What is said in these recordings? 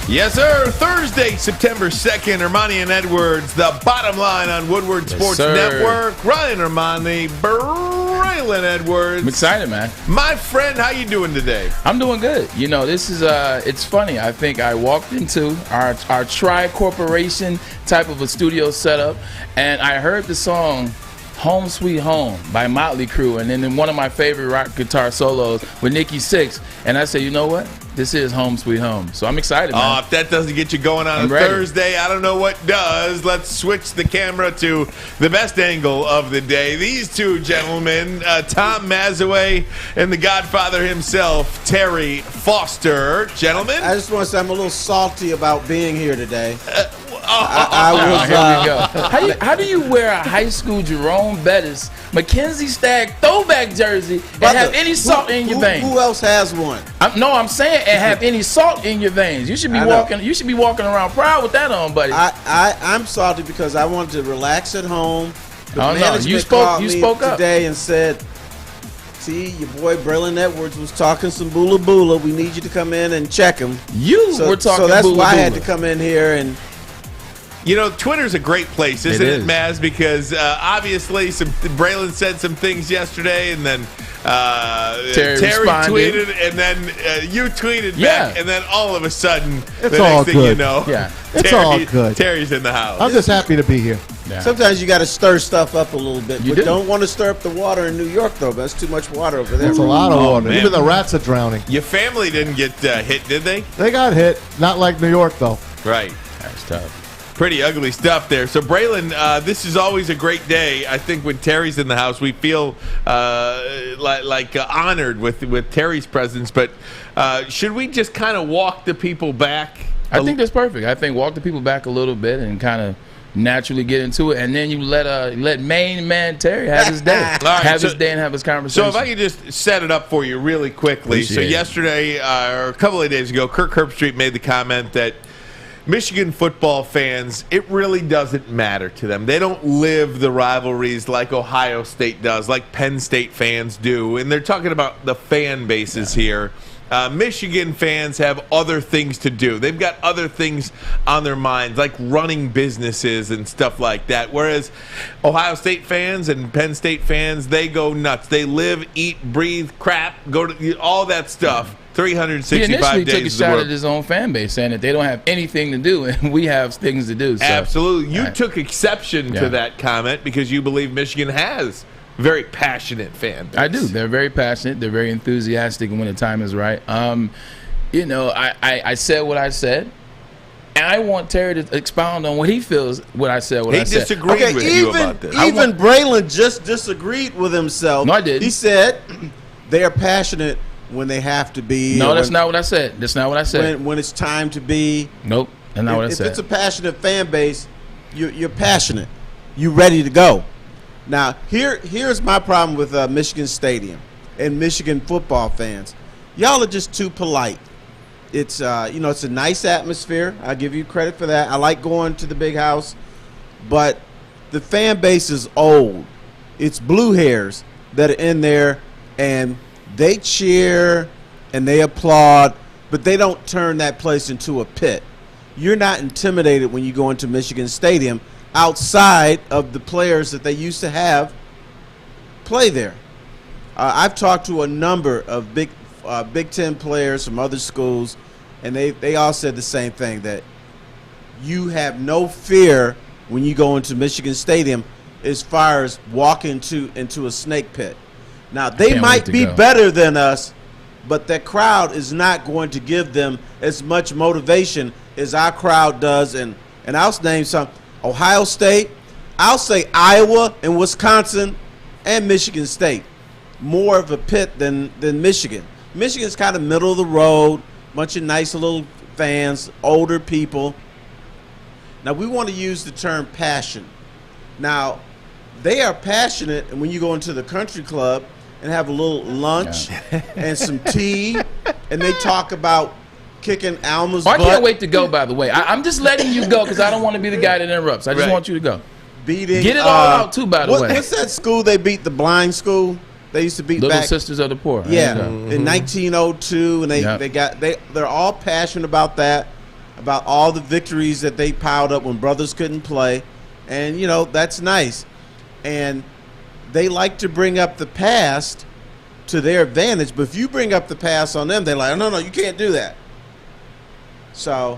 Yes, sir. Thursday, September 2nd, Armani and Edwards, the bottom line on Woodward Sports Network. Ryan Armani, Braylon Edwards. I'm excited, man. My friend, how you doing today? I'm doing good. You know, this is, it's funny. I think I walked into our tri-corporation type of a studio setup, and I heard the song Home Sweet Home by Motley Crue, and then in one of my favorite rock guitar solos with Nikki Sixx, and I said, you know what? This is Home Sweet Home. So I'm excited, man. If that doesn't get you going on Thursday, I don't know what does. Let's switch the camera to the best angle of the day. These two gentlemen, Tom Mazawey and the Godfather himself, Terry Foster. Gentlemen? I just want to say I'm a little salty about being here today. Here we go. How do you wear a high school Jerome Bettis Mackenzie Stagg throwback jersey and have any salt in your veins? Who else has one? I'm saying and have any salt in your veins. You should be walking. You should be walking around proud with that on, buddy. I'm salty because I wanted to relax at home. The management you spoke up today and said, "See, your boy Braylon Edwards was talking some boola boola. We need you to come in and check him." Were talking. So that's boola why boola. I had to come in here and. You know, Twitter's a great place, isn't it, Maz? Because obviously, Braylon said some things yesterday, and then Terry tweeted, and then you tweeted back, and then all of a sudden, it's the all next good. thing you know, it's all good. Terry's in the house. I'm just happy to be here. Yeah. Sometimes you got to stir stuff up a little bit. You don't want to stir up the water in New York, though. That's too much water over there. That's a lot of water. Man. Even the rats are drowning. Your family didn't get hit, did they? They got hit. Not like New York, though. Right. That's tough. Pretty ugly stuff there. So, Braylon, this is always a great day. I think when Terry's in the house, we feel honored with Terry's presence. But should we just kind of walk the people back? I think that's perfect. I think walk the people back a little bit and kind of naturally get into it, and then you let main man Terry have his day, his day and have his conversation. So if I could just set it up for you really quickly. So yesterday, or a couple of days ago, Kirk Herbstreit made the comment that Michigan football fans, it really doesn't matter to them. They don't live the rivalries like Ohio State does, like Penn State fans do. And they're talking about the fan bases here. Michigan fans have other things to do. They've got other things on their minds, like running businesses and stuff like that. Whereas Ohio State fans and Penn State fans, they go nuts. They live, eat, breathe, crap, go to all that stuff. 365 he initially days took a shot at his own fan base, saying that they don't have anything to do, and we have things to do. So. Absolutely. You took exception to that comment because you believe Michigan has very passionate fan base. I do. They're very passionate. They're very enthusiastic when the time is right. You know, I said what I said, and I want Terry to expound on what he feels what I said. He disagreed with you about this. Even Braylon just disagreed with himself. No, I didn't. He said they are passionate when they have to be. No, that's not what I said. That's not what I said. When it's time to be. Nope, that's not what I said. If it's a passionate fan base, you're passionate. You're ready to go. Now, here's my problem with Michigan Stadium and Michigan football fans. Y'all are just too polite. It's it's a nice atmosphere. I give you credit for that. I like going to the big house, but the fan base is old. It's blue hairs that are in there, and they cheer and they applaud, but they don't turn that place into a pit. You're not intimidated when you go into Michigan Stadium outside of the players that they used to have play there. I've talked to a number of Big Ten players from other schools, and they all said the same thing, that you have no fear when you go into Michigan Stadium as far as walking into a snake pit. Now, they might be better than us, but that crowd is not going to give them as much motivation as our crowd does. And I'll name some: Ohio State, I'll say Iowa and Wisconsin, and Michigan State. More of a pit than Michigan. Michigan's kind of middle of the road, bunch of nice little fans, older people. Now, we want to use the term passion. Now, they are passionate, and when you go into the country club and have a little lunch and some tea, and they talk about kicking Alma's I butt. can't wait to go, by the way. I'm just letting you go because I don't want to be the guy that interrupts. I just want you to go. Beating, get it all out, too, by the way. What's that school they beat, the blind school? They used to beat Little back. Sisters of the Poor. Yeah, in 1902, and they're all passionate about that, about all the victories that they piled up when brothers couldn't play, and that's nice. And they like to bring up the past to their advantage, but if you bring up the past on them, they're like, no, you can't do that. So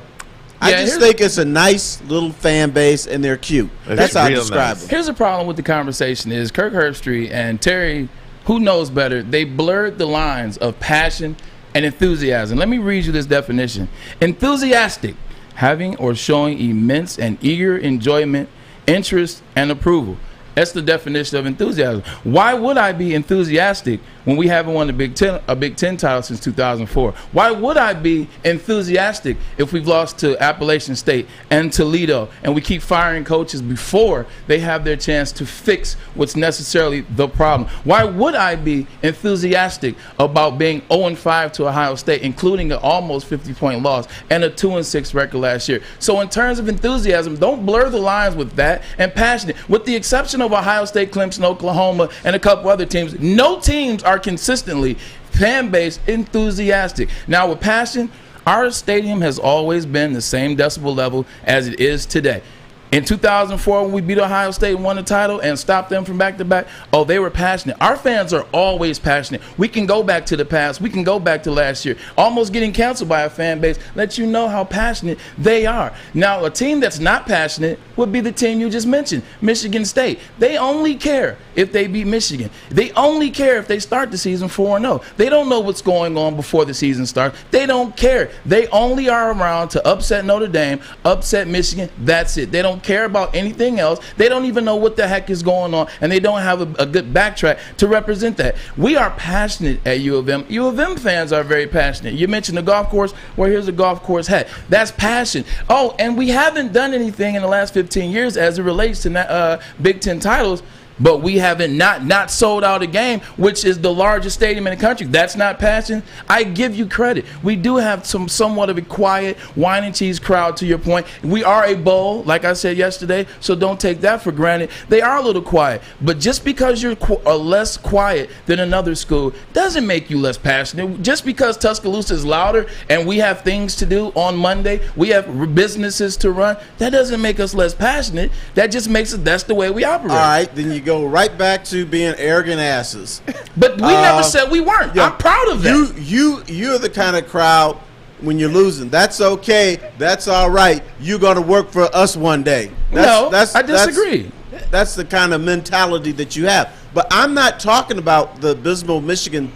I just think it's a nice little fan base, and they're cute. That's how I describe them. Here's the problem with the conversation is Kirk Herbstreit and Terry, who knows better, they blurred the lines of passion and enthusiasm. Let me read you this definition. Enthusiastic, having or showing immense and eager enjoyment, interest, and approval. That's the definition of enthusiasm. Why would I be enthusiastic when we haven't won a Big Ten title since 2004? Why would I be enthusiastic if we've lost to Appalachian State and Toledo and we keep firing coaches before they have their chance to fix what's necessarily the problem? Why would I be enthusiastic about being 0-5 to Ohio State, including an almost 50-point loss and a 2-6 record last year? So in terms of enthusiasm, don't blur the lines with that and passionate. With the exception of Ohio State, Clemson, Oklahoma, and a couple other teams, no teams are consistently fan base enthusiastic. Now with passion, our stadium has always been the same decibel level as it is today. In 2004, when we beat Ohio State and won the title and stopped them from back-to-back, they were passionate. Our fans are always passionate. We can go back to the past. We can go back to last year. Almost getting canceled by a fan base lets you know how passionate they are. Now, a team that's not passionate would be the team you just mentioned, Michigan State. They only care if they beat Michigan. They only care if they start the season 4-0. They don't know what's going on before the season starts. They don't care. They only are around to upset Notre Dame, upset Michigan. That's it. They don't care about anything else. They don't even know what the heck is going on, and they don't have a good backtrack to represent that. We are passionate at U of M. U of M fans are very passionate. You mentioned the golf course. Well, here's a golf course hat. That's passion. And we haven't done anything in the last 15 years as it relates to Big Ten titles. But we haven't not sold out a game, which is the largest stadium in the country. That's not passion. I give you credit. We do have somewhat of a quiet wine and cheese crowd, to your point. We are a bowl, like I said yesterday, so don't take that for granted. They are a little quiet. But just because you're less quiet than another school doesn't make you less passionate. Just because Tuscaloosa is louder and we have things to do on Monday, we have businesses to run, that doesn't make us less passionate. That just makes it, that's the way we operate. All right, then you go right back to being arrogant asses. But we never said we weren't. Yeah, I'm proud of that. You're the kind of crowd when you're losing. That's okay. That's all right. You're going to work for us one day. I disagree. That's the kind of mentality that you have. But I'm not talking about the abysmal Michigan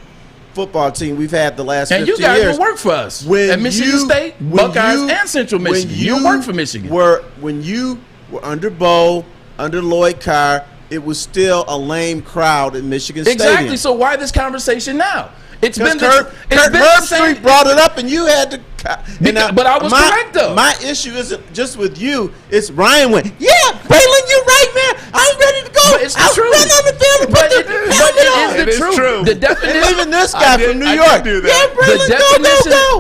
football team we've had the last 15 years. And you guys will work for us at Michigan State, Buckeyes, and Central Michigan. You work for Michigan. When you were under Bo, under Lloyd Carr, it was still a lame crowd in Michigan Stadium. Exactly. So why this conversation now? It's been Kirk Herbstreit brought it up, and you had to. But I was correct, though. My issue isn't just with you. It's Ryan went, yeah, Braylon, you're right, man. I'm ready to go. But it's the truth. On the field but it is the truth. The definition. And even this guy from New York. Yeah, Braylon,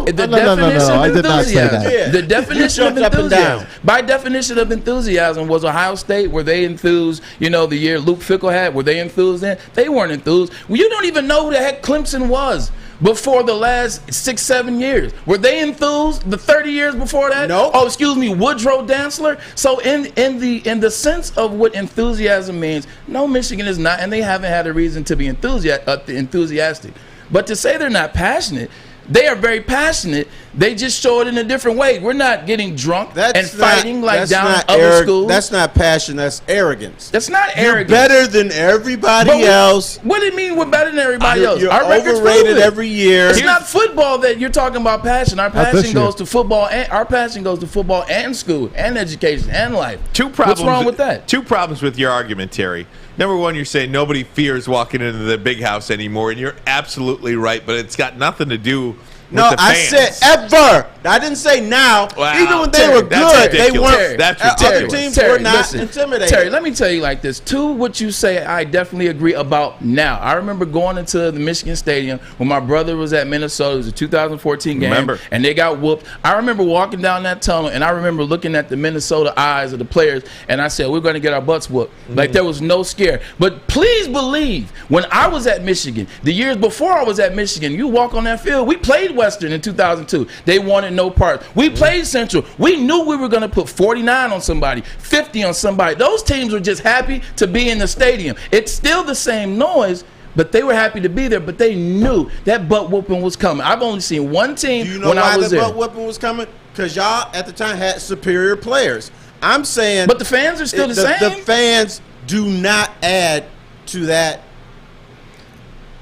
the definition of I did not say that. Yeah. The definition of enthusiasm. By definition of enthusiasm was Ohio State. Were they enthused? The year Luke Fickell had. Were they enthused then? They weren't enthused. Well, you don't even know who the heck Clemson was before the last 6-7 years. Were they enthused the 30 years before that? No. Oh, excuse me, Woodrow Dantzler. So in the sense of what enthusiasm means, no, Michigan is not, and they haven't had a reason to be enthusiastic. But to say they're not passionate, they are very passionate. They just show it in a different way. We're not getting drunk and fighting like down in other schools. That's not passion. That's arrogance. That's not arrogance. You're better than everybody else. What do you mean we're better than everybody else? You're Our record's overrated every year. It's not football that you're talking about passion. Our passion goes to football. Our passion goes to football and school and education and life. What's wrong with that? Two problems with your argument, Terry. Number one, you're saying nobody fears walking into the big house anymore, and you're absolutely right, but it's got nothing to do No, the I fans. said ever. I didn't say now. Wow, Even when they Terry, were that's good, they ridiculous. weren't. That's Other ridiculous. teams Terry, were not listen, intimidated. Terry, let me tell you like this. To what you say, I definitely agree about now. I remember going into the Michigan Stadium when my brother was at Minnesota. It was a 2014 game. Remember. And they got whooped. I remember walking down that tunnel, and I remember looking at the Minnesota eyes of the players, and I said, we're going to get our butts whooped. Like, there was no scare. But please believe, when I was at Michigan, the years before I was at Michigan, you walk on that field, we played Western in 2002. They wanted no part. We played Central. We knew we were going to put 49 on somebody, 50 on somebody. Those teams were just happy to be in the stadium. It's still the same noise, but they were happy to be there, but they knew that butt whooping was coming. I've only seen one team Do you know when why I was the there. butt whooping was coming? Because y'all at the time had superior players. I'm saying, But the fans are still the same. The fans do not add to that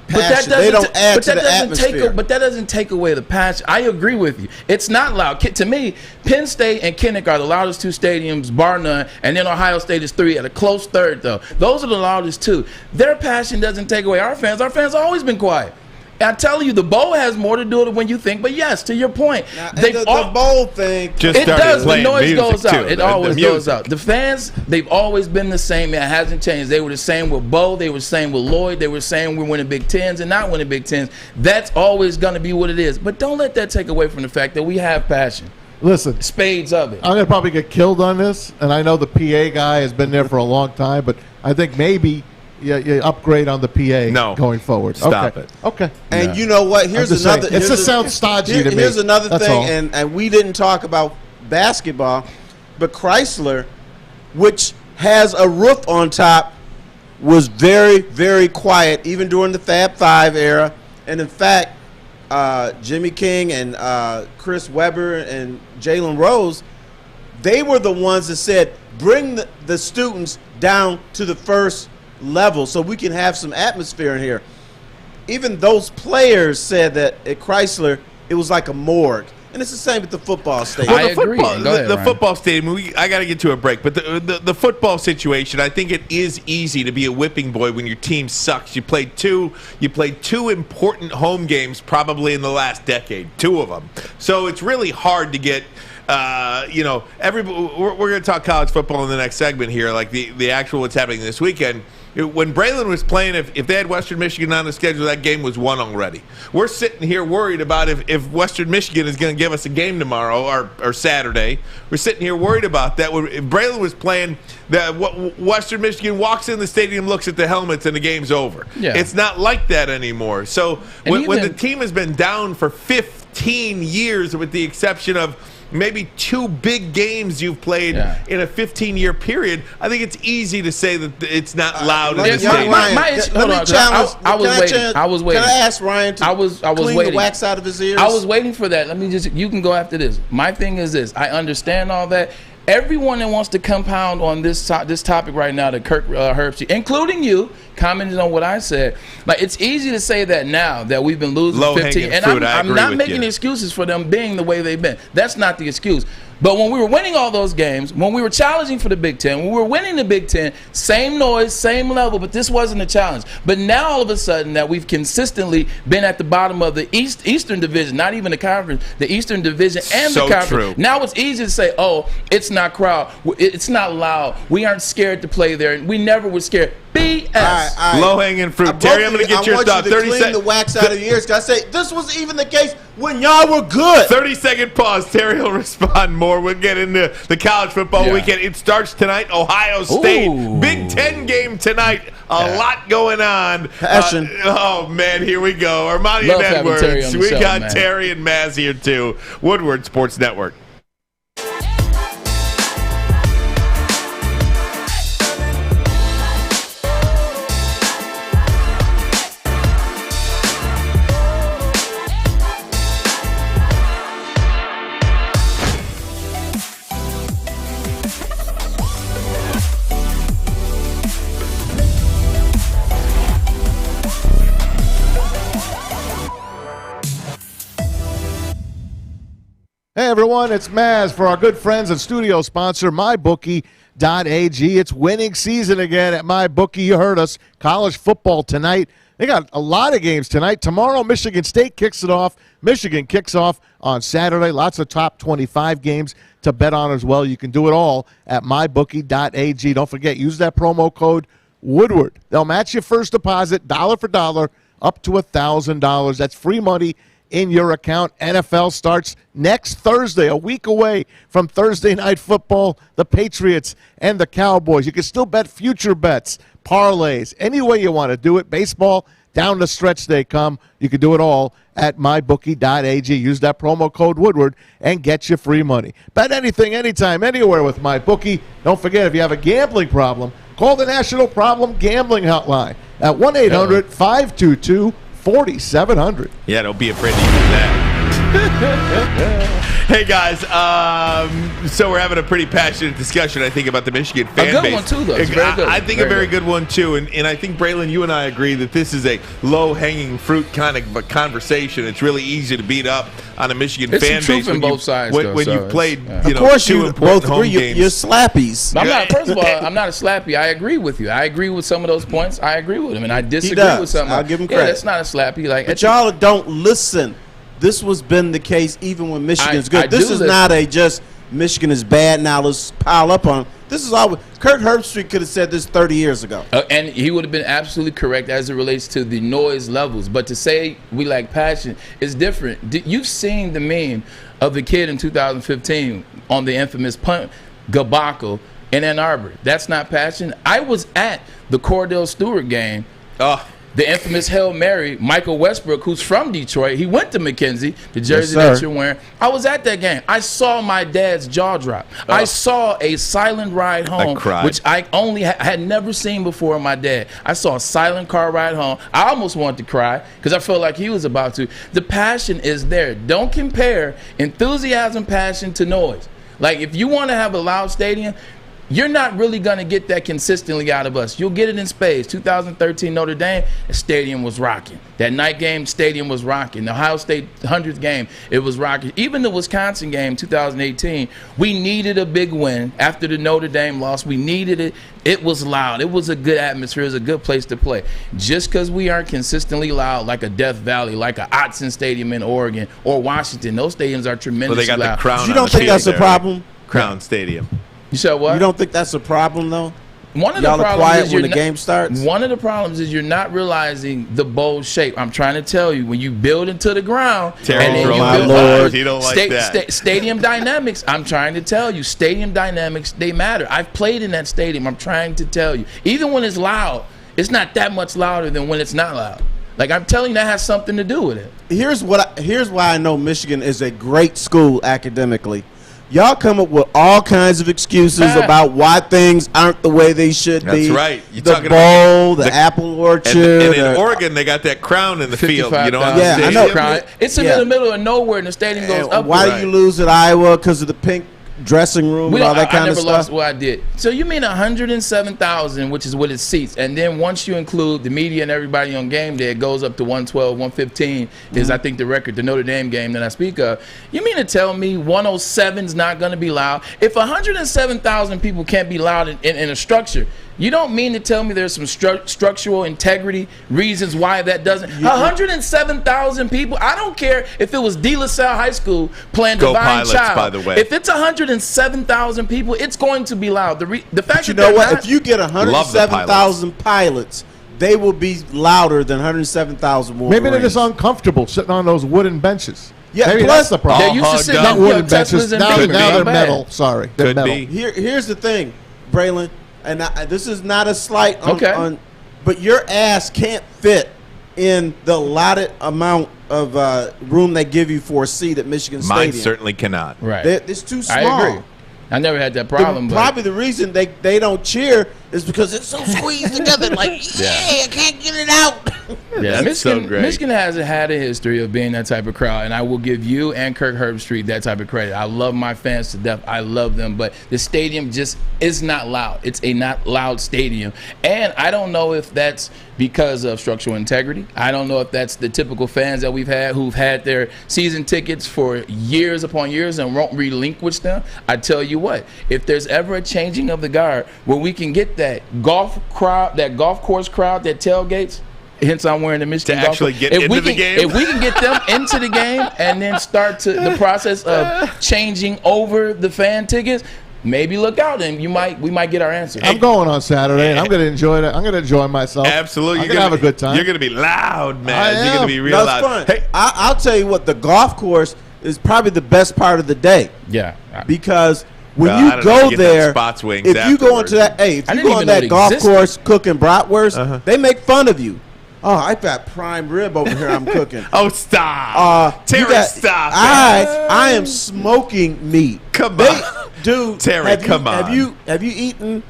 passion. They don't add to the atmosphere. But that doesn't take away the passion. I agree with you. It's not loud. To me, Penn State and Kinnick are the loudest two stadiums, bar none, and then Ohio State is 3 at a close third, though. Those are the loudest two. Their passion doesn't take away our fans. Our fans have always been quiet. I tell you, the bowl has more to do with it when you think. But yes, to your point, Now, the bowl thing. Just it started does. The playing noise music, goes out. too. It The always music. goes out. The fans, they've always been the same. It hasn't changed. They were the same with Bo. They were the same with Lloyd. They were saying we're winning Big Tens and not winning Big Tens. That's always going to be what it is. But don't let that take away from the fact that we have passion. Listen, Spades of it. I'm going to probably get killed on this, and I know the PA guy has been there for a long time, but I think maybe you upgrade on the PA going forward. Stop it. Okay. And you know what? Here's just another. saying, it just sounds stodgy to me. Here's another That's thing, all. and we didn't talk about basketball, but Chrysler, which has a roof on top, was very, very quiet even during the Fab Five era. And in fact, Jimmy King and Chris Webber and Jalen Rose, they were the ones that said, bring the students down to the first level so we can have some atmosphere in here. Even those players said that at Chrysler, it was like a morgue. And it's the same with the football stadium. I agree. Go ahead, The Ryan. football stadium, I got to get to a break. But the football situation, I think it is easy to be a whipping boy when your team sucks. You played two important home games probably in the last decade, 2 of them. So it's really hard to get we're going to talk college football in the next segment here, like the actual what's happening this weekend. When Braylon was playing, if they had Western Michigan on the schedule, that game was won already. We're sitting here worried about if Western Michigan is going to give us a game tomorrow or Saturday. We're sitting here worried about that. If Braylon was playing, Western Michigan walks in the stadium, looks at the helmets, and the game's over. Yeah. It's not like that anymore. So when the team has been down for 15 years, with the exception of maybe 2 big games you've played in a 15-year period, I think it's easy to say that it's not loud in the stadium. I was waiting. Can I ask Ryan to clean the wax out of his ears? I was waiting for that. You can go after this. My thing is this. I understand all that. Everyone that wants to compound on this topic right now that Kirk Herbstreit, including you, commented on what I said. Like, it's easy to say that now that we've been losing 15, and I'm not making excuses for them being the way they've been. That's not the excuse. But when we were winning all those games, when we were challenging for the Big Ten, when we were winning the Big Ten, same noise, same level, but this wasn't a challenge. But now all of a sudden that we've consistently been at the bottom of the Eastern Division, not even the conference, the Eastern Division and the conference. True. Now it's easy to say, oh, it's not crowd, it's not loud, we aren't scared to play there, we never were scared. BS. All right. Low-hanging fruit. Terry, I'm going to get your thought. I want you to clean the wax out of your ears. I say this was even the case when y'all were good. 30-second pause. Terry will respond more. We'll get into the college football weekend. It starts tonight. Ohio State. Ooh. Big Ten game tonight. A lot going on. Passion. Oh, man. Here we go. Armani Love and having Terry on Edwards. the We show, got man. Terry and Maz here, too. Woodward Sports Network. Hey, everyone, it's Maz for our good friends and studio sponsor, MyBookie.ag. It's winning season again at MyBookie. You heard us. College football tonight. They got a lot of games tonight. Tomorrow, Michigan State kicks it off. Michigan kicks off on Saturday. Lots of top 25 games to bet on as well. You can do it all at mybookie.ag. Don't forget, use that promo code Woodward. They'll match your first deposit, dollar for dollar, up to $1,000. That's free money in your account. NFL starts next Thursday, a week away from Thursday Night Football, the Patriots and the Cowboys. You can still bet future bets, parlays, any way you want to do it. Baseball, down the stretch they come. You can do it all at mybookie.ag. Use that promo code Woodward and get your free money. Bet anything, anytime, anywhere with MyBookie. Don't forget, if you have a gambling problem, call the National Problem Gambling Hotline at 1-800-522-4700. Yeah, don't be afraid to use that. Hey, guys. So we're having a pretty passionate discussion, I think, about the Michigan fan base. A good one, too, though. It's very good. I think a very good one, too. And I think, Braylon, you and I agree that this is a low-hanging fruit kind of a conversation. It's really easy to beat up on a Michigan fan base. It's on both sides, when you've played, of course, you both agree. You're slappies. First of all, I'm not a slappy. I agree with you. I agree with some of those points. I agree with them. And I disagree with some. I'll give him credit. Yeah, that's not a slappy. But y'all don't listen. This was been the case even when Michigan's good. This is not a just Michigan is bad, now let's pile up on them. This is always Kirk Herbstreit could have said this 30 years ago. And he would have been absolutely correct as it relates to the noise levels. But to say we lack passion is different. You've seen the meme of the kid in 2015 on the infamous punt debacle in Ann Arbor. That's not passion. I was at the Cordell Stewart game. The infamous Hail Mary, Michael Westbrook, who's from Detroit. He went to McKenzie, the jersey that you're wearing. I was at that game. I saw my dad's jaw drop. I saw a silent ride home, which I only had never seen before in my dad. I saw a silent car ride home. I almost wanted to cry because I felt like he was about to. The passion is there. Don't compare enthusiasm, passion to noise. Like, if you want to have a loud stadium, you're not really going to get that consistently out of us. You'll get it in spades. 2013 Notre Dame, the stadium was rocking. That night game, stadium was rocking. The Ohio State 100th game, it was rocking. Even the Wisconsin game, 2018, we needed a big win. After the Notre Dame loss, we needed it. It was loud. It was a good atmosphere. It was a good place to play. Just because we aren't consistently loud like a Death Valley, like a Autzen Stadium in Oregon or Washington, those stadiums are tremendously loud. They got the Crown. You don't think that's a problem? Crown Stadium. You said what? You don't think that's a problem, though? One of Y'all the are problems quiet is when the game starts? One of the problems is you're not realizing the bowl shape. I'm trying to tell you, when you build into the ground, Terry, and then my you Lord. He don't like that. Stadium dynamics, I'm trying to tell you, stadium dynamics, they matter. I've played in that stadium. I'm trying to tell you. Even when it's loud, it's not that much louder than when it's not loud. Like, I'm telling you, that has something to do with it. Here's why I know Michigan is a great school academically. Y'all come up with all kinds of excuses about why things aren't the way they should be. That's right. You're the talking bowl, about the apple orchard. And in Oregon, they got that crown in the field. You know, yeah, I know. It's in the middle of nowhere, and the stadium goes up. Why do you lose at Iowa? Because of the pink dressing room and all that kind of stuff? I never lost what I did. So you mean 107,000, which is what it seats, and then once you include the media and everybody on game day, it goes up to 112, 115 is, I think, the record, the Notre Dame game that I speak of. You mean to tell me 107 is not going to be loud? If 107,000 people can't be loud in a structure, you don't mean to tell me there's some structural integrity reasons why that doesn't? 107,000 people. I don't care if it was De La Salle High School playing Go Divine Pilots, Child. by the way. If it's 107,000 people, it's going to be loud. The fact you that know what? If you get 107,000 pilots, they will be louder than 107,000 Wolverines. Maybe they're just uncomfortable sitting on those wooden benches. Yeah, maybe plus that's the problem. They're used to sitting Not on wooden Teslas benches. and Now Big they're Bang. metal. Sorry, they're Could metal. be. Here's the thing, Braylon, and this is not a slight Okay. on, but your ass can't fit in the allotted amount of room they give you for a seat at Michigan Stadium. Mine certainly cannot. Right. It's too small. I agree. I never had that problem. Probably the reason they don't cheer is because it's so squeezed together. Like, I can't get it out. Yeah, That's so great. Michigan has had a history of being that type of crowd, and I will give you and Kirk Herbstreit that type of credit. I love my fans to death. I love them, but the stadium just is not loud. It's a not loud stadium, and I don't know if that's because of structural integrity. I don't know if that's the typical fans that we've had who've had their season tickets for years upon years and won't relinquish them. I tell you what, if there's ever a changing of the guard where we can get that golf crowd, that golf course crowd that tailgates, hence I'm wearing the Michigan to actually get into the game. If we can get them into the game and then start to the process of changing over the fan tickets, maybe look out and we might get our answer. I'm going on Saturday and I'm going to enjoy it. I'm going to enjoy myself. Absolutely. I'm going to have a good time. You're going to be loud, man. You're going to be real That's loud. fun. Hey, I'll tell you what, the golf course is probably the best part of the day. Yeah. Because when I you don't know, go you get there, that spots wings if you go afterwards. into that, if I you didn't go on even know that it golf existed. course cooking bratwurst, they make fun of you. Oh, I got prime rib over here I'm cooking. Oh, stop. Terry, stop. I am smoking meat. Come on. Dude, Terry, come on. Have you eaten?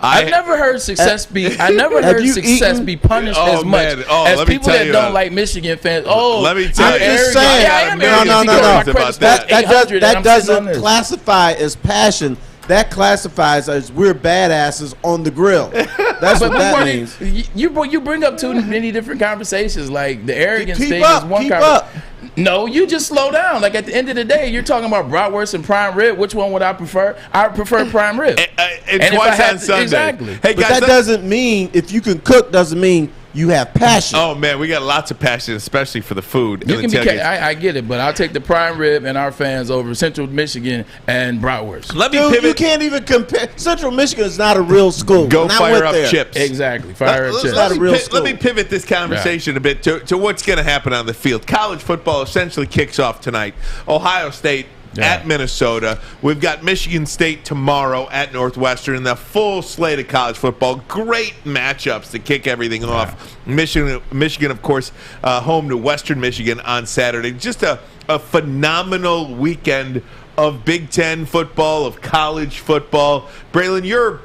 I've never heard success be. I never heard success be punished as much as people that don't like Michigan fans. Oh, let me tell you. I'm just saying. Yeah, I am arrogant because my credit score is 800 and That I'm sitting on doesn't this. classify as passion. That classifies as we're badasses on the grill. That's what that means. You bring up too many different conversations. Like the arrogance Keep thing up, is one keep conversation. No, you just slow down. Like at the end of the day, you're talking about bratwurst and prime rib. Which one would I prefer? I prefer prime rib. And twice on Sunday. Exactly. Hey, But guys, that doesn't mean if you can cook doesn't mean you have passion. Oh, man, we got lots of passion, especially for the food. You and can the be. tailgates. I get it, but I'll take the prime rib and our fans over Central Michigan and bratwurst. Let me Dude, pivot. you can't even compare. Central Michigan is not a real school. Go And I fire went up there. chips. Exactly. Fire up chips. not a real school. Let me pivot this conversation a bit to what's going to happen on the field. College football essentially kicks off tonight. Ohio State at Minnesota. We've got Michigan State tomorrow at Northwestern. And the full slate of college football. Great matchups to kick everything off. Michigan, of course, home to Western Michigan on Saturday. Just a phenomenal weekend of Big Ten football, of college football. Braylon, your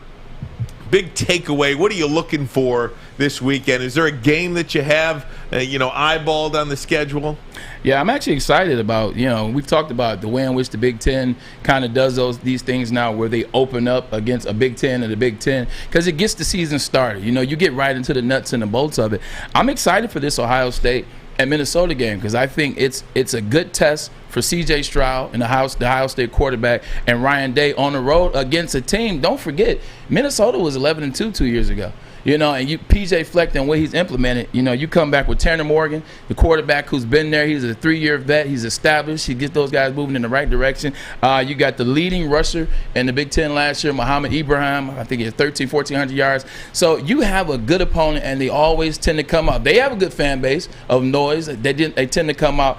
big takeaway, what are you looking for this weekend? Is there a game that you have, eyeballed on the schedule? Yeah, I'm actually excited about, we've talked about the way in which the Big Ten kind of does these things now where they open up against a Big Ten and the Big Ten because it gets the season started. You get right into the nuts and the bolts of it. I'm excited for this Ohio State and Minnesota game because I think it's a good test for C.J. Stroud and the Ohio State quarterback and Ryan Day on the road against a team. Don't forget, Minnesota was 11-2 2 years ago. And P.J. Fleck and what he's implemented, you come back with Tanner Morgan, the quarterback who's been there. He's a 3-year vet. He's established. He gets those guys moving in the right direction. You got the leading rusher in the Big Ten last year, Muhammad Ibrahim. I think he had 1,400 yards. So you have a good opponent, and they always tend to come out. They have a good fan base of noise. They tend to come out.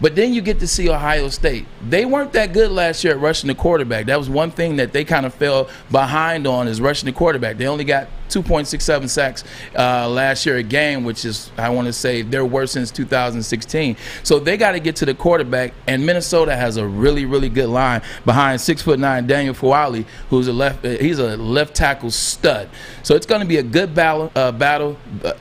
But then you get to see Ohio State. They weren't that good last year at rushing the quarterback. That was one thing that they kind of fell behind on is rushing the quarterback. They only got 2.67 sacks last year a game, which is, I want to say, their worst since 2016. So they got to get to the quarterback, and Minnesota has a really, really good line behind 6'9" Daniel Fuali, who's he's a left tackle stud. So it's going to be a good battle.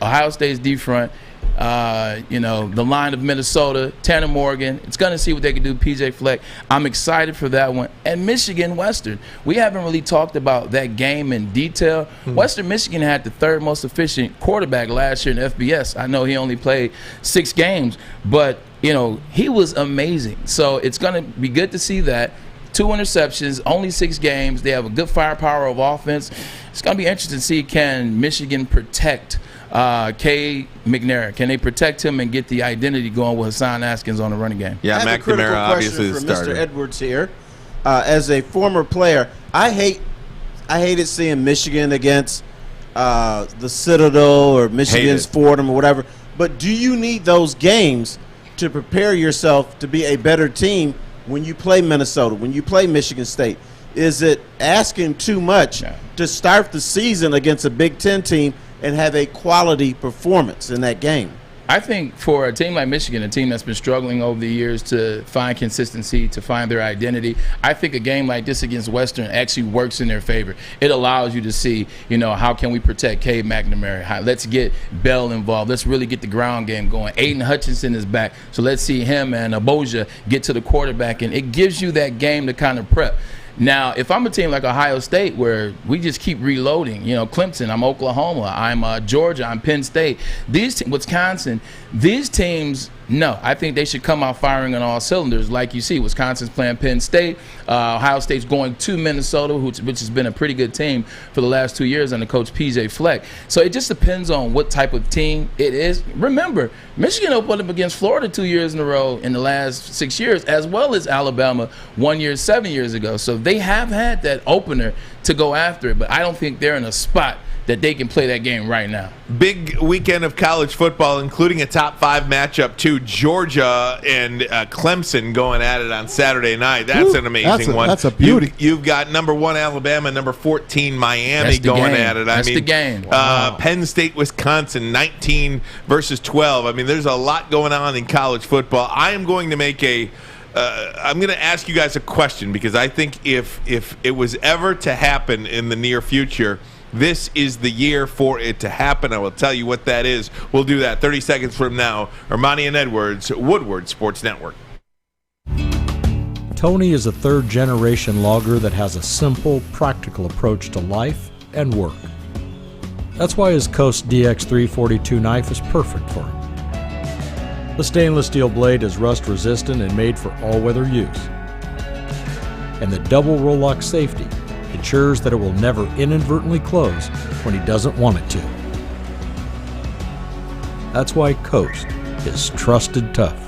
Ohio State's D-front. The line of Minnesota, Tanner Morgan. It's going to see what they can do, P.J. Fleck. I'm excited for that one. And Michigan Western. We haven't really talked about that game in detail. Western Michigan had the third most efficient quarterback last year in FBS. I know he only played 6 games, but, he was amazing. So it's going to be good to see that. 2 interceptions, only 6 games. They have a good firepower of offense. It's going to be interesting to see, can Michigan protect K. McNair? Can they protect him and get the identity going with Hassan Askins on the running game? Yeah, I have a critical question for Mr. Edwards here. As a former player, I hated seeing Michigan against the Citadel or Michigan's Fordham or whatever. But do you need those games to prepare yourself to be a better team when you play Minnesota, when you play Michigan State? Is it asking too much to start the season against a Big Ten team and have a quality performance in that game? I think for a team like Michigan, a team that's been struggling over the years to find consistency, to find their identity, I think a game like this against Western actually works in their favor. It allows you to see, how can we protect Cade McNamara? Let's get Bell involved. Let's really get the ground game going. Aiden Hutchinson is back, so let's see him and Aboja get to the quarterback, and it gives you that game to kind of prep. Now, if I'm a team like Ohio State where we just keep reloading, Clemson, I'm Oklahoma, I'm Georgia, I'm Penn State, Wisconsin, these teams No, I think they should come out firing on all cylinders. Like you see, Wisconsin's playing Penn State. Ohio State's going to Minnesota, which has been a pretty good team for the last 2 years under Coach P.J. Fleck. So it just depends on what type of team it is. Remember, Michigan opened up against Florida 2 years in a row in the last 6 years, as well as Alabama 1 year, 7 years ago. So they have had that opener to go after it, but I don't think they're in a spot that they can play that game right now. Big weekend of college football, including a top 5 matchup too. Georgia and Clemson going at it on Saturday night. That's an amazing one. That's a beauty. You've got number 1 Alabama, number 14 Miami going at it. That's the game. Wow. Penn State, Wisconsin, 19 versus 12. I mean, there's a lot going on in college football. I am going to make I'm going to ask you guys a question, because I think if it was ever to happen in the near future, this is the year for it to happen. I will tell you what that is. We'll do that 30 seconds from now. Armani and Edwards, Woodward Sports Network. Tony is a third-generation logger that has a simple, practical approach to life and work. That's why his Coast DX342 knife is perfect for him. The stainless steel blade is rust-resistant and made for all-weather use. And the double roll-lock safety ensures that it will never inadvertently close when he doesn't want it to. That's why Coast is trusted tough.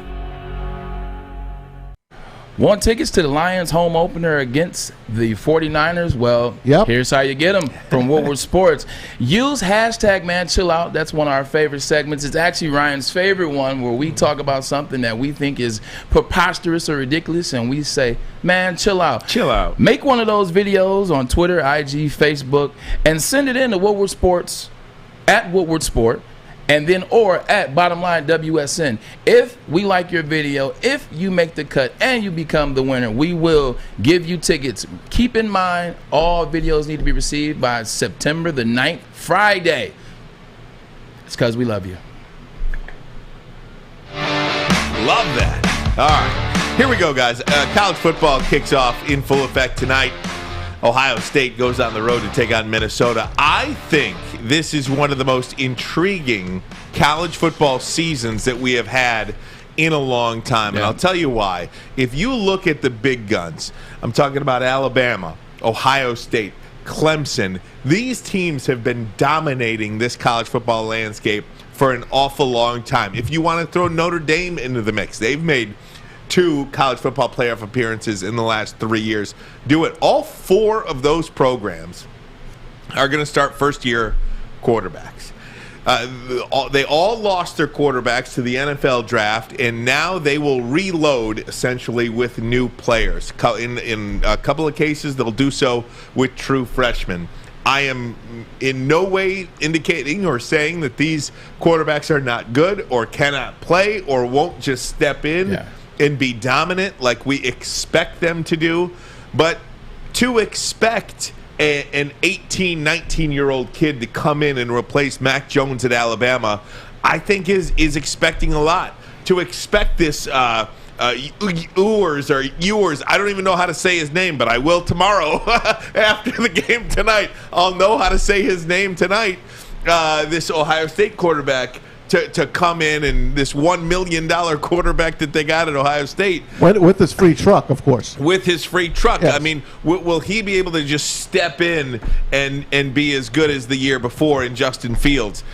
Want tickets to the Lions home opener against the 49ers? Well, Here's how you get them from Woodward Sports. Use hashtag #ManChillOut. That's one of our favorite segments. It's actually Ryan's favorite one, where we talk about something that we think is preposterous or ridiculous, and we say, man, chill out. Chill out. Make one of those videos on Twitter, IG, Facebook, and send it in to Woodward Sports, at Woodward Sport, and then or at Bottomline WSN. If we like your video, if you make the cut and you become the winner, we will give you tickets. Keep in mind, all videos need to be received by September the 9th, Friday. It's because we love you. Love that. All right. Here we go, guys. College football kicks off in full effect tonight. Ohio State goes on the road to take on Minnesota. I think this is one of the most intriguing college football seasons that we have had in a long time. And I'll tell you why. If you look at the big guns, I'm talking about Alabama, Ohio State, Clemson, these teams have been dominating this college football landscape for an awful long time. If you want to throw Notre Dame into the mix, they've made 2 college football playoff appearances in the last 3 years. Do it. All 4 of those programs are going to start first-year quarterbacks. They all lost their quarterbacks to the NFL draft, and now they will reload essentially with new players. In a couple of cases, they'll do so with true freshmen. I am in no way indicating or saying that these quarterbacks are not good or cannot play or won't just step in and be dominant like we expect them to do. But to expect an 18, 19-year-old kid to come in and replace Mac Jones at Alabama, I think is expecting a lot. To expect this Ewers, I don't even know how to say his name, but I will tomorrow after the game tonight. I'll know how to say his name tonight. This Ohio State quarterback to come in, and this $1 million quarterback that they got at Ohio State. With his free truck, of course. With his free truck. Yes. I mean, will he be able to just step in and be as good as the year before in Justin Fields?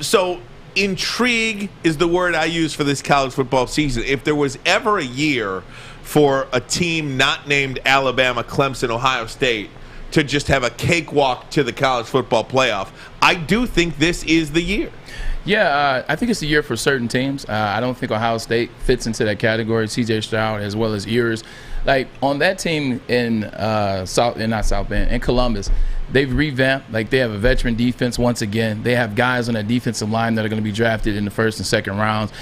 So intrigue is the word I use for this college football season. If there was ever a year for a team not named Alabama, Clemson, Ohio State to just have a cakewalk to the college football playoff, I do think this is the year. Yeah, I think it's the year for certain teams. I don't think Ohio State fits into that category. C.J. Stroud as well as Ewers. Like on that team in in Columbus, they've revamped. Like they have a veteran defense once again. They have guys on that defensive line that are going to be drafted in the first and second rounds.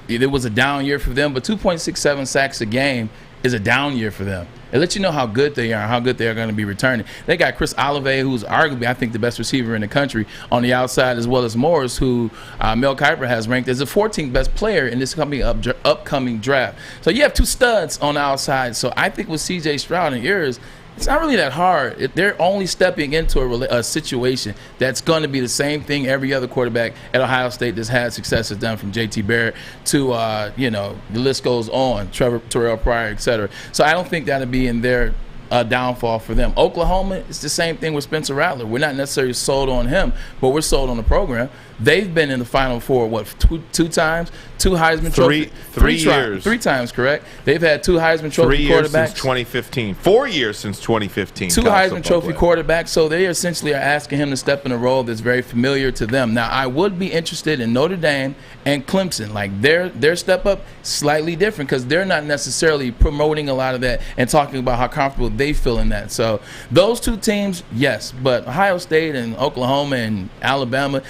It was a down year for them, but 2.67 sacks a game is a down year for them. It lets you know how good they are, how good they are going to be returning. They got Chris Olave, who's arguably, I think, the best receiver in the country on the outside, as well as Morris, who Mel Kiper has ranked as the 14th best player in this upcoming draft. So you have 2 studs on the outside. So I think with C.J. Stroud and Ewers, It's not really that hard. They're only stepping into a situation that's going to be the same thing every other quarterback at Ohio State that's had success has done, from J.T. Barrett to, the list goes on, Terrell Pryor, et cetera. So I don't think that'll be in their downfall for them. Oklahoma, it's the same thing with Spencer Rattler. We're not necessarily sold on him, but we're sold on the program. They've been in the Final Four, two times? 2 Heisman Trophy? 3 years. 3 times, correct? They've had 2 Heisman Trophy 3 years quarterbacks. since 2015. 4 years since 2015. 2 Heisman Trophy quarterbacks, so they essentially are asking him to step in a role that's very familiar to them. Now, I would be interested in Notre Dame and Clemson. Like, their step up slightly different because they're not necessarily promoting a lot of that and talking about how comfortable they feel in that. So those 2 teams, yes, but Ohio State and Oklahoma and Alabama,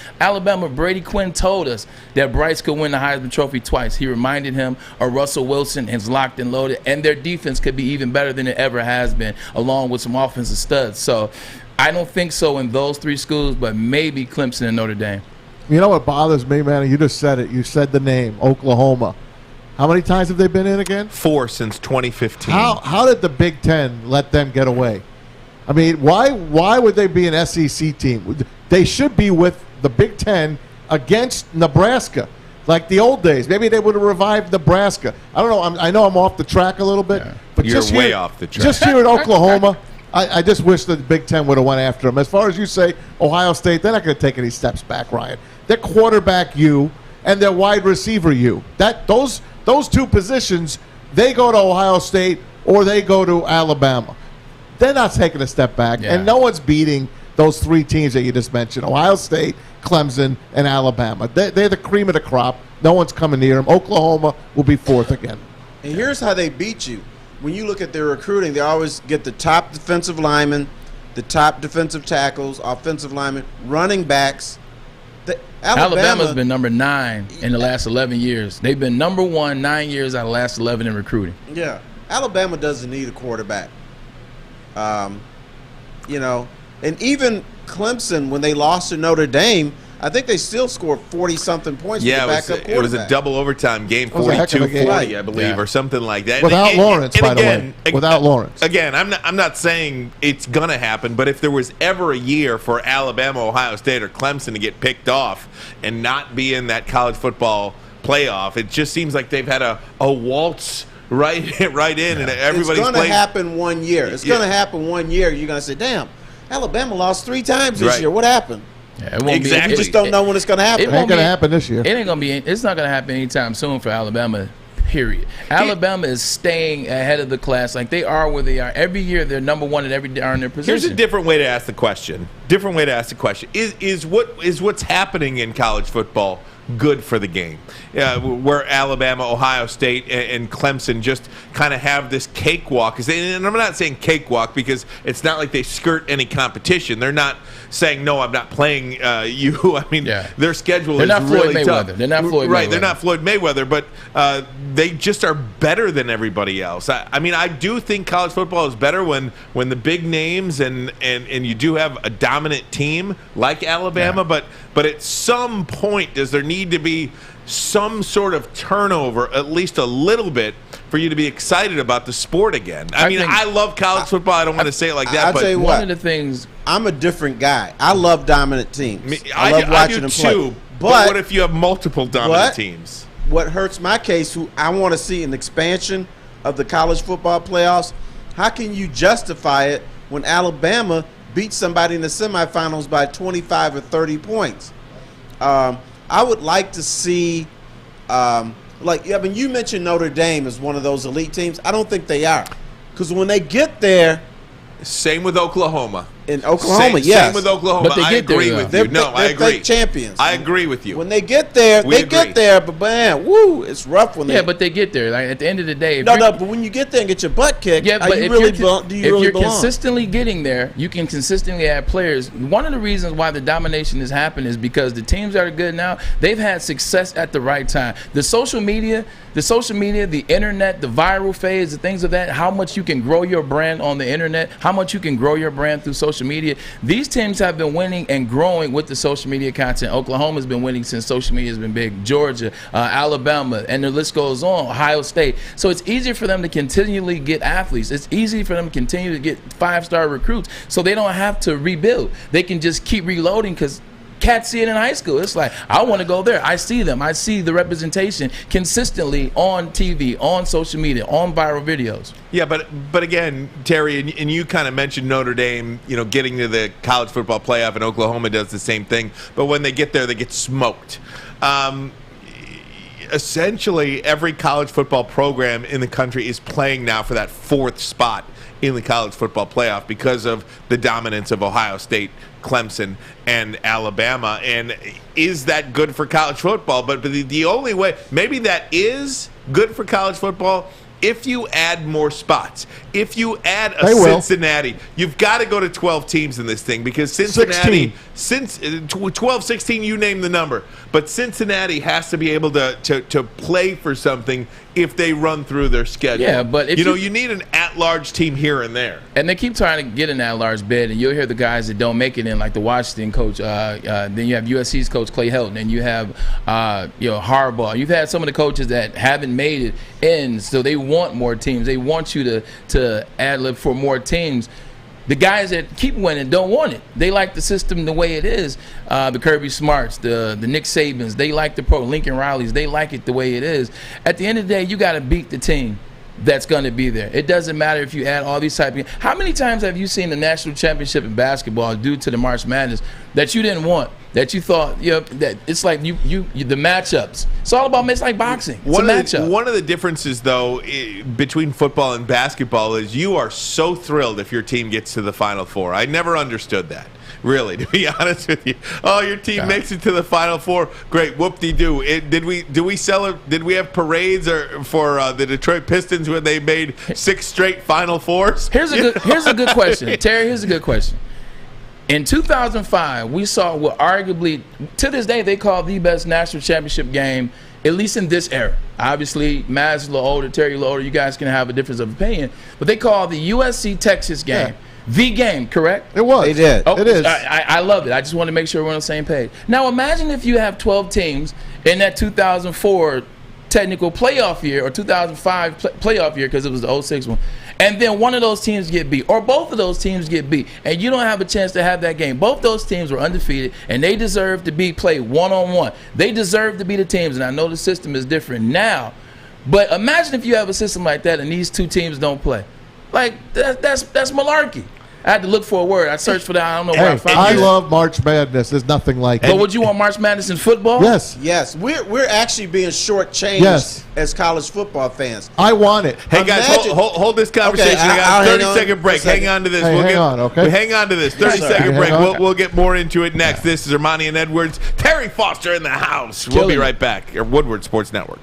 Brady Quinn told us that Bryce could win the Heisman Trophy twice. He reminded him of Russell Wilson is locked and loaded, and their defense could be even better than it ever has been, along with some offensive studs. So I don't think so in those 3 schools, but maybe Clemson and Notre Dame. You know what bothers me, man? You just said it. You said the name, Oklahoma. How many times have they been in again? 4 since 2015. How did the Big Ten let them get away? I mean, why would they be an SEC team? They should be with the Big Ten against Nebraska, like the old days. Maybe they would have revived Nebraska. I don't know. I know I'm off the track a little bit, but You're just way here, off the track. Just here at Oklahoma, I just wish the Big Ten would have went after them. As far as you say, Ohio State, they're not going to take any steps back, Ryan. Their quarterback you and their wide receiver you. Those 2 positions, they go to Ohio State or they go to Alabama. They're not taking a step back, and no one's beating those 3 teams that you just mentioned: Ohio State, Clemson, and Alabama. They're the cream of the crop. No one's coming near them. Oklahoma will be 4th again. And here's how they beat you. When you look at their recruiting, they always get the top defensive linemen, the top defensive tackles, offensive linemen, running backs. Alabama's been number 9 in the last 11 years. They've been number 1 9 years out of the last 11 in recruiting. Yeah. Alabama doesn't need a quarterback. And even Clemson, when they lost to Notre Dame, I think they still scored 40-something points with the backup quarterback. It was a double overtime game, 42-40, I believe, or something like that. Without Lawrence, by the way. Without Lawrence. Again, I'm not saying it's going to happen, but if there was ever a year for Alabama, Ohio State, or Clemson to get picked off and not be in that college football playoff, it just seems like they've had a waltz right in, and everybody's It's going to happen one year. It's going to happen one year. You're going to say, damn, Alabama lost 3 times this year. What happened? Yeah, it won't exactly. You just don't know when it's going to happen. It ain't going to happen this year. It's not going to happen anytime soon for Alabama, period. Alabama is staying ahead of the class like they are where they are. Every year they're number 1 at every darn their position. Here's a different way to ask the question. Is what's happening in college football good for the game? Where Alabama, Ohio State, and Clemson just kind of have this cakewalk. And I'm not saying cakewalk because it's not like they skirt any competition. They're not saying, no, I'm not playing you. I mean, their schedule is really tough. They're not Floyd Mayweather. Right, they're not Floyd Mayweather, but they just are better than everybody else. I mean, I do think college football is better when the big names and you do have a dominant team like Alabama, but at some point, does there need to be some sort of turnover, at least a little bit, for you to be excited about the sport again? I love college football. I don't want to say it like that, I'll tell you what, one of the things, I'm a different guy. I love dominant teams. I love watching do them play. too. But what if you have multiple dominant teams? What hurts my case, I want to see an expansion of the college football playoffs. How can you justify it when Alabama beats somebody in the semifinals by 25 or 30 points? I would like to see, you mentioned Notre Dame as one of those elite teams. I don't think they are. Because when they get there. Same with Oklahoma. In Oklahoma, yes. Same with Oklahoma. But I agree with you. I agree. They're champions. I agree with you. When they get there, get there, but man, it's rough when they. Yeah, but they get there. Like at the end of the day, but when you get there and get your butt kicked, do you really belong? Consistently getting there, you can consistently add players. One of the reasons why the domination has happened is because the teams that are good now, they've had success at the right time. The social media the social media, the internet, the viral phase, the things of that, how much you can grow your brand on the internet, how much you can grow your brand through social media. These teams have been winning and growing with the social media content. Oklahoma's been winning since social media has been big. Georgia, Alabama, and the list goes on. Ohio State. So it's easier for them to continually get athletes. It's easy for them to continue to get 5-star recruits, so they don't have to rebuild. They can just keep reloading because cats see it in high school. It's like, I want to go there. I see them. I see the representation consistently on TV, on social media, on viral videos. Yeah, but again, Terry, and you kind of mentioned Notre Dame, getting to the college football playoff, and Oklahoma does the same thing. But when they get there, they get smoked. Essentially, every college football program in the country is playing now for that 4th spot in the college football playoff because of the dominance of Ohio State, Clemson, and Alabama. And is that good for college football? But the only way, maybe that is good for college football if you add more spots. If you add a Cincinnati, you've got to go to 12 teams in this thing because Cincinnati, 12, 16, you name the number. But Cincinnati has to be able to play for something if they run through their schedule. Yeah, but if you need an at-large team here and there. And they keep trying to get in that large bid, and you'll hear the guys that don't make it in, like the Washington coach. Then you have USC's coach Clay Helton, and you have Harbaugh. You've had some of the coaches that haven't made it in, so they want more teams. They want you to ad-lib for more teams. The guys that keep winning don't want it. They like the system the way it is. The Kirby Smarts, the Nick Sabans, they like the Lincoln Rileys. They like it the way it is. At the end of the day, you got to beat the team that's going to be there. It doesn't matter if you add all these type of. How many times have you seen the national championship in basketball due to the March Madness that you didn't want, that you thought that it's like you the matchups. It's all about, it's like boxing. It's a matchup. One of the differences though between football and basketball is you are so thrilled if your team gets to the Final Four. I never understood that. Really, to be honest with you. Oh, your team makes it to the Final Four. Great, whoop-de-doo. Did we have parades for the Detroit Pistons when they made 6 straight Final Fours? Here's a good question, Terry. Here's a good question. In 2005, we saw what arguably, to this day, they call the best national championship game, at least in this era. Obviously, Maz is a little older, Terry a little older. You guys can have a difference of opinion, but they call the USC-Texas game. Yeah. The game, correct? It was. They did. Oh, it is. I love it. I just want to make sure we're on the same page. Now, imagine if you have 12 teams in that 2004 technical playoff year or 2005 playoff year, because it was the 06 one, and then one of those teams get beat or both of those teams get beat, and you don't have a chance to have that game. Both those teams were undefeated, and they deserve to be played one-on-one. They deserve to be the teams, and I know the system is different now, but imagine if you have a system like that and these two teams don't play. Like, that's malarkey. I had to look for a word. I searched for that. I don't know where I found it. I love March Madness. There's nothing like it. But would you want March Madness in football? Yes. Yes. We're actually being shortchanged as college football fans. I want it. Hey, guys, hold this conversation. Okay, we got a 30-second break. Hang on to this. Hey, hang on to this. 30-second break. We'll get more into it next. This is Armani and Edwards. Terry Foster in the house. We'll be right back. Your Woodward Sports Network.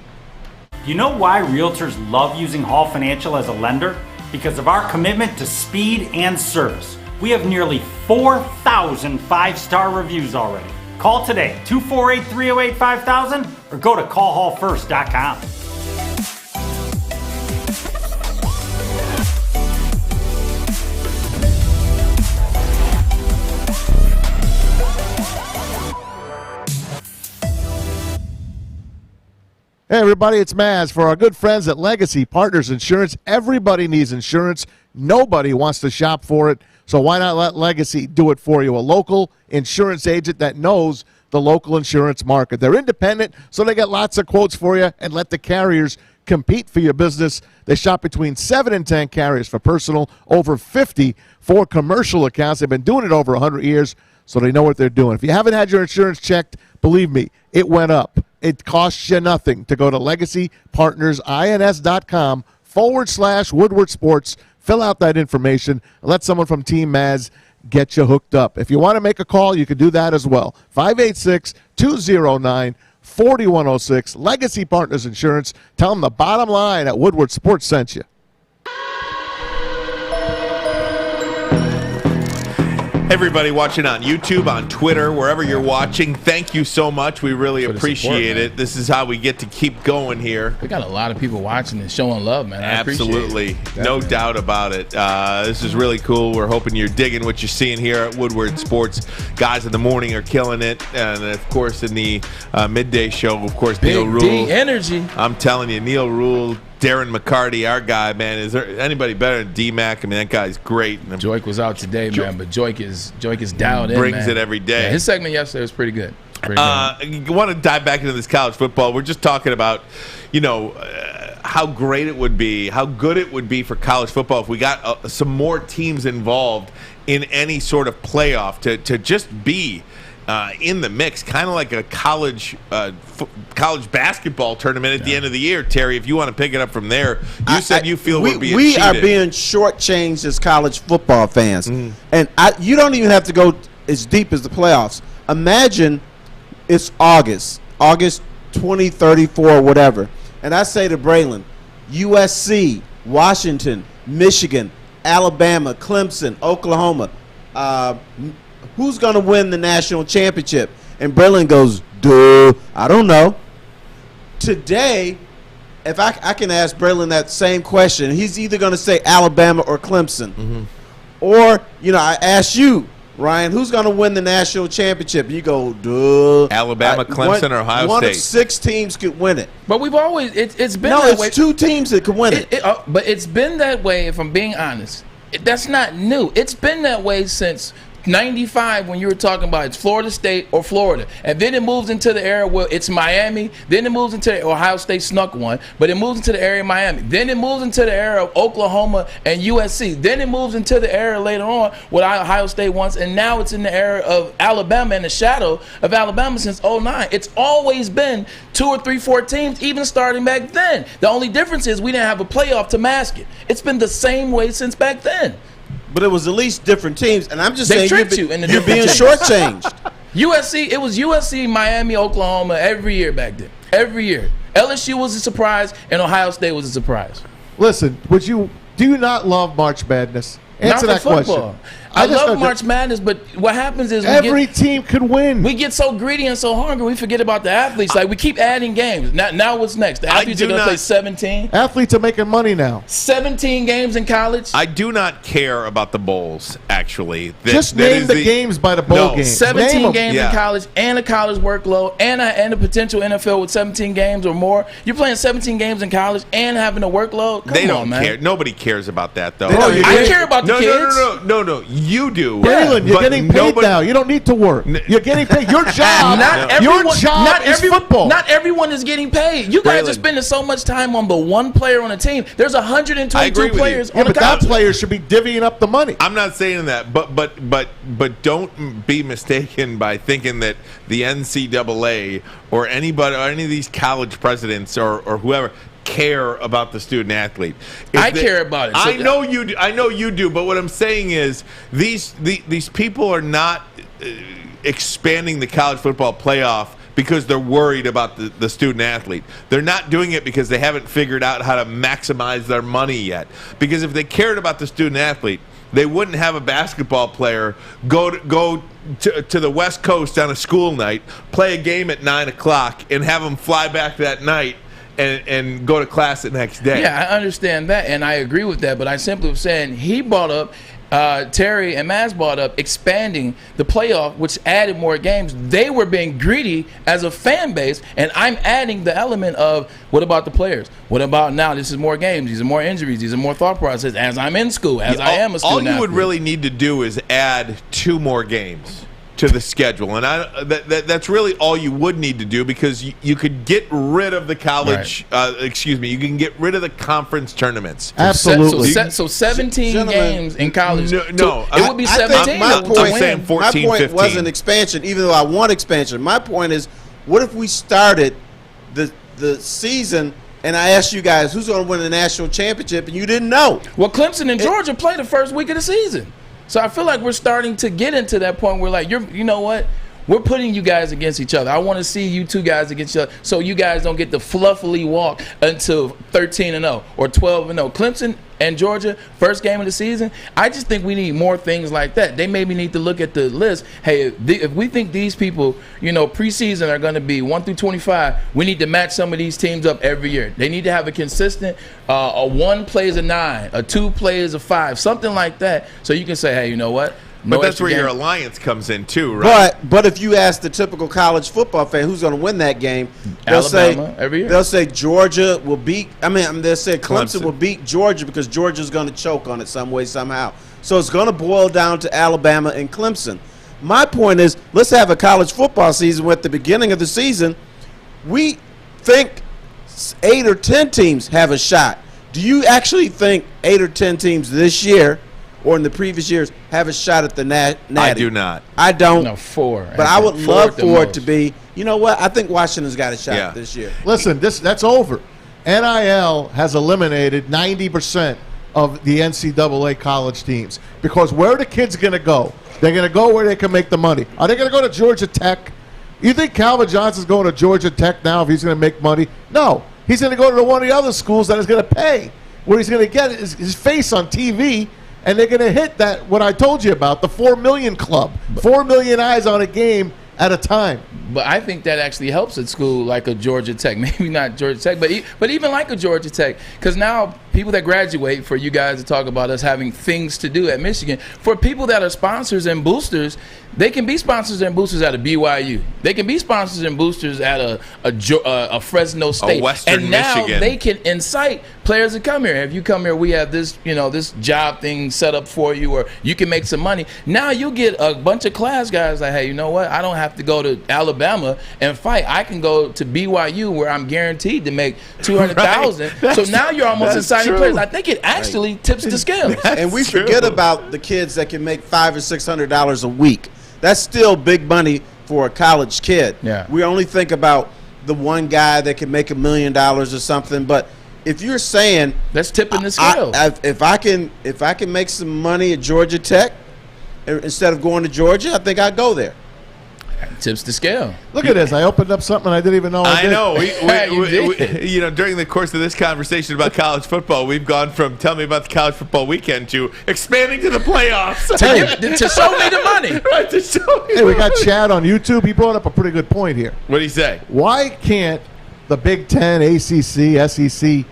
You know why realtors love using Hall Financial as a lender? Because of our commitment to speed and service. We have nearly 4,000 5-star reviews already. Call today, 248-308-5000, or go to callhallfirst.com. Hey, everybody, it's Maz. For our good friends at Legacy Partners Insurance, everybody needs insurance. Nobody wants to shop for it, so why not let Legacy do it for you? A local insurance agent that knows the local insurance market. They're independent, so they get lots of quotes for you and let the carriers compete for your business. They shop between 7 and 10 carriers for personal, over 50 for commercial accounts. They've been doing it over 100 years, so they know what they're doing. If you haven't had your insurance checked, believe me, it went up. It costs you nothing to go to legacypartnersins.com/Woodward Sports. Fill out that information. Let someone from Team Maz get you hooked up. If you want to make a call, you can do that as well. 586-209-4106. Legacy Partners Insurance. Tell them the bottom line at Woodward Sports sent you. Everybody watching on YouTube, on Twitter, wherever you're watching, thank you so much. We really appreciate it. This is how we get to keep going here. We got a lot of people watching and showing love, man. Absolutely. No doubt about it. This is really cool. We're hoping you're digging what you're seeing here at Woodward Sports. Guys in the morning are killing it. And, of course, in the midday show, of course, Neil Rule. Big energy. I'm telling you, Neil Rule, Darren McCarty, our guy, man. Is there anybody better than D-Mac? I mean, that guy's great. Joik was out today, man, but Joik is dialed in, brings it every day. Yeah, his segment yesterday was pretty good. You want to dive back into this college football. We're just talking about, how great it would be, how good it would be for college football if we got some more teams involved in any sort of playoff to just be in the mix, kind of like a college basketball tournament at the end of the year. Terry, if you want to pick it up from there, you said you feel we're being cheated. We are being shortchanged as college football fans, and you don't even have to go as deep as the playoffs. Imagine it's August 2034, whatever, and I say to Braylon, USC, Washington, Michigan, Alabama, Clemson, Oklahoma. Who's going to win the national championship? And Braylon goes, duh, I don't know. Today, if I can ask Braylon that same question, he's either going to say Alabama or Clemson. Or, I ask you, Ryan, who's going to win the national championship? And you go, duh. Alabama, Clemson, or Ohio State? One of 6 teams could win it. But we've always, it's been that way. No, it's 2 teams that could win it. But it's been that way, if I'm being honest. That's not new. It's been that way since 95 when you were talking about it's Florida State or Florida, and then it moves into the era where it's Miami, then it moves into Ohio State snuck one, but it moves into the area of Miami, then it moves into the era of Oklahoma and USC, then it moves into the era later on what Ohio State wants, and now it's in the era of Alabama and the shadow of Alabama since 09. It's always been 2 or 3, 4 teams, even starting back then. The only difference is we didn't have a playoff to mask it. It's been the same way since back then. But it was at least different teams, and I'm just saying you're being shortchanged. USC, it was USC, Miami, Oklahoma every year back then. Every year. LSU was a surprise, and Ohio State was a surprise. Listen, do you not love March Madness? Answer that question. I love March Madness, but what happens is every team could win. We get so greedy and so hungry, we forget about the athletes. Like, we keep adding games. Now what's next? The athletes are going to play 17? Athletes are making money now. 17 games in college? I do not care about the bowls, actually. Just name the games by the bowl games. 17 games in college and a college workload and a potential NFL with 17 games or more. You're playing 17 games in college and having a workload? They don't care. Nobody cares about that, though. I care about the kids. No. You do. Braylon, you're getting paid now. You don't need to work. You're getting paid. Your job. Your job is football. Not everyone is getting paid. You guys are spending so much time on the one player on a team. There's 122 players on the college. But that player should be divvying up the money. I'm not saying that, but don't be mistaken by thinking that the NCAA or anybody or any of these college presidents or whoever care about the student athlete. I care about it. I know you do. I know you do. But what I'm saying is these people are not expanding the college football playoff because they're worried about the student athlete. They're not doing it because they haven't figured out how to maximize their money yet. Because if they cared about the student athlete, they wouldn't have a basketball player go to the West Coast on a school night, play a game at 9 o'clock, and have them fly back that night and go to class the next day. Yeah, I understand that, and I agree with that, but I simply was saying he brought up, Terry and Maz brought up expanding the playoff, which added more games. They were being greedy as a fan base, and I'm adding the element of what about the players? What about now? This is more games. These are more injuries. These are more thought process as I'm in school, as I am a student athlete. All you would really need to do is add 2 more games to the schedule, and that's really all you would need to do, because you could get rid of the college. Right. You can get rid of the conference tournaments. Absolutely. So 17 games in college. No, it would be 17. My point 15. wasn't expansion, even though I want expansion. My point is, what if we started the season and I asked you guys who's going to win the national championship, and you didn't know? Well, Clemson and Georgia play the first week of the season. So I feel like we're starting to get into that point where, like, you know what? We're putting you guys against each other. I want to see you two guys against each other so you guys don't get to fluffily walk until 13-0 or 12-0. Clemson and Georgia, first game of the season. I just think we need more things like that. They maybe need to look at the list. Hey, if we think these people, preseason are going to be 1 through 25, we need to match some of these teams up every year. They need to have a consistent, a 1 plays a 9, a 2 plays a 5, something like that, so you can say, hey, you know what? But that's where your alliance comes in too, right? But if you ask the typical college football fan who's going to win that game, Alabama, every year. They'll say Georgia will beat. They'll say Clemson will beat Georgia because Georgia's going to choke on it some way, somehow. So it's going to boil down to Alabama and Clemson. My point is, let's have a college football season where at the beginning of the season, we think 8 or 10 teams have a shot. Do you actually think 8 or 10 teams this year or in the previous years have a shot at the Natty? I do not. I don't. No, 4. But I would love for it to be, you know what? I think Washington's got a shot this year. Listen, that's over. NIL has eliminated 90% of the NCAA college teams because where are the kids going to go? They're going to go where they can make the money. Are they going to go to Georgia Tech? You think Calvin Johnson's going to Georgia Tech now if he's going to make money? No. He's going to go to one of the other schools that is going to pay, where he's going to get his face on TV. And they're going to hit that, what I told you about, the 4 million club. 4 million eyes on a game at a time. But I think that actually helps at school like a Georgia Tech. Maybe not Georgia Tech, but even like a Georgia Tech. Because now people that graduate, for you guys to talk about us having things to do at Michigan, for people that are sponsors and boosters, they can be sponsors and boosters at a BYU. They can be sponsors and boosters at a Fresno State. A Western and now Michigan. They can incite players to come here. If you come here, we have this, this job thing set up for you, or you can make some money. Now you get a bunch of class guys like, hey, you know what? I don't have to go to Alabama and fight. I can go to BYU where I'm guaranteed to make $200,000. Right. So now you're almost inciting players. I think it actually tips the scales. And we forget about the kids that can make $500 or $600 a week. That's still big money for a college kid. Yeah. We only think about the one guy that can make $1 million or something. But if you're saying that's tipping the scale, if I can make some money at Georgia Tech instead of going to Georgia, I think I'd go there. Tips the scale. Look at this. I opened up something I didn't even know I did. Know. We, during the course of this conversation about college football, we've gone from tell me about the college football weekend to expanding to the playoffs. to show me the money. Right, to show me. Hey, we got Chad on YouTube. He brought up a pretty good point here. What did he say? Why can't the Big Ten, ACC, SEC,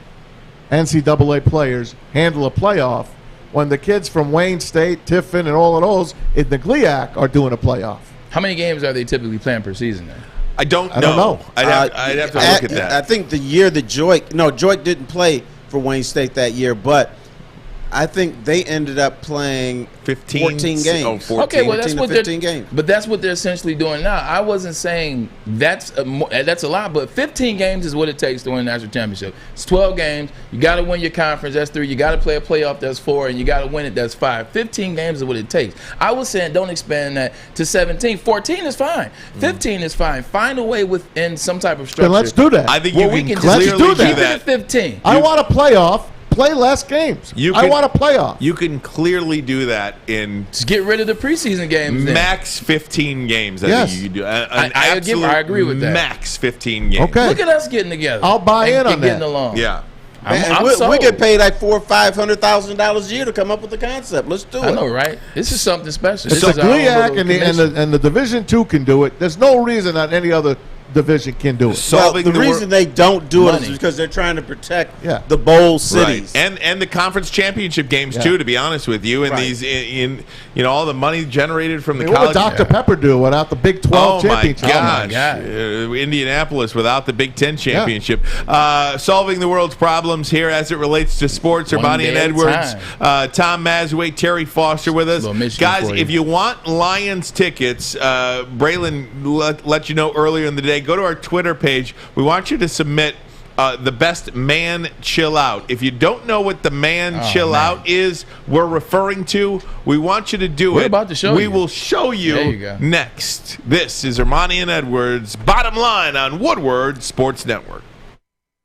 NCAA players handle a playoff when the kids from Wayne State, Tiffin, and all of those in the GLIAC are doing a playoff? How many games are they typically playing per season then? I don't know. I'd have to look at that. I think the year that Joik didn't play for Wayne State that year, but I think they ended up playing 14 games. Oh, 14. Okay, well that's what 15 games. But that's what they're essentially doing now. I wasn't saying that's a lot, but 15 games is what it takes to win a national championship. It's 12 games. You got to win your conference. That's 3. You got to play a playoff. That's 4, and you got to win it. That's 5. 15 games is what it takes. I was saying don't expand that to 17. 14 is fine. 15 is fine. Find a way within some type of structure. Then let's do that. I think you can clearly do that. Keep it at 15. I want a playoff. Play less games. I want a playoff. You can clearly do that in just get rid of the preseason games. Max 15 games. Yes. I think you can do. I agree with that. Max 15 games. Okay. Look at us getting together. I'll buy in on that. Getting along. Yeah. We get paid like $400,000 or $500,000 a year to come up with the concept. Let's do it. I know, right? This is something special. So GLIAC and the Division II can do it. There's no reason that any other division can do it. Well, the reason they don't do it is because they're trying to protect the bowl cities, right. and the conference championship games too. To be honest with you, and these in all the money generated from the college. What would Dr. Pepper do without the Big 12 championship? Oh my gosh! Indianapolis without the Big 10 championship. Solving the world's problems here as it relates to sports. Bonnie and Edwards, Tom Mazway, Terry Foster with us, guys. If you want Lions tickets, Braylon let you know earlier in the day. Go to our Twitter page. We want you to submit the best man chill out. If you don't know what the man chill out is we're referring to, we want you to do it. We're about to show you. We will show you next. This is Armani and Edwards, Bottom Line on Woodward Sports Network.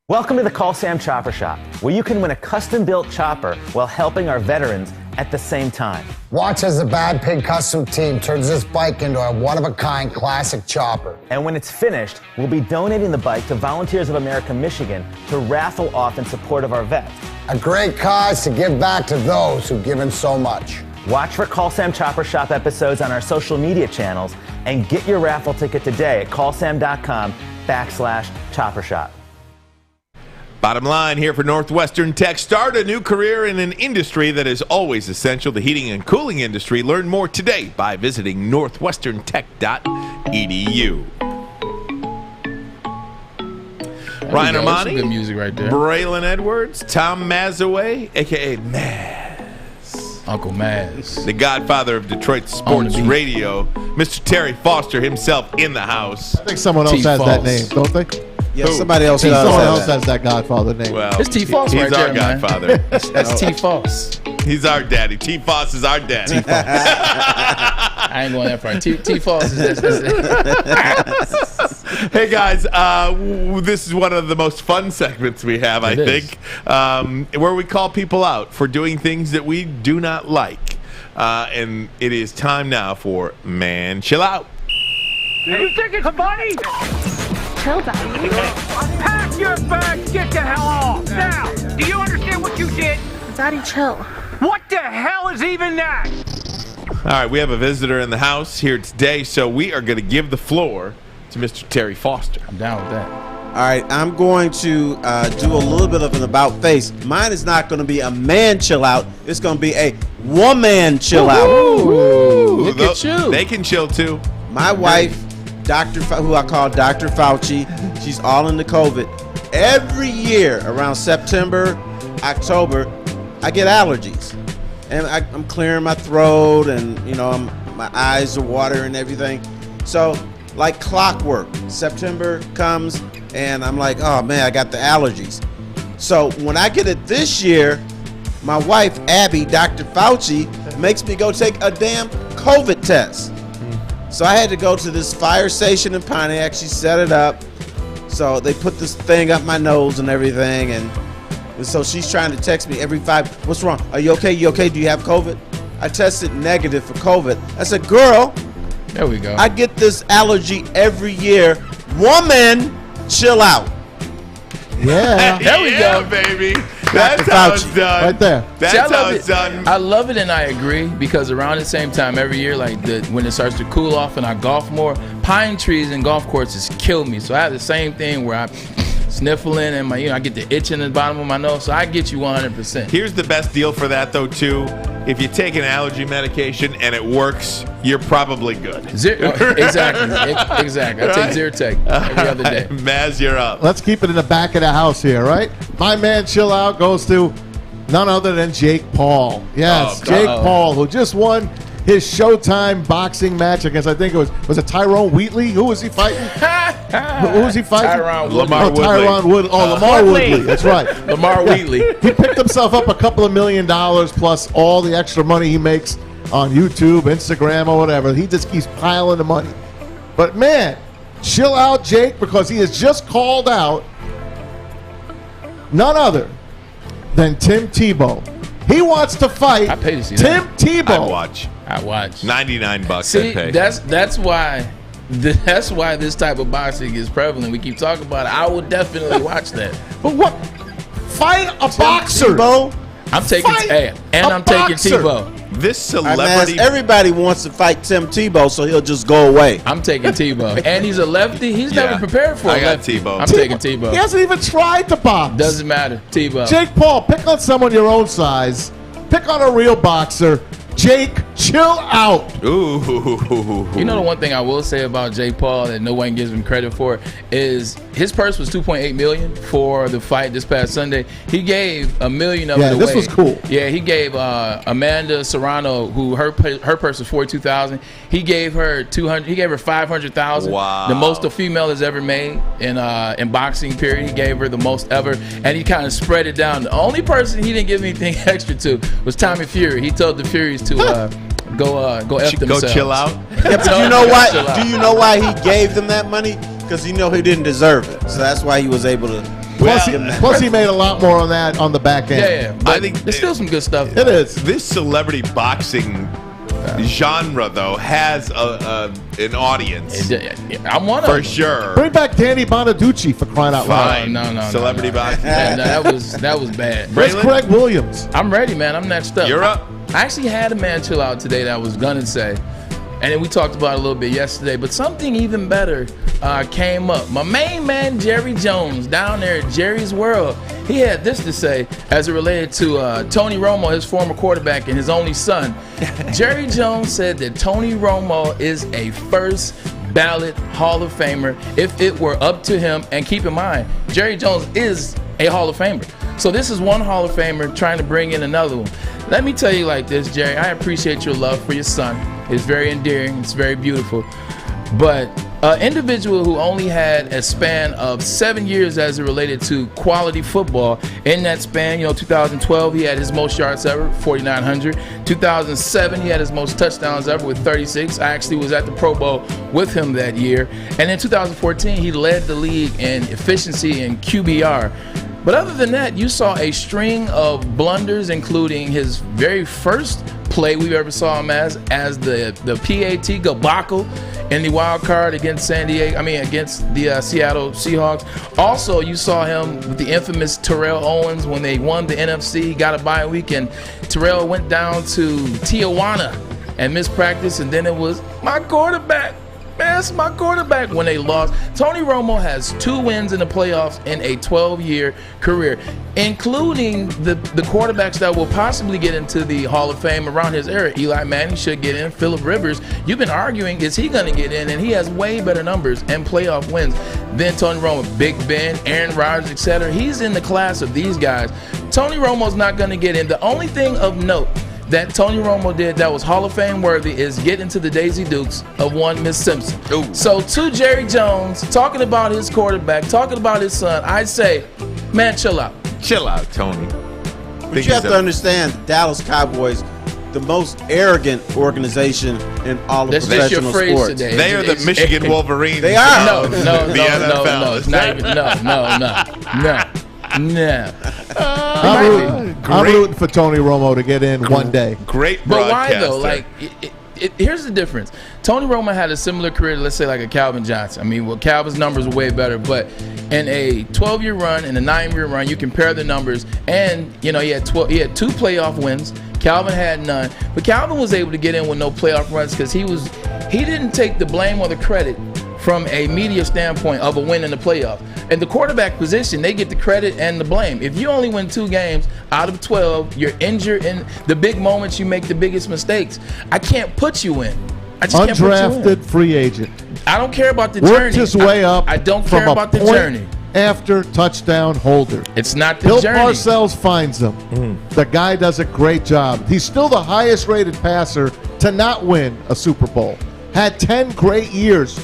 Welcome to the Call Sam Chopper Shop, where you can win a custom-built chopper while helping our veterans at the same time. Watch as the Bad Pig Custom team turns this bike into a one-of-a-kind classic chopper. And when it's finished, we'll be donating the bike to Volunteers of America Michigan to raffle off in support of our vets. A great cause to give back to those who've given so much. Watch for Call Sam Chopper Shop episodes on our social media channels and get your raffle ticket today at callsam.com/Chopper Shop. Bottom line here for Northwestern Tech. Start a new career in an industry that is always essential, the heating and cooling industry. Learn more today by visiting northwesterntech.edu. Ryan Armani, good music right there. Braylon Edwards, Tom Mazaway, a.k.a. Maz. Uncle Maz. The godfather of Detroit sports radio, Mr. Terry Foster himself in the house. I think someone else has that name, don't they? Yeah, somebody else Someone else has that Godfather name. Well, it's T. Foss right there, man. He's our godfather. That's T. Foss. He's our daddy. T. Foss is our daddy. I ain't going that far. T. Foss is this. Hey, guys, this is one of the most fun segments we have, I think, where we call people out for doing things that we do not like. And it is time now for Man Chill Out. Do you think it's funny? Chill, Daddy. Pack your bags, get the hell off. Now, do you understand what you did? Daddy, chill. What the hell is even that? All right, we have a visitor in the house here today, so we are going to give the floor to Mr. Terry Foster. I'm down with that. All right, I'm going to do a little bit of an about face. Mine is not going to be a man chill out. It's going to be a woman chill out. Ooh, look at you. They can chill too. My wife, who I call Dr. Fauci, she's all into COVID. Every year around September, October, I get allergies. And I'm clearing my throat and, my eyes are watering and everything. So, like clockwork, September comes and I'm like, oh man, I got the allergies. So when I get it this year, my wife, Abby, Dr. Fauci, makes me go take a damn COVID test. So I had to go to this fire station in Pontiac. She set it up. So they put this thing up my nose and everything. And so she's trying to text me every 5. What's wrong? Are you okay? You okay? Do you have COVID? I tested negative for COVID. I said, girl, there we go. I get this allergy every year. Woman, chill out. Yeah. There we go, baby. That's how it's done. Right there. That's how it's done. I love it and I agree because around the same time every year, when it starts to cool off and I golf more, pine trees and golf courses kill me. So I have the same thing where I'm sniffling and I get the itch in the bottom of my nose. So I get you 100%. Here's the best deal for that though too. If you take an allergy medication and it works, you're probably good. Exactly. I take Zyrtec every other day. Maz, you're up. Let's keep it in the back of the house here, right? My man chill out goes to none other than Jake Paul. Yes, Jake Paul, who just won his Showtime boxing match against, I think it was it Tyrone Wheatley? Who was he fighting? Who was he fighting? Lamar Woodley. Lamar Woodley. That's right. Lamar Wheatley. He picked himself up a couple of $1 million plus all the extra money he makes on YouTube, Instagram, or whatever. He just keeps piling the money. But man, chill out, Jake, because he has just called out none other than Tim Tebow. He wants to fight I pay to see Tim Tebow. I watch. $99 See, I'd pay. That's why this type of boxing is prevalent. We keep talking about it. I would definitely watch that. But what? Fight a boxer, Tebow. I'm taking I'm taking Tebow. This celebrity. Everybody wants to fight Tim Tebow, so he'll just go away. I'm taking Tebow. And he's a lefty. He's never prepared for it. I got Tebow. I'm taking Tebow. He hasn't even tried to box. Doesn't matter. Tebow. Jake Paul, pick on someone your own size. Pick on a real boxer. Jake, chill out. Ooh. You know the one thing I will say about Jake Paul that no one gives him credit for is his purse was $2.8 million for the fight this past Sunday. He gave $1 million of it away. This was cool. Yeah, he gave Amanda Serrano, who her purse was $42,000. He gave her $200. He gave her $500,000. Wow. The most a female has ever made in boxing. Period. He gave her the most ever, and he kind of spread it down. The only person he didn't give anything extra to was Tommy Fury. He told the Furies to go F themselves. Go chill out. Yeah, but you know why? Do you know why he gave them that money? Because he knew he didn't deserve it. So that's why he was able to Plus, he made a lot more on that on the back end. Yeah, but I think there's still some good stuff. It is. This celebrity boxing genre, though, has an audience. I'm one of for them. sure. Bring back Danny Bonaducci for crying out loud. Fine. No, Celebrity boxing. that was bad. Where's Craig Williams? I'm ready, man. I'm next up. You're up. I actually had a man chill out today that I was gonna say, and then we talked about it a little bit yesterday. But something even better came up. My main man Jerry Jones down there at Jerry's World. He had this to say as it related to Tony Romo, his former quarterback and his only son. Jerry Jones said that Tony Romo is a first ballot Hall of Famer if it were up to him. And keep in mind, Jerry Jones is a Hall of Famer. So this is one Hall of Famer trying to bring in another one. Let me tell you like this, Jerry. I appreciate your love for your son. It's very endearing. It's very beautiful. But an individual who only had a span of 7 years as it related to quality football. In that span, 2012, he had his most yards ever, 4,900. 2007, he had his most touchdowns ever with 36. I actually was at the Pro Bowl with him that year. And in 2014, he led the league in efficiency and QBR. But other than that, you saw a string of blunders, including his very first play we ever saw him as the PAT debacle in the wild card against against the Seattle Seahawks. Also, you saw him with the infamous Terrell Owens when they won the NFC. He got a bye week, and Terrell went down to Tijuana and missed practice, and then it was my quarterback. That's my quarterback when they lost. Tony Romo has 2 wins in the playoffs in a 12-year career, including the quarterbacks that will possibly get into the Hall of Fame around his era. Eli Manning should get in. Phillip Rivers, you've been arguing, is he going to get in? And he has way better numbers and playoff wins than Tony Romo. Big Ben, Aaron Rodgers, etc. He's in the class of these guys. Tony Romo's not going to get in. The only thing of note that Tony Romo did that was Hall of Fame worthy is get into the Daisy Dukes of one Miss Simpson. Ooh. So to Jerry Jones, talking about his quarterback, talking about his son, I say, man, chill out. Chill out, Tony. But you have to understand, the Dallas Cowboys, the most arrogant organization in all of professional sports. Today. They are the Michigan Wolverines. They are. No, NFL. it's not even, no. I'm rooting for Tony Romo to get in one day. Great But why broadcaster. though? Like, here's the difference. Tony Romo had a similar career to, let's say, like a Calvin Johnson. I mean, well, Calvin's numbers were way better, but in a 12-year run and a 9-year run, you compare the numbers, and he had 2 playoff wins. Calvin had none, but Calvin was able to get in with no playoff runs because he didn't take the blame or the credit from a media standpoint of a win in the playoff. And the quarterback position, they get the credit and the blame. If you only win 2 games out of 12, you're injured in the big moments, you make the biggest mistakes. I can't put you in. I just can't put you in. Undrafted free agent. I don't care about the journey. Worked his way up. I don't from care a about the point journey. After touchdown holder. It's not the Bill journey. Parcells finds him. The guy does a great job. He's still the highest rated passer to not win a Super Bowl. Had 10 great years.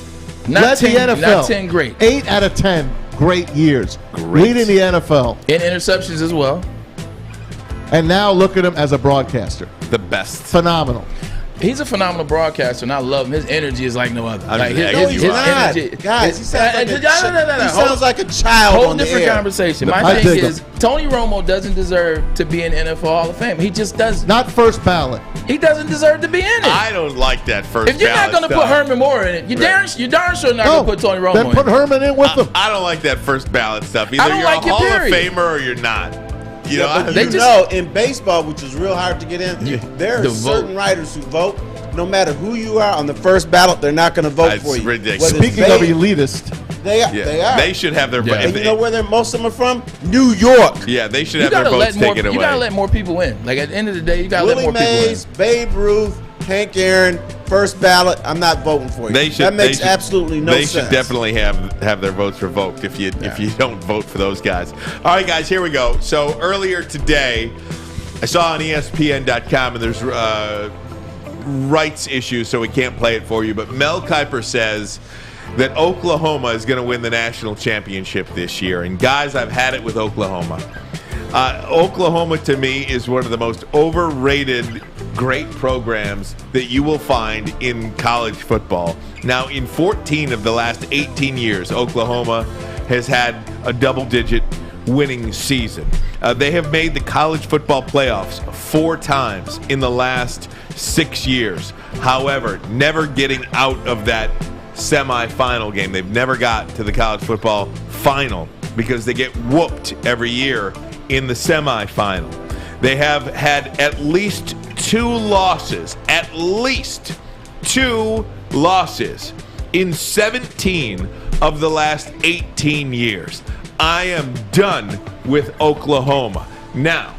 Led the NFL. Not 10 great. 8 out of 10 great years. Great. Leading the NFL. In interceptions as well. And now look at him as a broadcaster. The best. Phenomenal. He's a phenomenal broadcaster, and I love him. His energy is like no other. Like He's not. Guys, he sounds like a child Whole on the different air. conversation. I My thing dig is, him. Tony Romo doesn't deserve to be in NFL Hall of Fame. He just doesn't. Not first ballot. He doesn't deserve to be in it. I don't like that first If you're not going to put Herman Moore in it, you're darn sure not going to put Tony Romo Then put in it. Herman in with them. I don't like that first ballot stuff. Either I don't you're like a it, Hall period. of Famer or you're not. You know, But in baseball, which is real hard to get in, there are certain writers who vote. No matter who you are on the first ballot, they're not going to vote for you. Ridiculous. Speaking of elitist, they are. They should have their. And you know where most of them are from? New York. Yeah, they should have their votes taken away. You got to let more people in. Like at the end of the day, you got to let Willie more people in. Mays, Babe Ruth, Hank Aaron, first ballot. I'm not voting for you. That makes absolutely no sense. They should definitely have their votes revoked if you don't vote for those guys. All right, guys, here we go. So earlier today, I saw on ESPN.com, and there's rights issues, so we can't play it for you. But Mel Kiper says that Oklahoma is going to win the national championship this year. And guys, I've had it with Oklahoma. Oklahoma, to me, is one of the most overrated great programs that you will find in college football. Now, in 14 of the last 18 years, Oklahoma has had a double-digit winning season. They have made the college football playoffs 4 times in the last 6 years. However, never getting out of that semifinal game. They've never got to the college football final because they get whooped every year in the semifinal. They have had at least 2 losses, in 17 of the last 18 years. I am done with Oklahoma. Now,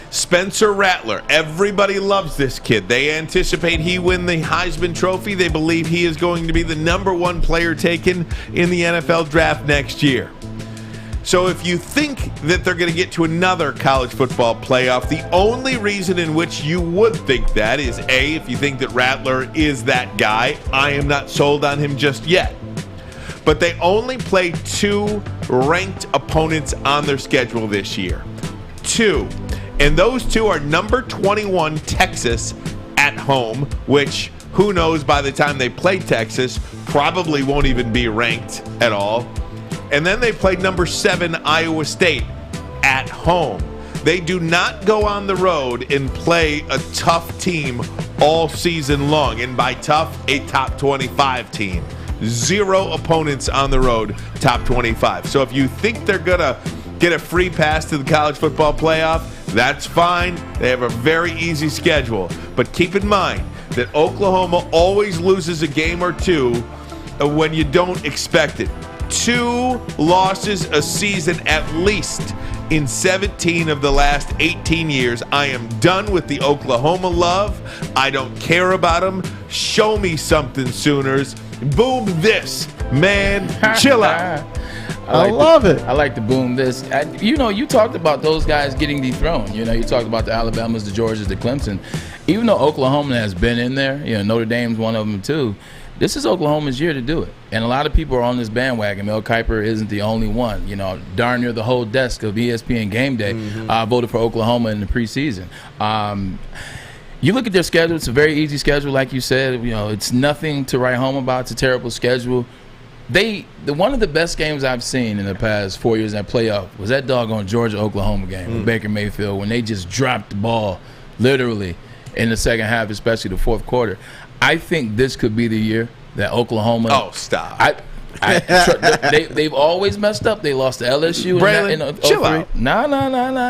Spencer Rattler, everybody loves this kid. They anticipate he win the Heisman Trophy. They believe he is going to be the #1 player taken in the NFL draft next year. So if you think that they're going to get to another college football playoff, the only reason in which you would think that is, A, if you think that Rattler is that guy. I am not sold on him just yet. But they only play 2 ranked opponents on their schedule this year. 2. And those 2 are number 21 Texas at home, which who knows by the time they play Texas probably won't even be ranked at all. And then they play number 7 Iowa State at home. They do not go on the road and play a tough team all season long. And by tough, a top 25 team. 0 opponents on the road, top 25. So if you think they're going to get a free pass to the college football playoff, that's fine. They have a very easy schedule. But keep in mind that Oklahoma always loses a game or 2 when you don't expect it. 2 losses a season at least in 17 of the last 18 years. I am done with the Oklahoma love. I don't care about them. Show me something, Sooners. Boom this, man. Chill out. I love it. I like to boom this. You talked about those guys getting dethroned. You talked about the Alabamas, the Georgias, the Clemson. Even though Oklahoma has been in there, Notre Dame's one of them too. This is Oklahoma's year to do it. And a lot of people are on this bandwagon. Mel Kiper isn't the only one. Darn near the whole desk of ESPN Game Day voted for Oklahoma in the preseason. You look at their schedule, it's a very easy schedule, like you said. It's nothing to write home about. It's a terrible schedule. One of the best games I've seen in the past 4 years in that playoff was that doggone Georgia-Oklahoma game with Baker Mayfield when they just dropped the ball literally in the second half, especially the fourth quarter. I think this could be the year that Oklahoma. Oh, stop! They've always messed up. They lost to LSU. Braylon, chill out. No.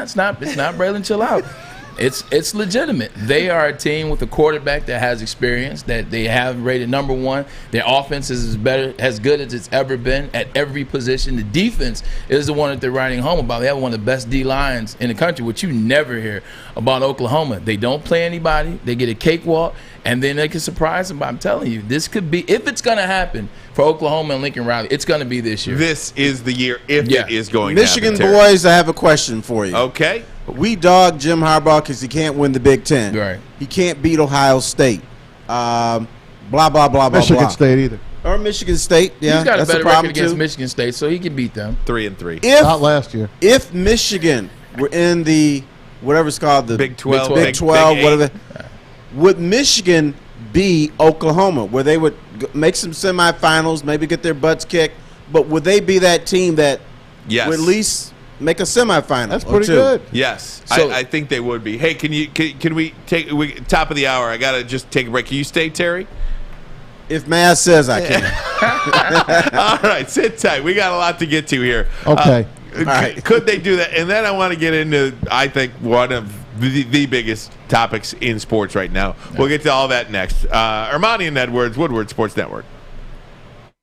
It's not Braylon. Chill out. It's legitimate. They are a team with a quarterback that has experience, that they have rated #1. Their offense is as good as it's ever been at every position. The defense is the one that they're writing home about. They have one of the best D-lines in the country, which you never hear about Oklahoma. They don't play anybody. They get a cakewalk, and then they can surprise them. But I'm telling you, this could be, if it's going to happen for Oklahoma and Lincoln Riley, it's going to be this year. This is the year if it is going Michigan to happen. Michigan boys, I have a question for you. Okay. We dog Jim Harbaugh because he can't win the Big Ten. Right. He can't beat Ohio State. Blah, blah, blah, blah, Michigan blah. State either. Or Michigan State, yeah. He's got that's a better a problem record against too. Michigan State, so he can beat them. 3-3. Not last year. If Michigan were in the, whatever it's called, the Big 12, Big 12, Big whatever, would Michigan be Oklahoma, where they would make some semifinals, maybe get their butts kicked, but would they be that team that Yes. would at least make a semifinal? That's pretty good. Yes, So- I think they would be. Hey, can we take top of the hour? I gotta just take a break. Can you stay, Terry? If Matt says I can. All right, sit tight. We got a lot to get to here. Okay. All right. Could they do that? And then I want to get into, I think, one of the biggest topics in sports right now. We'll get to all that next. Armani and Edwards, Woodward Sports Network.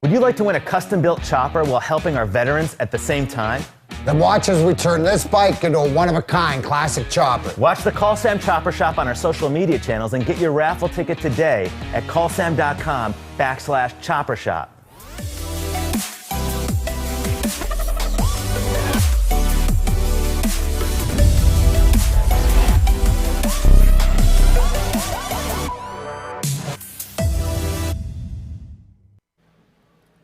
Would you like to win a custom-built chopper while helping our veterans at the same time? Then watch as we turn this bike into a one-of-a-kind classic chopper. Watch the Call Sam Chopper Shop on our social media channels and get your raffle ticket today at callsam.com/chopper shop.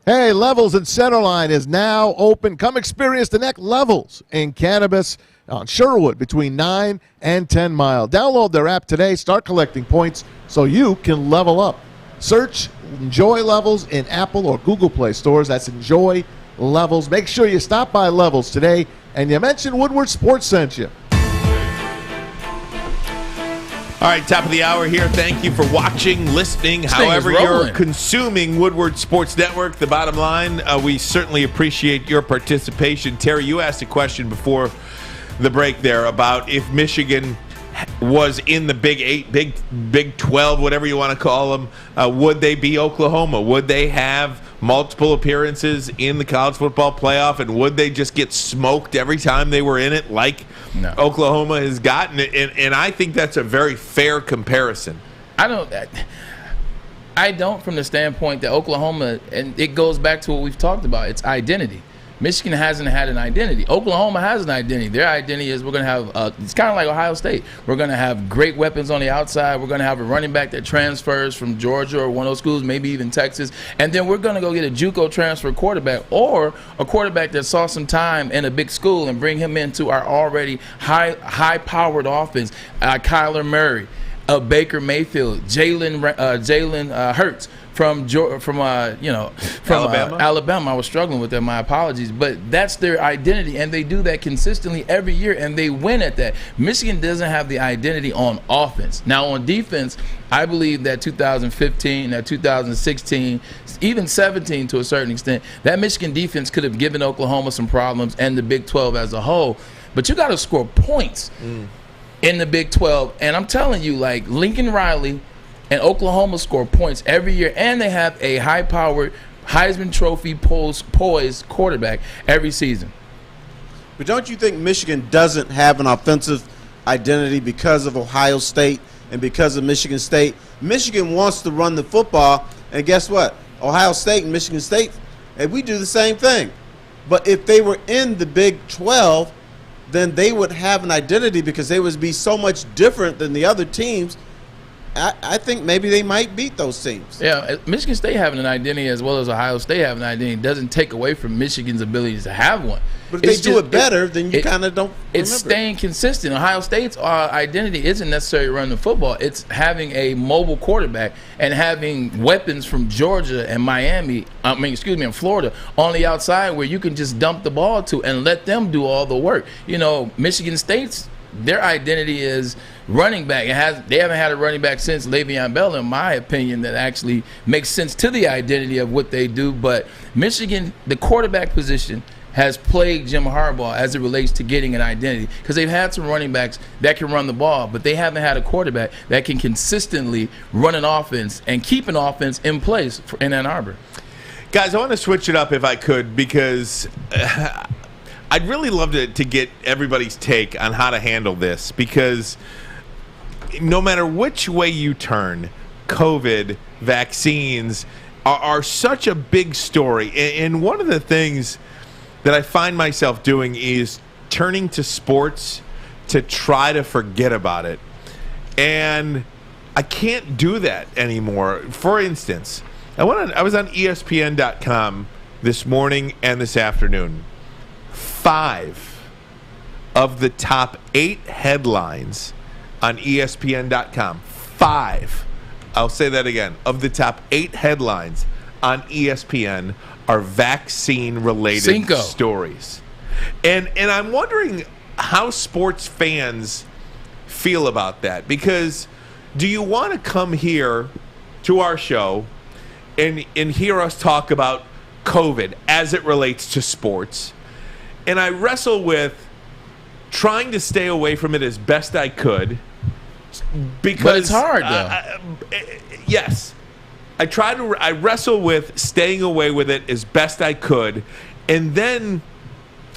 Hey, Levels in Centerline is now open. Come experience the next levels in cannabis on Sherwood between 9 and 10 Mile. Download their app today. Start collecting points so you can level up. Search Enjoy Levels in Apple or Google Play stores. That's Enjoy Levels. Make sure you stop by Levels today, and you mention Woodward Sports sent you. All right, top of the hour here. Thank you for watching, listening, however you're consuming Woodward Sports Network. The bottom line, we certainly appreciate your participation. Terry, you asked a question before the break there about if Michigan was in the Big 8, Big 12, whatever you want to call them, would they be Oklahoma? Would they have multiple appearances in the college football playoff, and would they just get smoked every time they were in it like Oklahoma has gotten it? And I think that's a very fair comparison. I don't from the standpoint that Oklahoma, and it goes back to what we've talked about, it's identity. Michigan hasn't had an identity. Oklahoma has an identity. Their identity is we're going to have, it's kind of like Ohio State. We're going to have great weapons on the outside. We're going to have a running back that transfers from Georgia or one of those schools, maybe even Texas. And then we're going to go get a JUCO transfer quarterback or a quarterback that saw some time in a big school and bring him into our already high-powered offense. Kyler Murray, Baker Mayfield, Jalen Hurts. From Alabama. I was struggling with that. My apologies. But that's their identity, and they do that consistently every year, and they win at that. Michigan doesn't have the identity on offense. Now, on defense, I believe that 2015, that 2016, even 17 to a certain extent, that Michigan defense could have given Oklahoma some problems and the Big 12 as a whole. But you got to score points in the Big 12. And I'm telling you, like Lincoln Riley and Oklahoma score points every year, and they have a high-powered Heisman Trophy poised quarterback every season. But don't you think Michigan doesn't have an offensive identity because of Ohio State and because of Michigan State? Michigan wants to run the football, and guess what? Ohio State and Michigan State, and we do the same thing. But if they were in the Big 12, then they would have an identity because they would be so much different than the other teams. I think maybe they might beat those teams. Yeah, Michigan State having an identity as well as Ohio State having an identity doesn't take away from Michigan's ability to have one. But if they do it better, then you kind of don't remember. It's staying consistent. Ohio State's identity isn't necessarily running the football. It's having a mobile quarterback and having weapons from Georgia and and Florida on the outside where you can just dump the ball to and let them do all the work. You know, Michigan State's their identity is running back. They haven't had a running back since Le'Veon Bell, in my opinion, that actually makes sense to the identity of what they do. But Michigan, the quarterback position, has plagued Jim Harbaugh as it relates to getting an identity because they've had some running backs that can run the ball, but they haven't had a quarterback that can consistently run an offense and keep an offense in place in Ann Arbor. Guys, I want to switch it up if I could because I'd really love to get everybody's take on how to handle this because no matter which way you turn, COVID, vaccines are such a big story. And one of the things that I find myself doing is turning to sports to try to forget about it. And I can't do that anymore. For instance, I was on ESPN.com this morning and this afternoon. 5 of the top 8 headlines on ESPN.com. 5. I'll say that again. Of the top 8 headlines on ESPN are vaccine-related stories. And I'm wondering how sports fans feel about that. Because do you want to come here to our show and hear us talk about COVID as it relates to sports? And I wrestle with trying to stay away from it as best I could. Because, but it's hard, though. Yes. I wrestle with staying away with it as best I could. And then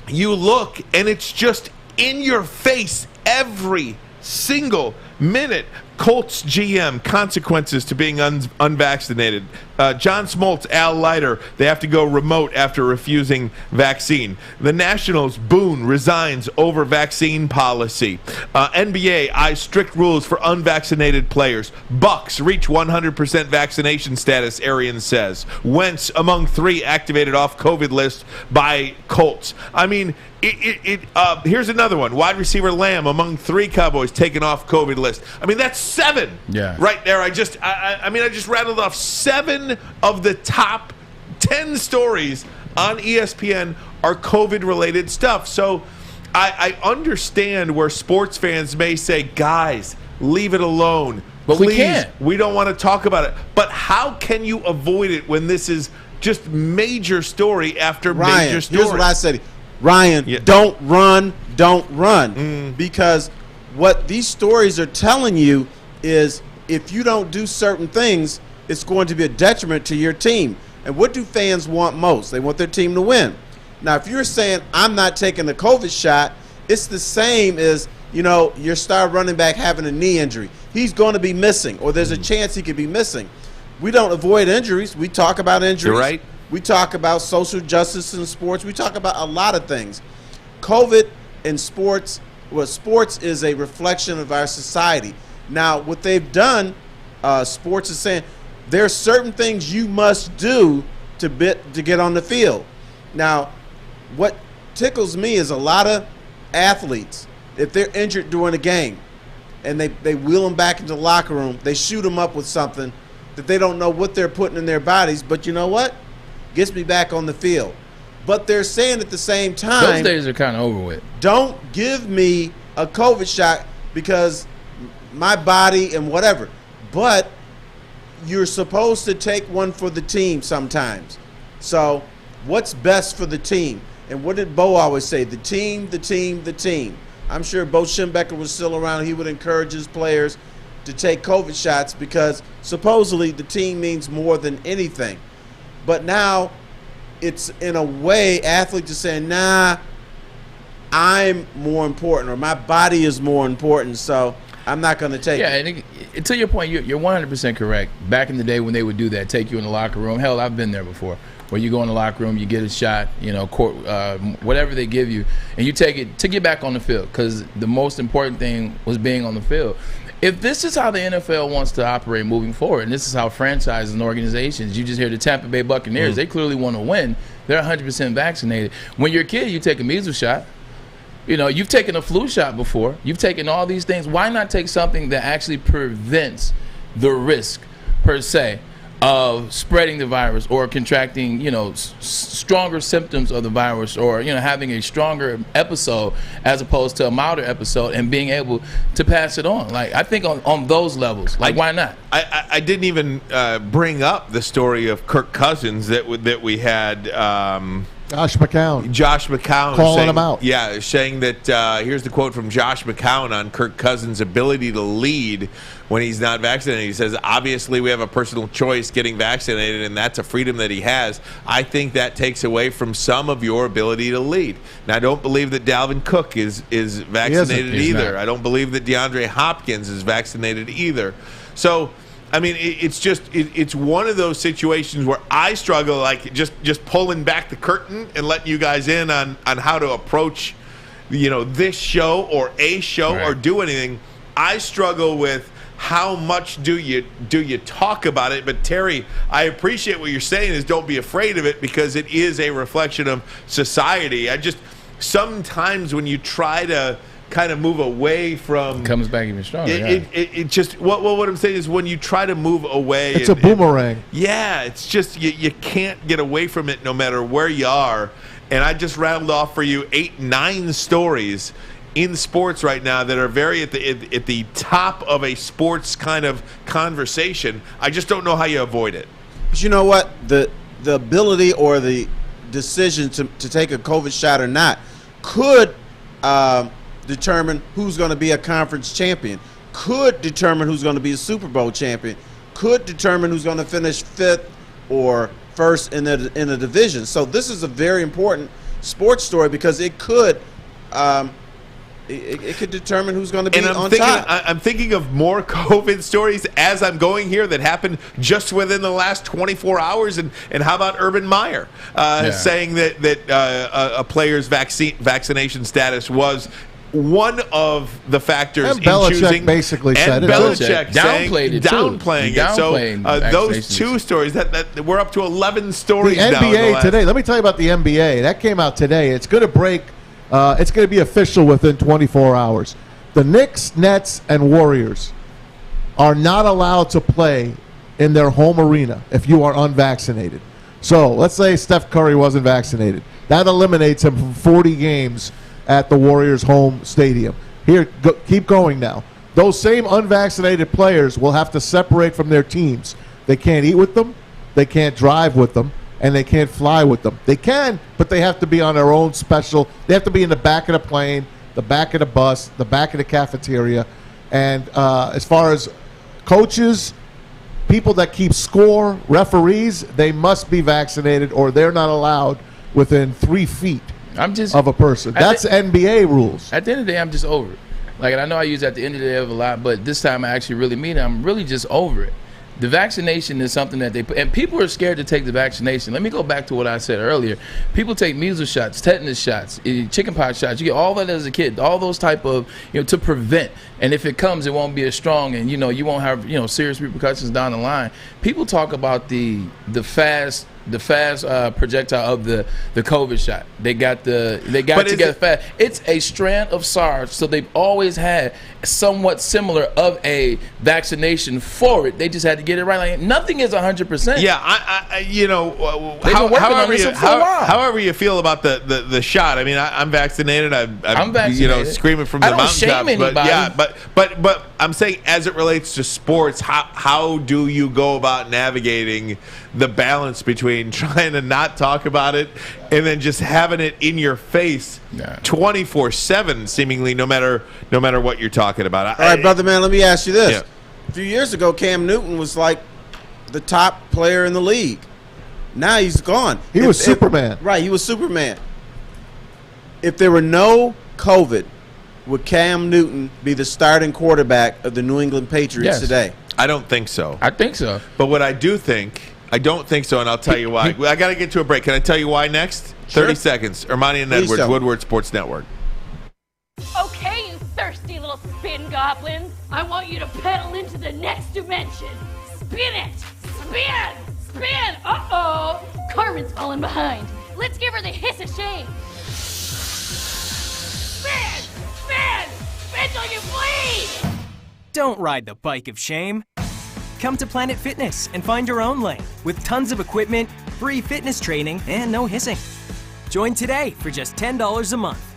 you look, and it's just in your face every single minute. Colts GM, consequences to being unvaccinated. John Smoltz, Al Leiter, they have to go remote after refusing vaccine. The Nationals, Boone resigns over vaccine policy. NBA eyes strict rules for unvaccinated players. Bucks reach 100% vaccination status, Arians says. Wentz among 3 activated off COVID list by Colts. I mean, here's another one. Wide receiver Lamb among 3 Cowboys taken off COVID list. I mean, that's 7 right there. I just rattled off 7 of the top 10 stories on ESPN are COVID-related stuff. So I understand where sports fans may say, guys, leave it alone. But please, we can't. We don't want to talk about it. But how can you avoid it when this is just major story after major story? Here's what I said. Ryan, don't run. Because what these stories are telling you is if you don't do certain things, it's going to be a detriment to your team. And what do fans want most? They want their team to win. Now, if you're saying, I'm not taking the COVID shot, it's the same as, your star running back having a knee injury. He's going to be missing, or there's a chance he could be missing. We don't avoid injuries. We talk about injuries. You're right. We talk about social justice in sports. We talk about a lot of things. COVID in sports, sports is a reflection of our society. Now, what they've done, sports is saying, there are certain things you must do to get on the field. Now, what tickles me is a lot of athletes, if they're injured during a game and they wheel them back into the locker room, they shoot them up with something that they don't know what they're putting in their bodies, but you know what? Gets me back on the field. But they're saying at the same time, those days are kind of over with. Don't give me a COVID shot because my body and whatever. But you're supposed to take one for the team sometimes. So what's best for the team? And what did Bo always say? The team, the team, the team. I'm sure Bo Schembechler was still around. He would encourage his players to take COVID shots because supposedly the team means more than anything. But now it's in a way athletes are saying, nah, I'm more important or my body is more important, so I'm not going to take it. Yeah, and to your point, you're 100% correct. Back in the day when they would do that, take you in the locker room, hell, I've been there before, where you go in the locker room, you get a shot, whatever they give you, and you take it to get back on the field because the most important thing was being on the field. If this is how the NFL wants to operate moving forward, and this is how franchises and organizations, you just hear the Tampa Bay Buccaneers, they clearly want to win. They're 100% vaccinated. When you're a kid, you take a measles shot. You've taken a flu shot before. You've taken all these things. Why not take something that actually prevents the risk, per se, of spreading the virus or contracting, stronger symptoms of the virus or, having a stronger episode as opposed to a milder episode and being able to pass it on? Like, I think on those levels, why not? I didn't even bring up the story of Kirk Cousins that we had. Josh McCown calling saying, him out. Yeah, saying that here's the quote from Josh McCown on Kirk Cousins' ability to lead when he's not vaccinated. He says, obviously we have a personal choice getting vaccinated, and that's a freedom that he has. I think that takes away from some of your ability to lead. Now, I don't believe that Dalvin Cook is vaccinated either. I don't believe that DeAndre Hopkins is vaccinated either. So, I mean, it's one of those situations where I struggle, like just pulling back the curtain and letting you guys in on how to approach, this show or a show or do anything. I struggle with how much do you talk about it. But Terry, I appreciate what you're saying is don't be afraid of it because it is a reflection of society. Sometimes when you try to kind of move away from, it comes back even stronger. It just what I'm saying is when you try to move away, it's a boomerang. It's just you can't get away from it no matter where you are. And I just rattled off for you 8-9 stories in sports right now that are very at the top of a sports kind of conversation. I just don't know how you avoid it. But you know what? The ability or the decision to take a COVID shot or not could determine who's going to be a conference champion, could determine who's going to be a Super Bowl champion, could determine who's going to finish 5th or 1st in the division. So this is a very important sports story because it could it could determine who's going to be top. I'm thinking of more COVID stories as I'm going here that happened just within the last 24 hours. And how about Urban Meyer saying that a player's vaccination status was one of the factors and in Belichick choosing. basically said and it. Belichick downplaying it. So those two stories, that we're up to 11 stories now. The NBA today. Let me tell you about the NBA. That came out today. It's going to break. It's going to be official within 24 hours. The Knicks, Nets, and Warriors are not allowed to play in their home arena if you are unvaccinated. So let's say Steph Curry wasn't vaccinated. That eliminates him from 40 games at the Warriors' home stadium. Here, keep going now. Those same unvaccinated players will have to separate from their teams. They can't eat with them, they can't drive with them, and they can't fly with them. They can, but they have to be on their own special. They have to be in the back of the plane, the back of the bus, the back of the cafeteria. And as far as coaches, people that keep score, referees, they must be vaccinated or they're not allowed within 3 feet of a person. That's NBA rules. At the end of the day, I'm just over it. Like, and I know I use at the end of the day of a lot, but this time I actually really mean it. I'm really just over it. The vaccination is something that they put, and people are scared to take the vaccination. Let me go back to what I said earlier. People take measles shots, tetanus shots, chickenpox shots. You get all that as a kid, all those type of, to prevent. And if it comes, it won't be as strong, and you won't have serious repercussions down the line. People talk about the fast projectile of the COVID shot. They got together fast. It's a strand of SARS, so they've always had somewhat similar of a vaccination for it. They just had to get it right. Like, nothing is 100%. Yeah, however you feel about the shot. I mean, I'm vaccinated. I'm vaccinated. Screaming from the mountaintops. But I'm saying, as it relates to sports, how do you go about navigating the balance between trying to not talk about it and then just having it in your face 24/7, seemingly, no matter what you're talking about? All right, brother man, let me ask you this. Yeah. A few years ago, Cam Newton was like the top player in the league. Now he's gone. He was Superman. Right, he was Superman. If there were no COVID, would Cam Newton be the starting quarterback of the New England Patriots today? I don't think so. I think so. But what I do think, I don't think so, and I'll tell you why. I got to get to a break. Can I tell you why next? Sure. 30 seconds. Ermani and Edwards, Woodward Sports Network. Okay, you thirsty little spin goblins. I want you to pedal into the next dimension. Spin it! Spin! Spin! Uh-oh! Carmen's falling behind. Let's give her the hiss of shame. Spin! Spin! Spin till you bleed! Don't ride the bike of shame. Come to Planet Fitness and find your own lane with tons of equipment, free fitness training, and no hissing. Join today for just $10 a month.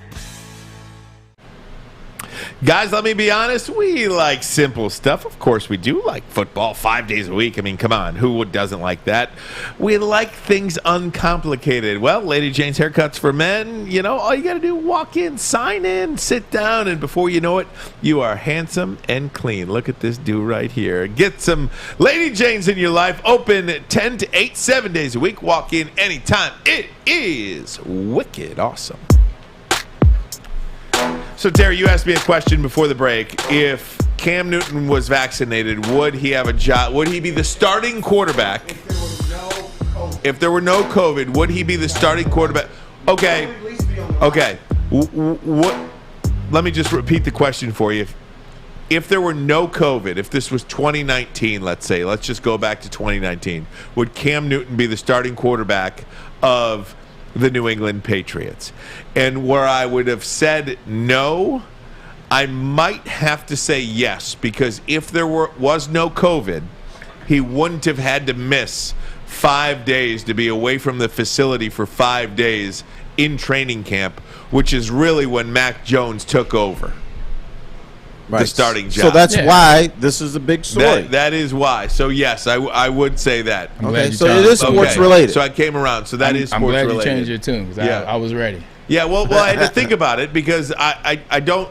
Guys, let me be honest. We like simple stuff. Of course we do like football 5 days a week. I mean, come on. Who doesn't like that? We like things uncomplicated. Well, Lady Jane's Haircuts for Men, all you got to do, walk in, sign in, sit down, and before you know it, you are handsome and clean. Look at this dude right here. Get some Lady Jane's in your life. Open 10 to 8, 7 days a week. Walk in anytime. It is wicked awesome. So, Terry, you asked me a question before the break. If Cam Newton was vaccinated, would he have a job? Would he be the starting quarterback? If there were no COVID, would he be the starting quarterback? Okay. What? Let me just repeat the question for you. If there were no COVID, if this was 2019, let's just go back to 2019, would Cam Newton be the starting quarterback of the New England Patriots? And where I would have said no, I might have to say yes, because if there was no COVID, he wouldn't have had to miss 5 days to be away from the facility for 5 days in training camp, which is really when Mac Jones took over the starting job. So that's why this is a big story. That is why. So, yes, I would say that. Okay, so it is sports related. So I came around. So that is sports related. I'm glad you changed your tune, because I was ready. Yeah, well, I had to think about it, because I don't,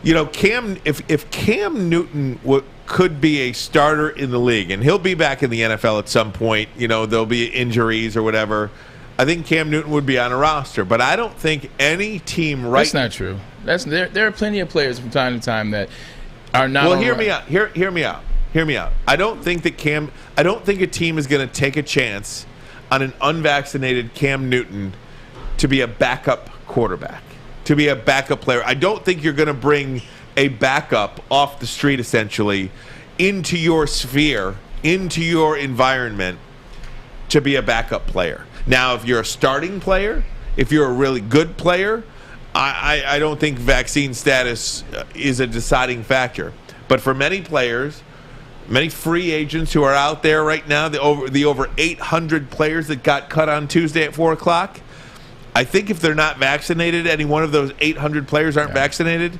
if Cam Newton could be a starter in the league, and he'll be back in the NFL at some point, there'll be injuries or whatever, I think Cam Newton would be on a roster. But I don't think any team That's not true. There are plenty of players from time to time that are not. Well, hear me out. Hear me out. I don't think a team is going to take a chance on an unvaccinated Cam Newton to be a backup quarterback, to be a backup player. I don't think you're going to bring a backup off the street, essentially, into your sphere, into your environment, to be a backup player. Now, if you're a starting player, if you're a really good player, I don't think vaccine status is a deciding factor. But for many players, many free agents who are out there right now, the over 800 players that got cut on Tuesday at 4 o'clock. I think if they're not vaccinated, any one of those 800 players aren't vaccinated,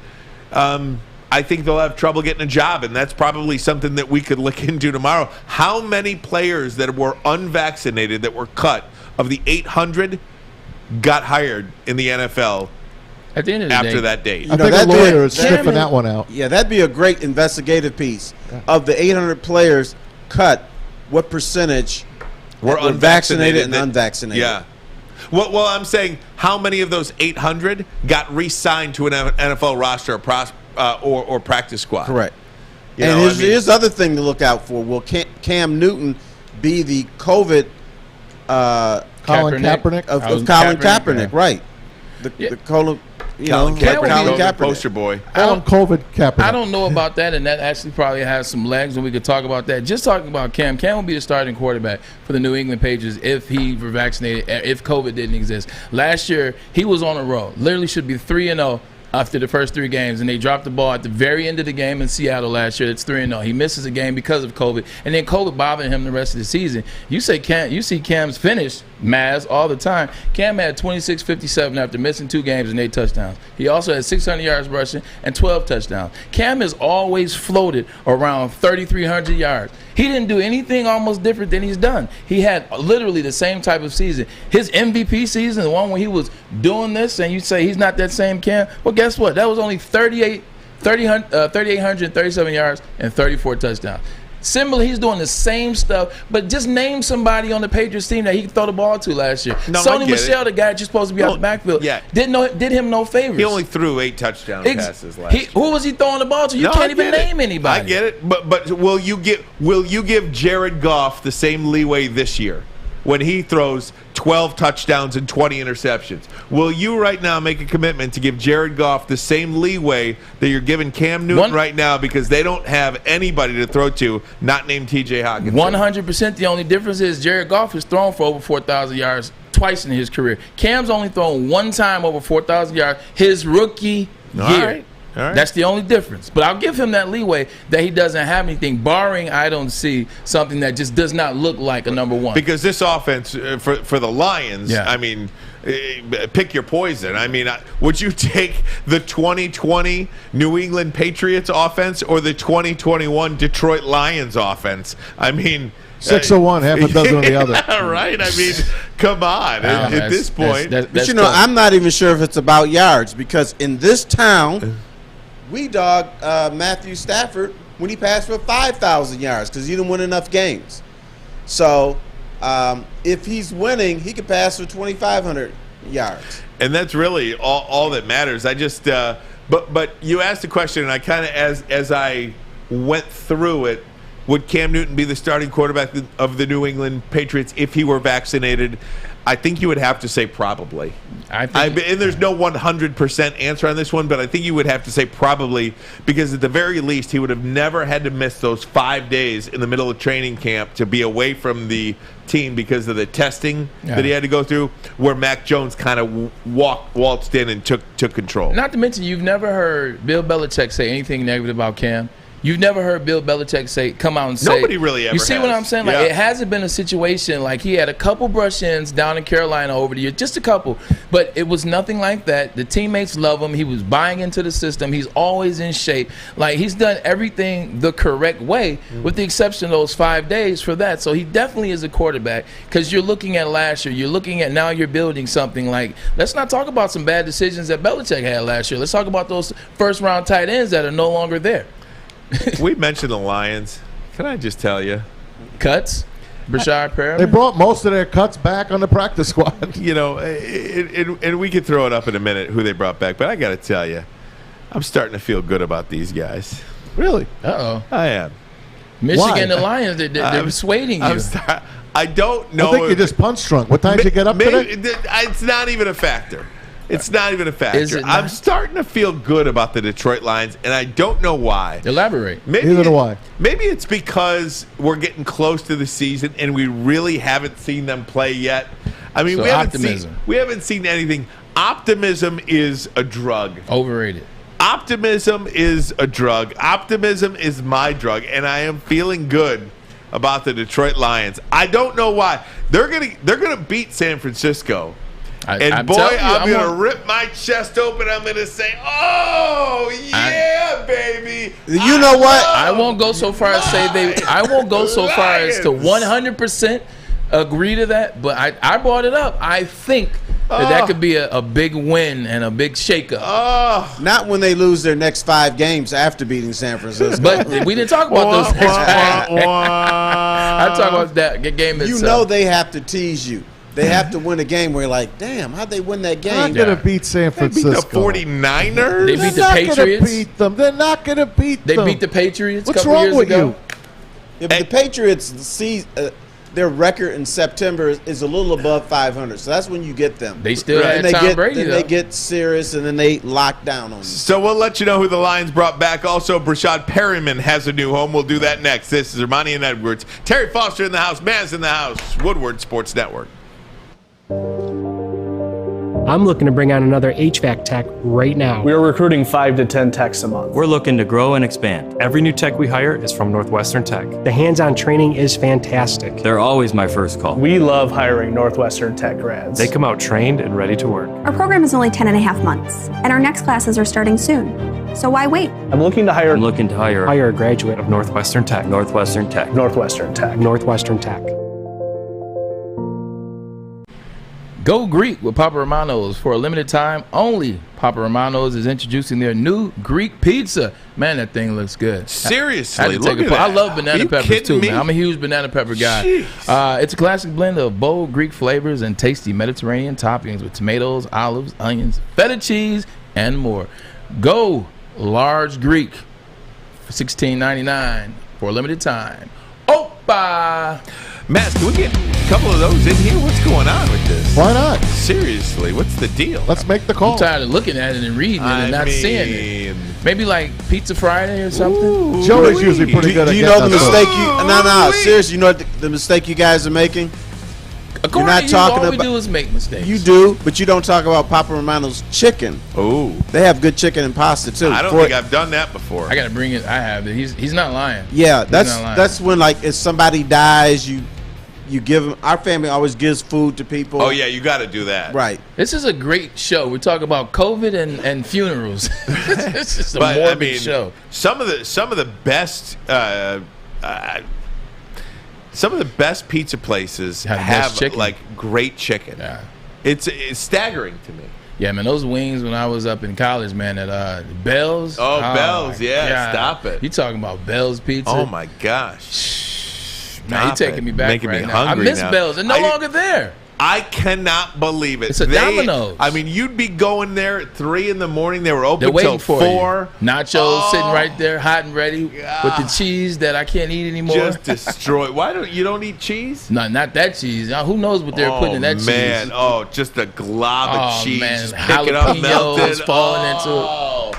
I think they'll have trouble getting a job, and that's probably something that we could look into tomorrow. How many players that were unvaccinated that were cut of the 800 got hired in the NFL at the end of the after day, that date? I think a lawyer is sniffing that one out. Yeah, that'd be a great investigative piece. Of the 800 players cut, what percentage were vaccinated and unvaccinated? Yeah. Well, I'm saying how many of those 800 got re-signed to an NFL roster or practice squad? Correct. Here's other thing to look out for. Will Cam Newton be the COVID Colin Kaepernick? Of Colin Kaepernick, right. Colin Kaepernick, poster boy. COVID Kaepernick. I don't know about that, and that actually probably has some legs, and we could talk about that. Just talking about Cam will be the starting quarterback for the New England Patriots if he were vaccinated, if COVID didn't exist. Last year, he was on a roll. Literally should be 3-0 after the first 3 games, and they dropped the ball at the very end of the game in Seattle last year. It's 3-0. He misses a game because of COVID, and then COVID bothered him the rest of the season. You see Cam's finish, Maz, all the time. Cam had 26-57 after missing 2 games and 8 touchdowns. He also had 600 yards rushing and 12 touchdowns. Cam has always floated around 3,300 yards. He didn't do anything almost different than he's done. He had literally the same type of season. His MVP season, the one where he was doing this, and you say he's not that same Cam. Well, guess what? That was only 3,837 yards and 34 touchdowns. Similarly, he's doing the same stuff, but just name somebody on the Patriots team that he could throw the ball to last year. Sony Michel, the guy just supposed to be out the backfield, did him no favors. He only threw 8 touchdown passes last year. Who was he throwing the ball to? You can't even name anybody. I get it, but will you give Jared Goff the same leeway this year when he throws 12 touchdowns and 20 interceptions? Will you right now make a commitment to give Jared Goff the same leeway that you're giving Cam Newton right now because they don't have anybody to throw to, not named T.J. Hockenson? 100%. The only difference is Jared Goff has thrown for over 4,000 yards twice in his career. Cam's only thrown 1 time over 4,000 yards his rookie year. All right. That's the only difference. But I'll give him that leeway that he doesn't have anything, barring I don't see something that just does not look like a number one. Because this offense for the Lions, I mean, pick your poison. I mean, would you take the 2020 New England Patriots offense or the 2021 Detroit Lions offense? I mean, 601, half a dozen of the other. Right? I mean, come on. At this point. But I'm not even sure if it's about yards because in this town, we dogged Matthew Stafford when he passed for 5,000 yards because he didn't win enough games. So if he's winning, he could pass for 2,500 yards. And that's really all that matters. I just but you asked the question, and I kind of as I went through it, would Cam Newton be the starting quarterback of the New England Patriots if he were vaccinated? I think you would have to say probably. And there's no 100% answer on this one, but I think you would have to say probably because at the very least he would have never had to miss those 5 days in the middle of training camp to be away from the team because of the testing that he had to go through, where Mac Jones kind of waltzed in and took control. Not to mention you've never heard Bill Belichick say anything negative about Cam. You've never heard Bill Belichick come out and say. Nobody really ever You see has. what I'm saying? Like, it hasn't been a situation like he had a couple brush-ins down in Carolina over the years, just a couple. But it was nothing like that. The teammates love him. He was buying into the system. He's always in shape. Like, he's done everything the correct way with the exception of those 5 days for that. So he definitely is a quarterback because you're looking at last year. You're looking at now you're building something like, let's not talk about some bad decisions that Belichick had last year. Let's talk about those first-round tight ends that are no longer there. We mentioned the Lions. Can I just tell you? Cuts? Brashard Perriman? They brought most of their cuts back on the practice squad. You know, and we could throw it up in a minute who they brought back, but I got to tell you, I'm starting to feel good about these guys. Really? Uh-oh. I am. Michigan, the Lions, they're persuading you. I don't know. I think you just punch drunk. What time did you get up today? It's not even a factor. It's not even a factor. I'm starting to feel good about the Detroit Lions, and I don't know why. Elaborate. Neither do I. Maybe it's because we're getting close to the season, and we really haven't seen them play yet. I mean, we haven't seen anything. Optimism is a drug. Overrated. Optimism is a drug. Optimism is my drug, and I am feeling good about the Detroit Lions. I don't know why. They're gonna beat San Francisco. I'm gonna rip my chest open. I'm gonna say, "Oh yeah, baby!" You know what? I won't go so far as I won't go so far as to 100% agree to that. But I brought it up. I think that could be a big win and a big shakeup. Not when they lose their next 5 games after beating San Francisco. But we didn't talk about those next 5 games. I talk about that game itself. You know they have to tease you. They have to win a game where you're like, damn, how'd they win that game? They're not going to beat San Francisco. They beat the 49ers? They beat the Patriots. Beat them. They're not going to beat them. They beat the Patriots What's a couple wrong years with ago. You? Yeah, but the Patriots, their record in September is a little above 500. So that's when you get them. They still had Tom Brady, Then they get serious, and then they lock down on you. So we'll let you know who the Lions brought back. Also, Brashad Perryman has a new home. We'll do that next. This is Armani and Edwards. Terry Foster in the house. Maz in the house. Woodward Sports Network. I'm looking to bring on another HVAC tech right now. We are recruiting 5 to 10 techs a month. We're looking to grow and expand. Every new tech we hire is from Northwestern Tech. The hands-on training is fantastic. They're always my first call. We love hiring Northwestern Tech grads. They come out trained and ready to work. Our program is only 10 and a half months, and our next classes are starting soon. So why wait? I'm looking to hire a graduate of Northwestern Tech. Northwestern Tech. Northwestern Tech. Go Greek with Papa Romano's. For a limited time only, Papa Romano's is introducing their new Greek pizza. Man, that thing looks good. Seriously, look at that. I love banana peppers too, me? man. I'm a huge banana pepper guy. It's a classic blend of bold Greek flavors and tasty Mediterranean toppings with tomatoes, olives, onions, feta cheese, and more. Go large Greek for $16.99 for a limited time. Opa! Matt, can we get a couple of those in here? What's going on with this? Why not? Seriously, what's the deal? Let's make the call. I'm tired of looking at it and reading it and not seeing it. Maybe like Pizza Friday or something. Ooh, Joey's usually pretty good at Do you know the mistake seriously, you know the mistake you guys are making? According You're not talking all about, we do is make mistakes. You do, but you don't talk about Papa Romano's chicken. Oh, they have good chicken and pasta too. I don't think I've done that before. I gotta bring it. I have it. He's not lying. Yeah, that's when, like, if somebody dies, you give them. Our family always gives food to people. Oh yeah, you got to do that. Right. This is a great show. We talk about COVID and funerals. It's just a morbid show. Some of the best. Some of the best pizza places have like great chicken. Yeah. It's staggering to me. Yeah, man, those wings when I was up in college, man, at Bell's. Oh, Bell's, yeah, God. Stop it. You talking about Bell's Pizza? Oh my gosh. Man, you're taking me back Making right me now. hungry I miss now. Bell's. They're no longer there. I cannot believe it. It's a Domino's. I mean, you'd be going there at 3 in the morning. They were open till 4. Nachos sitting right there, hot and ready, with the cheese that I can't eat anymore. Just destroy. Why don't you eat cheese? No, not that cheese. Who knows what they're putting in that cheese? Oh, just a glob of cheese. Man. Just pick it up, melt it. Falling into it.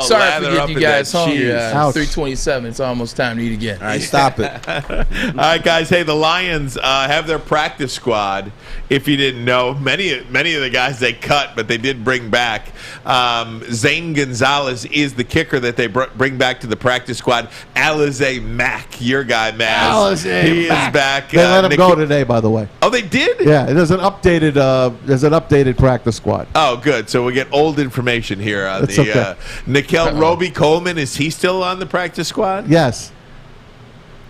Sorry for getting you guys hungry. 3:27. It's almost time to eat again. All right, stop it. All right, guys. Hey, the Lions have their practice squad. If you didn't know, many of the guys they cut, but they did bring back. Zane Gonzalez is the kicker that they bring back to the practice squad. Alize Mack, your guy, Maz. He is back. They let him go today, by the way. Oh, they did? Yeah, there's an updated practice squad. Oh, good. So we get old information here on That's the. okay. Nikel Roby Coleman, is he still on the practice squad? Yes.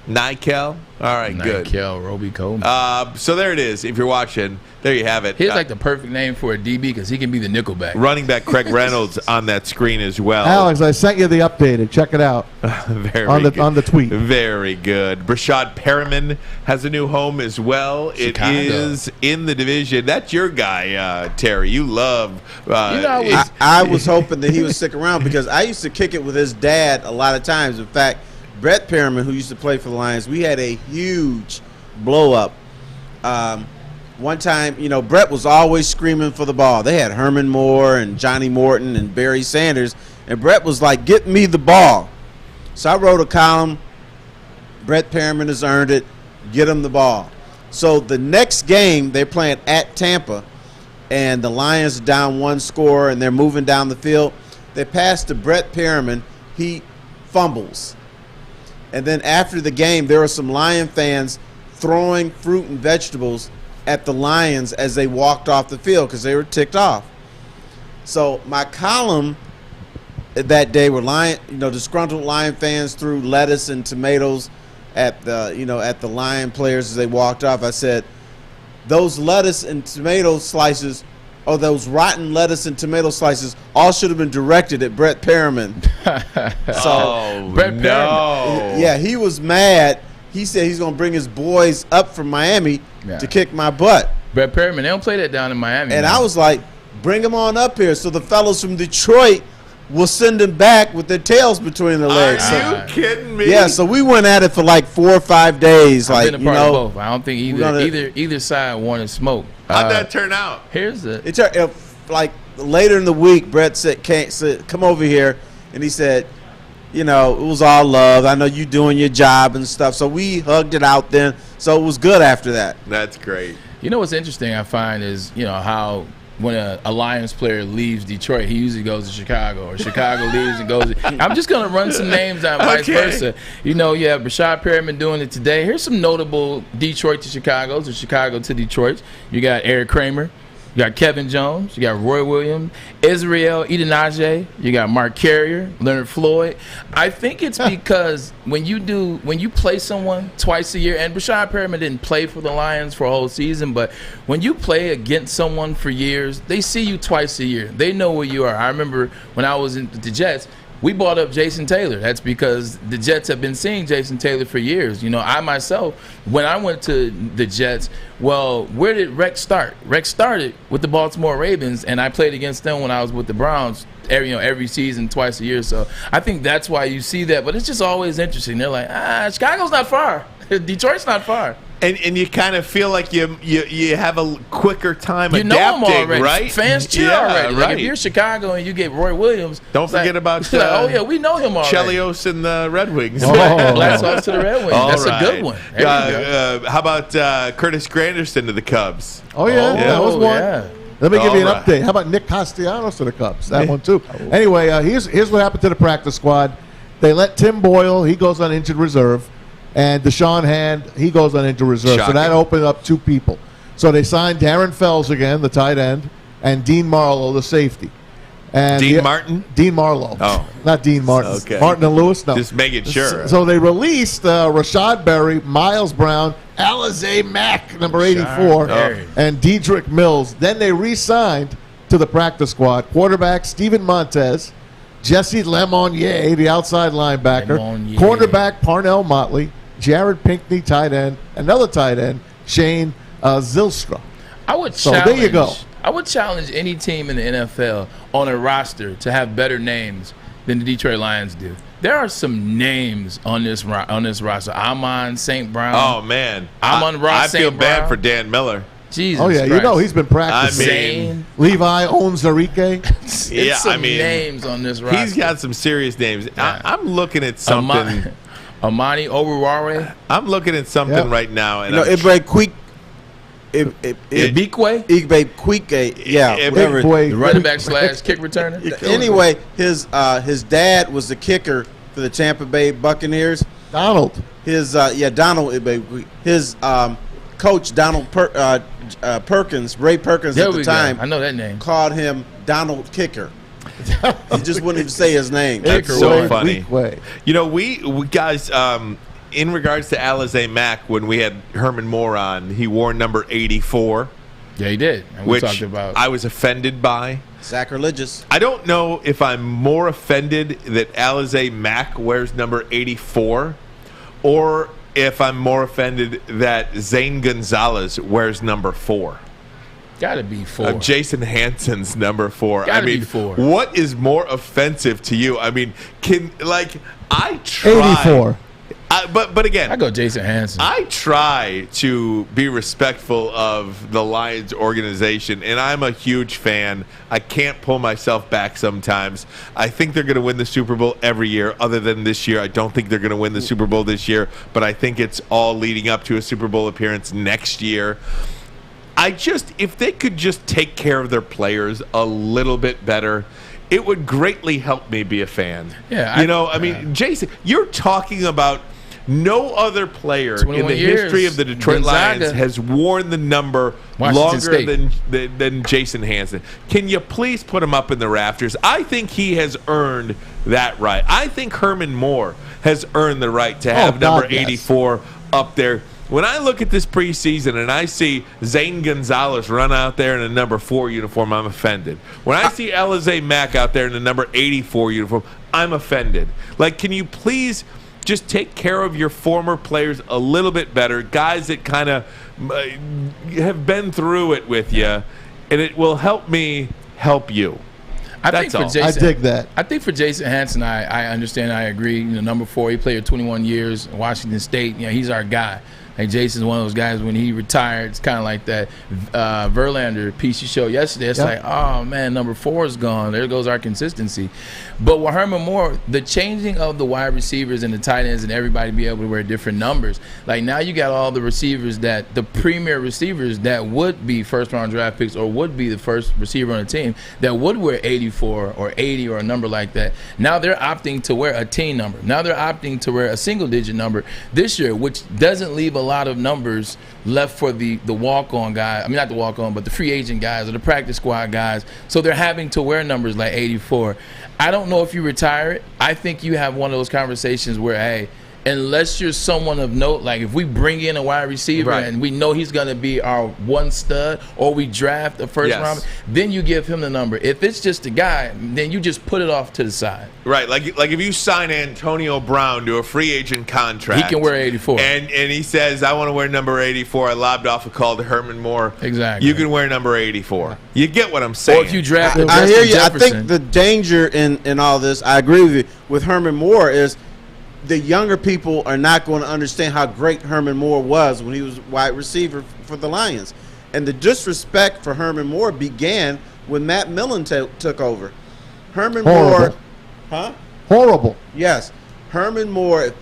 Nikel? All right, good. Nikel Roby Coleman. So there it is. If you're watching, there you have it. He's like the perfect name for a DB because he can be the nickelback. Running back Craig Reynolds on that screen as well. Alex, I sent you the updated. Check it out. Very good. On the tweet. Very good. Brashad Perriman has a new home as well. Chicago. It is in the division. That's your guy, Terry. You love. I was hoping that he would stick around because I used to kick it with his dad a lot of times. In fact, Brett Perriman, who used to play for the Lions, we had a huge blow-up. One time, Brett was always screaming for the ball. They had Herman Moore and Johnny Morton and Barry Sanders, and Brett was like, get me the ball. So I wrote a column, Brett Perriman has earned it, get him the ball. So the next game, they're playing at Tampa, and the Lions are down 1 score, and they're moving down the field. They pass to Brett Perriman. He fumbles. And then after the game, there were some Lion fans throwing fruit and vegetables at the Lions as they walked off the field because they were ticked off. So my column that day were disgruntled Lion fans threw lettuce and tomatoes at the Lion players as they walked off. I said, those lettuce and tomato slices, or those rotten lettuce and tomato slices, all should have been directed at Brett Perriman. Brett Perriman. Yeah, he was mad. He said he's going to bring his boys up from Miami to kick my butt. Brett Perriman, they don't play that down in Miami. And I was like, bring him on up here. So the fellows from Detroit will send him back with their tails between their legs. Are you kidding me? Yeah, so we went at it for like 4 or 5 days. I've been a part of both. I don't think either side wanted smoke. How'd that turn out? Here's the. Like later in the week, Brett said, come over here. And he said, it was all love. I know you doing your job and stuff. So we hugged it out then. So it was good after that. That's great. You know what's interesting I find is, how when a Lions player leaves Detroit, he usually goes to Chicago, or Chicago leaves and goes. I'm just going to run some names down, vice versa. You have Rashad Perriman doing it today. Here's some notable Detroit to Chicago's, or Chicago to Detroit. You got Eric Kramer. You got Kevin Jones. You got Roy Williams, Israel Idenajeh. You got Mark Carrier, Leonard Floyd. I think it's because when you play someone twice a year, and Rashad Perriman didn't play for the Lions for a whole season, but when you play against someone for years, they see you twice a year. They know where you are. I remember when I was in the Jets, we brought up Jason Taylor. That's because the Jets have been seeing Jason Taylor for years. I myself, when I went to the Jets, where did Rex start? Rex started with the Baltimore Ravens, and I played against them when I was with the Browns every season, twice a year. So I think that's why you see that. But it's just always interesting. They're like, Chicago's not far. Detroit's not far. And you kind of feel like you have a quicker time adapting, adapting, know them already. right? Fans cheer already. Like if you're Chicago and you get Roy Williams, don't forget about we know him already. Chelios and the Red Wings. Black Sox to the Red Wings. That's a good one. How about Curtis Granderson to the Cubs? Oh yeah, that was one. Yeah. Let me give you an update. How about Nick Castellanos to the Cubs? That one too. Anyway, here's what happened to the practice squad. They let Tim Boyle. He goes on injured reserve. And Deshaun Hand, he goes on injured reserve. Shocking. So that opened up 2 people. So they signed Darren Fells again, the tight end, and Dean Marlowe, the safety. And Dean Martin? Dean Marlowe. Oh. Not Dean Martin. Okay. Martin and Lewis? No. Just making sure. So they released Rashad Berry, Miles Brown, Alizé Mack, number 84, and Dedrick Mills. Then they re-signed to the practice squad quarterback Steven Montez, Jesse Lemonnier, the outside linebacker, cornerback Parnell Motley, Jared Pinkney, tight end, another tight end, Shane Zylstra. There you go. I would challenge any team in the NFL on a roster to have better names than the Detroit Lions do. There are some names on this roster. Amon St. Brown. Oh, man. Amon Ross St. I feel Brown. bad for Dan Miller. Jesus Oh, yeah, Christ. he's been practicing. Levi Onzarike. Some names on this roster. He's got some serious names. Yeah. I'm looking at something. Amani Oruware. I'm looking at something right now. And Igbe Quike, whatever. The running back / kick returner. Anyway, his dad was the kicker for the Tampa Bay Buccaneers. Donald. Donald Igbe. His coach, Donald Perkins, Ray Perkins at the time. I know that name. Called him Donald Kicker. He just wouldn't even say his name. That's so funny. We guys, in regards to Alizé Mack, when we had Herman Moore on, he wore number 84. Yeah, he did. And we talked about. I was offended by. Sacrilegious. I don't know if I'm more offended that Alizé Mack wears number 84, or if I'm more offended that Zane Gonzalez wears number 4. Gotta be 4. Jason Hansen's number 4. Gotta be 4. What is more offensive to you? I mean, I try. 84. But again, I go Jason Hansen. I try to be respectful of the Lions organization, and I'm a huge fan. I can't pull myself back sometimes. I think they're going to win the Super Bowl every year. Other than this year, I don't think they're going to win the Super Bowl this year, but I think it's all leading up to a Super Bowl appearance next year. If they could just take care of their players a little bit better, it would greatly help me be a fan. Yeah, I mean, Jason, you're talking about no other player in the history of the Detroit Lions has worn the number longer than Jason Hanson. Can you please put him up in the rafters? I think he has earned that right. I think Herman Moore has earned the right to have number 84 up there. When I look at this preseason and I see Zane Gonzalez run out there in a number 4 uniform, I'm offended. When I see Alize Mack out there in a number 84 uniform, I'm offended. Like, can you please just take care of your former players a little bit better, guys that kind of have been through it with you, and it will help me help you. That's all. I dig that. I think for Jason Hanson, I understand, I agree. Number 4, he played 21 years in Washington State. He's our guy. Like, Jason's one of those guys, when he retired, it's kind of like that Verlander piece you showed yesterday. It's like, oh, man, number 4 is gone. There goes our consistency. But with Herman Moore, the changing of the wide receivers and the tight ends and everybody be able to wear different numbers. Like, now you got all the receivers the premier receivers that would be first-round draft picks or would be the first receiver on the team that would wear 84 or 80 or a number like that. Now they're opting to wear a team number. Now they're opting to wear a single-digit number this year, which doesn't leave a lot of numbers left for the walk-on guy. I mean, not the walk-on, but the free agent guys or the practice squad guys. So they're having to wear numbers like 84. I don't know if you retire it. I think you have one of those conversations where, hey, unless you're someone of note, like if we bring in a wide receiver and we know he's going to be our one stud, or we draft a first round, then you give him the number. If it's just a guy, then you just put it off to the side. Right, like if you sign Antonio Brown to a free agent contract, he can wear 84, and he says, "I want to wear number 84." I lobbed off a call to Herman Moore. Exactly, you can wear number 84. You get what I'm saying? Or if you draft, I hear you. Jefferson. I think the danger in all this, I agree with you, with Herman Moore is the younger people are not going to understand how great Herman Moore was when he was wide receiver for the Lions. And the disrespect for Herman Moore began when Matt Millen took over. Herman Moore, horrible. Yes, Herman Moore,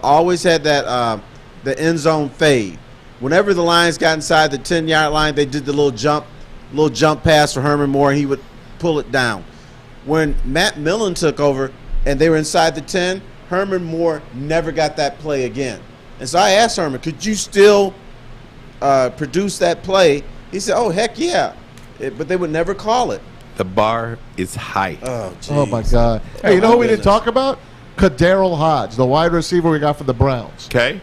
always had that the end zone fade. Whenever the Lions got inside the 10-yard line, they did the little jump pass for Herman Moore, and he would pull it down. When Matt Millen took over and they were inside the 10, Herman Moore never got that play again. And so I asked Herman, could you still produce that play? He said, oh, heck yeah. But they would never call it. The bar is high. Oh my God. Hey, you know who we didn't talk about? Kadarrell Hodge, the wide receiver we got from the Browns. Okay.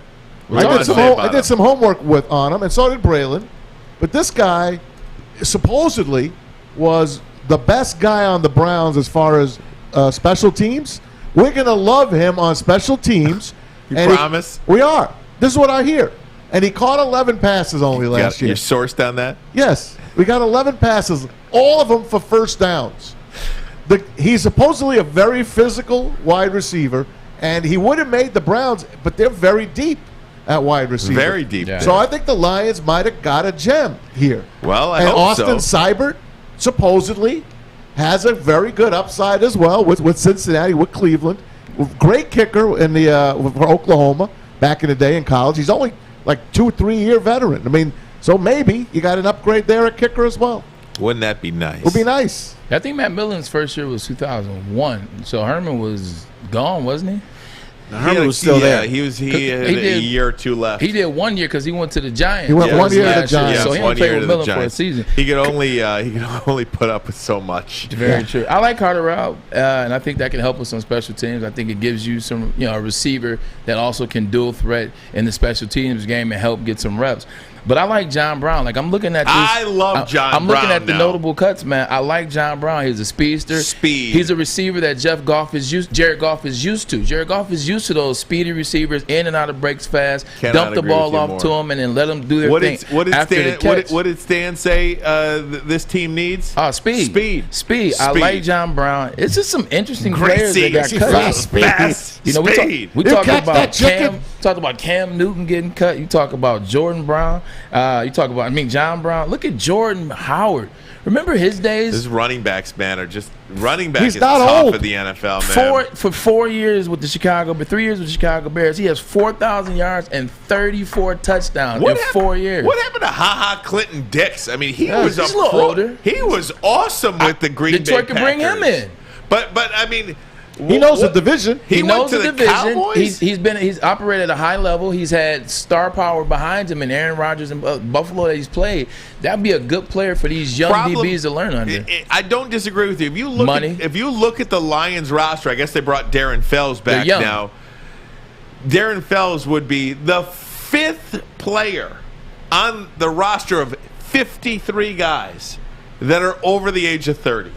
I did some homework on him, and so did Braylon. But this guy supposedly was the best guy on the Browns as far as special teams. We're going to love him on special teams. You promise? We are. This is what I hear. And he caught 11 passes only last year. You're sourced on that? Yes. We got 11 passes, all of them for first downs. He's supposedly a very physical wide receiver, and he would have made the Browns, but they're very deep at wide receiver. Very deep. Yeah. So I think the Lions might have got a gem here. Well, I hope so. Austin Seibert supposedly has a very good upside as well with Cincinnati, with Cleveland. Great kicker in for Oklahoma back in the day in college. He's only like 2 or 3 year veteran. I mean, so maybe you got an upgrade there at kicker as well. Wouldn't that be nice? It would be nice. I think Matt Millen's first year was 2001, so Herman was gone, wasn't he? Herman was still there. He had a year or two left. He did 1 year because he went to the Giants. He went 1 year to the Giants. So he only played with Millen for a season. He could only put up with so much. Very true. I like Carter Rowell, and I think that can help us on special teams. I think it gives you some, a receiver that also can dual threat in the special teams game and help get some reps. But I like John Brown. Like, I'm looking at this. I love John Brown. I'm looking at the notable cuts, man. I like John Brown. He's a speedster. He's a receiver that Jared Goff is used to. Jared Goff is used to those speedy receivers, in and out of breaks fast, dump the ball off to them, and then let them do their thing after the catch. What did Stan say this team needs? Speed. I like John Brown. It's just some interesting players that got cut. We talked about Cam Newton getting cut. You talk about Jordan Brown. You talk about, John Brown. Look at Jordan Howard. Remember his days? This running backs, man, are just running back He's is not tough old. in the NFL, man. For 4 years with the Chicago, but 3 years with the Chicago Bears, he has 4,000 yards and 34 touchdowns in 4 years. What happened to Ha Clinton Dix? I mean, he was he's a little older. He was awesome with the Green Bay Detroit could bring him in. But I mean, he knows the division. He went knows to the the division. Cowboys? He's operated at a high level. He's had star power behind him, and Aaron Rodgers and Buffalo that he's played. That'd be a good player for these young DBs to learn under. I don't disagree with you. If you look at the Lions roster, I guess they brought Darren Fells back now. Darren Fells would be the 5th player on the roster of 53 guys that are over the age of 30.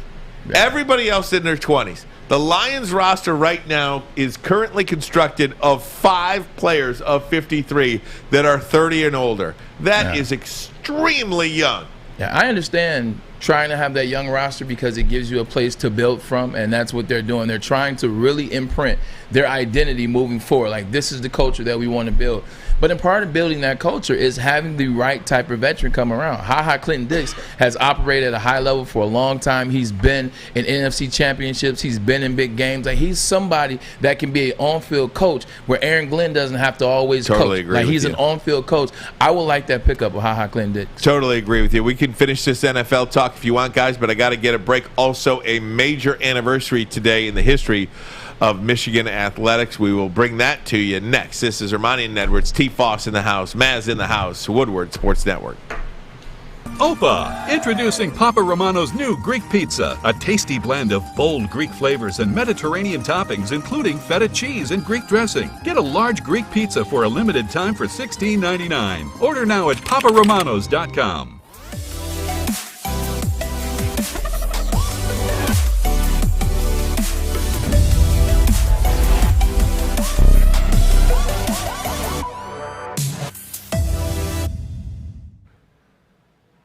Yeah. Everybody else in their 20s. The Lions roster right now is currently constructed of 5 players of 53 that are 30 and older. That is extremely young. Yeah, I understand trying to have that young roster because it gives you a place to build from, and that's what they're doing. They're trying to really imprint their identity moving forward. Like, this is the culture that we want to build. But in part of building that culture is having the right type of veteran come around. Ha Clinton Dix has operated at a high level for a long time. He's been in NFC championships. He's been in big games. Like, he's somebody that can be an on-field coach where Aaron Glenn doesn't have to always totally coach. Agree like, with he's you. an on-field coach. I would like that pickup of Ha Clinton Dix. Totally agree with you. We can finish this NFL talk if you want, guys, but I got to get a break. Also, a major anniversary today in the history of Michigan athletics. We will bring that to you next. This is Armani and Edwards, T. Foss in the house, Maz in the house, Woodward Sports Network. Opa, introducing Papa Romano's new Greek pizza, a tasty blend of bold Greek flavors and Mediterranean toppings, including feta cheese and Greek dressing. Get a large Greek pizza for a limited time for $16.99. Order now at paparomanos.com.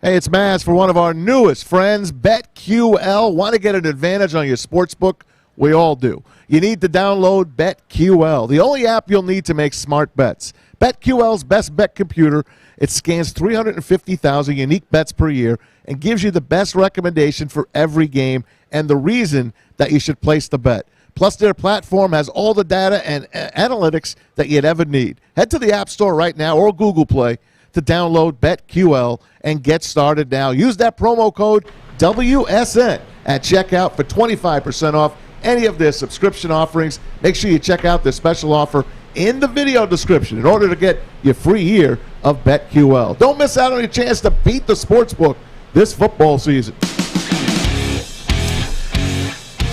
Hey, it's Maz for one of our newest friends, BetQL. Want to get an advantage on your sportsbook? We all do. You need to download BetQL, the only app you'll need to make smart bets. BetQL's best bet computer. It scans 350,000 unique bets per year and gives you the best recommendation for every game and the reason that you should place the bet. Plus, their platform has all the data and analytics that you'd ever need. Head to the App Store right now or Google Play to download BetQL and get started now. Use that promo code WSN at checkout for 25% off any of their subscription offerings. Make sure you check out their special offer in the video description in order to get your free year of BetQL. Don't miss out on your chance to beat the sportsbook this football season.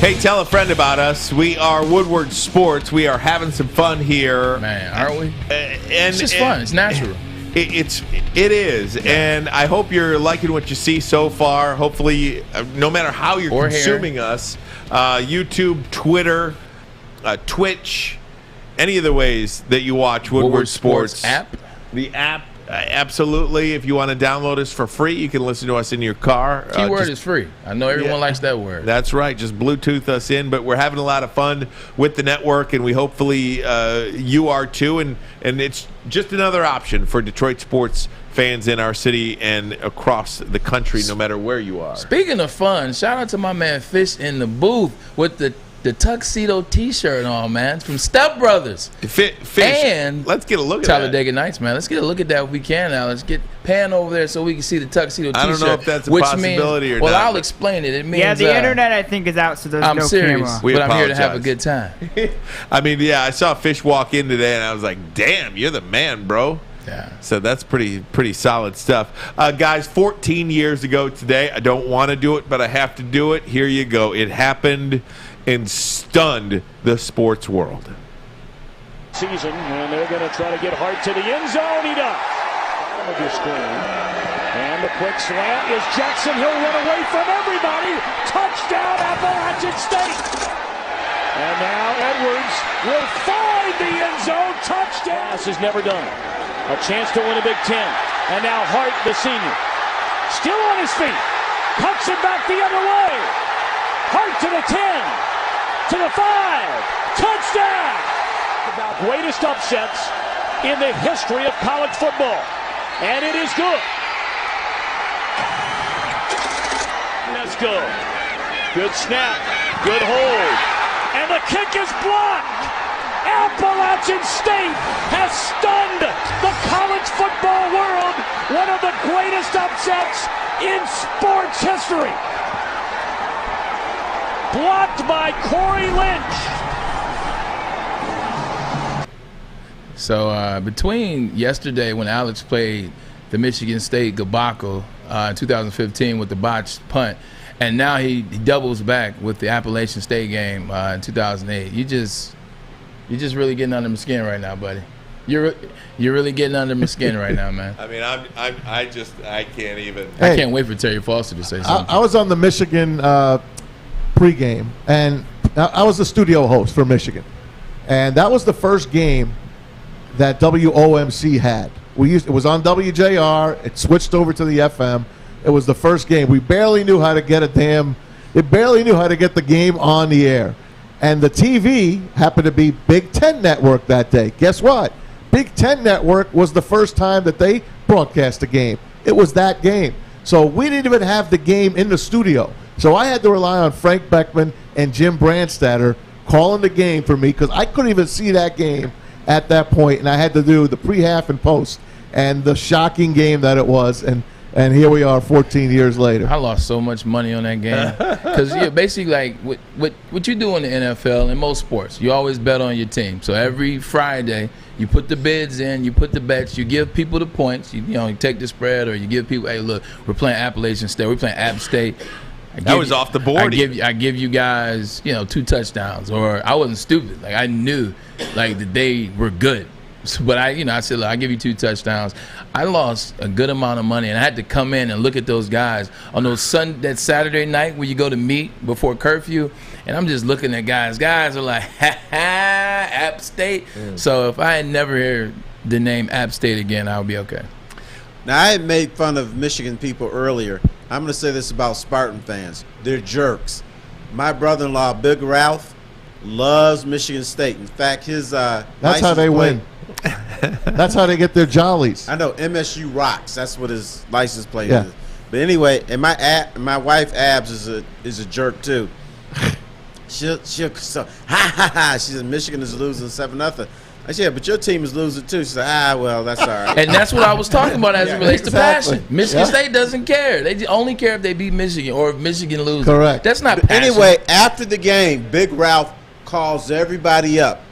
Hey, tell a friend about us. We are Woodward Sports. We are having some fun here. Man, aren't we? And it's just fun. It's natural. It is, and I hope you're liking what you see so far. Hopefully, no matter how you're consuming us, YouTube, Twitter, Twitch, any of the ways that you watch Woodward Sports app. The app, absolutely. If you want to download us for free, you can listen to us in your car. Keyword is free. I know everyone likes that word. That's right. Just Bluetooth us in, but we're having a lot of fun with the network, and we hopefully you are too. And it's just another option for Detroit sports fans in our city and across the country, no matter where you are. Speaking of fun, shout out to my man Fish in the booth with the tuxedo T-shirt on, man. It's from Step Brothers. Fish, and let's get a look at Talladega Nights, man. Let's get a look at that if we can now. Let's get pan over there so we can see the tuxedo T-shirt. I don't know if that's a possibility or not. Well, I'll explain it. It means the internet I think is out, so there's I'm no serious, camera. but I'm here to have a good time. I mean, yeah, I saw Fish walk in today, and I was like, "Damn, you're the man, bro." Yeah. So that's pretty solid stuff. Guys, 14 years ago today, I don't want to do it, but I have to do it. Here you go. It happened and stunned the sports world. Season, and they're going to try to get Hart to the end zone. He does. Bottom of your screen. And the quick slant is Jackson. He'll run away from everybody. Touchdown, Appalachian State. And now Edwards will find the end zone. Touchdown. This is never done. A chance to win a Big Ten. And now Hart, the senior, still on his feet. Cuts it back the other way. Hart to the 10, to the 5. Touchdown! About greatest upsets in the history of college football. And it is good. Let's go. Good snap. Good hold. And the kick is blocked. Appalachian State has stunned the college football world. One of the greatest upsets in sports history. Blocked by Corey Lynch. So between yesterday when Alex played the Michigan State debacle in 2015 with the botched punt, and now he doubles back with the Appalachian State game in 2008, you're just really getting under my skin right now, buddy. You're really getting under my skin right now, man. I mean, I can't even. I can't wait for Terry Foster to say something. I was on the Michigan pregame, and I was the studio host for Michigan, and that was the first game that WOMC had. It was on WJR. It switched over to the FM. It was the first game. We barely knew how to get It barely knew how to get the game on the air. And the TV happened to be Big Ten Network that day. Guess what? Big Ten Network was the first time that they broadcast a game. It was that game. So we didn't even have the game in the studio. So I had to rely on Frank Beckman and Jim Brandstatter calling the game for me because I couldn't even see that game at that point, and I had to do the pre-half and post, and the shocking game that it was, and here we are 14 years later. I lost so much money on that game because basically like what you do in the NFL and most sports, you always bet on your team. So every Friday you put the bids in, you put the bets, you give people the points, you take the spread, or you give people, hey, look, we're playing Appalachian State, we're playing App State. That was off the board. I give you guys, 2 touchdowns, or I wasn't stupid. Like I knew, like that they were good. But I said, look, I give you 2 touchdowns. I lost a good amount of money, and I had to come in and look at those guys on that Saturday night where you go to meet before curfew, and I'm just looking at guys. Guys are like, ha ha, App State. So if I had never heard the name App State again, I would be okay. Now, I had made fun of Michigan people earlier. I'm going to say this about Spartan fans. They're jerks. My brother-in-law, Big Ralph, loves Michigan State. In fact, his that's how they win. That's how they get their jollies. I know, MSU rocks. That's what his license plate is. But anyway, and my wife Abs is a jerk too. She'll so ha ha ha. She said Michigan is losing 7-0. I said, yeah, but your team is losing too. She said, well, that's all right. And that's what I was talking about as it relates to passion. Michigan State doesn't care. They only care if they beat Michigan or if Michigan loses. Correct. That's not but passion. Anyway, after the game, Big Ralph calls everybody up.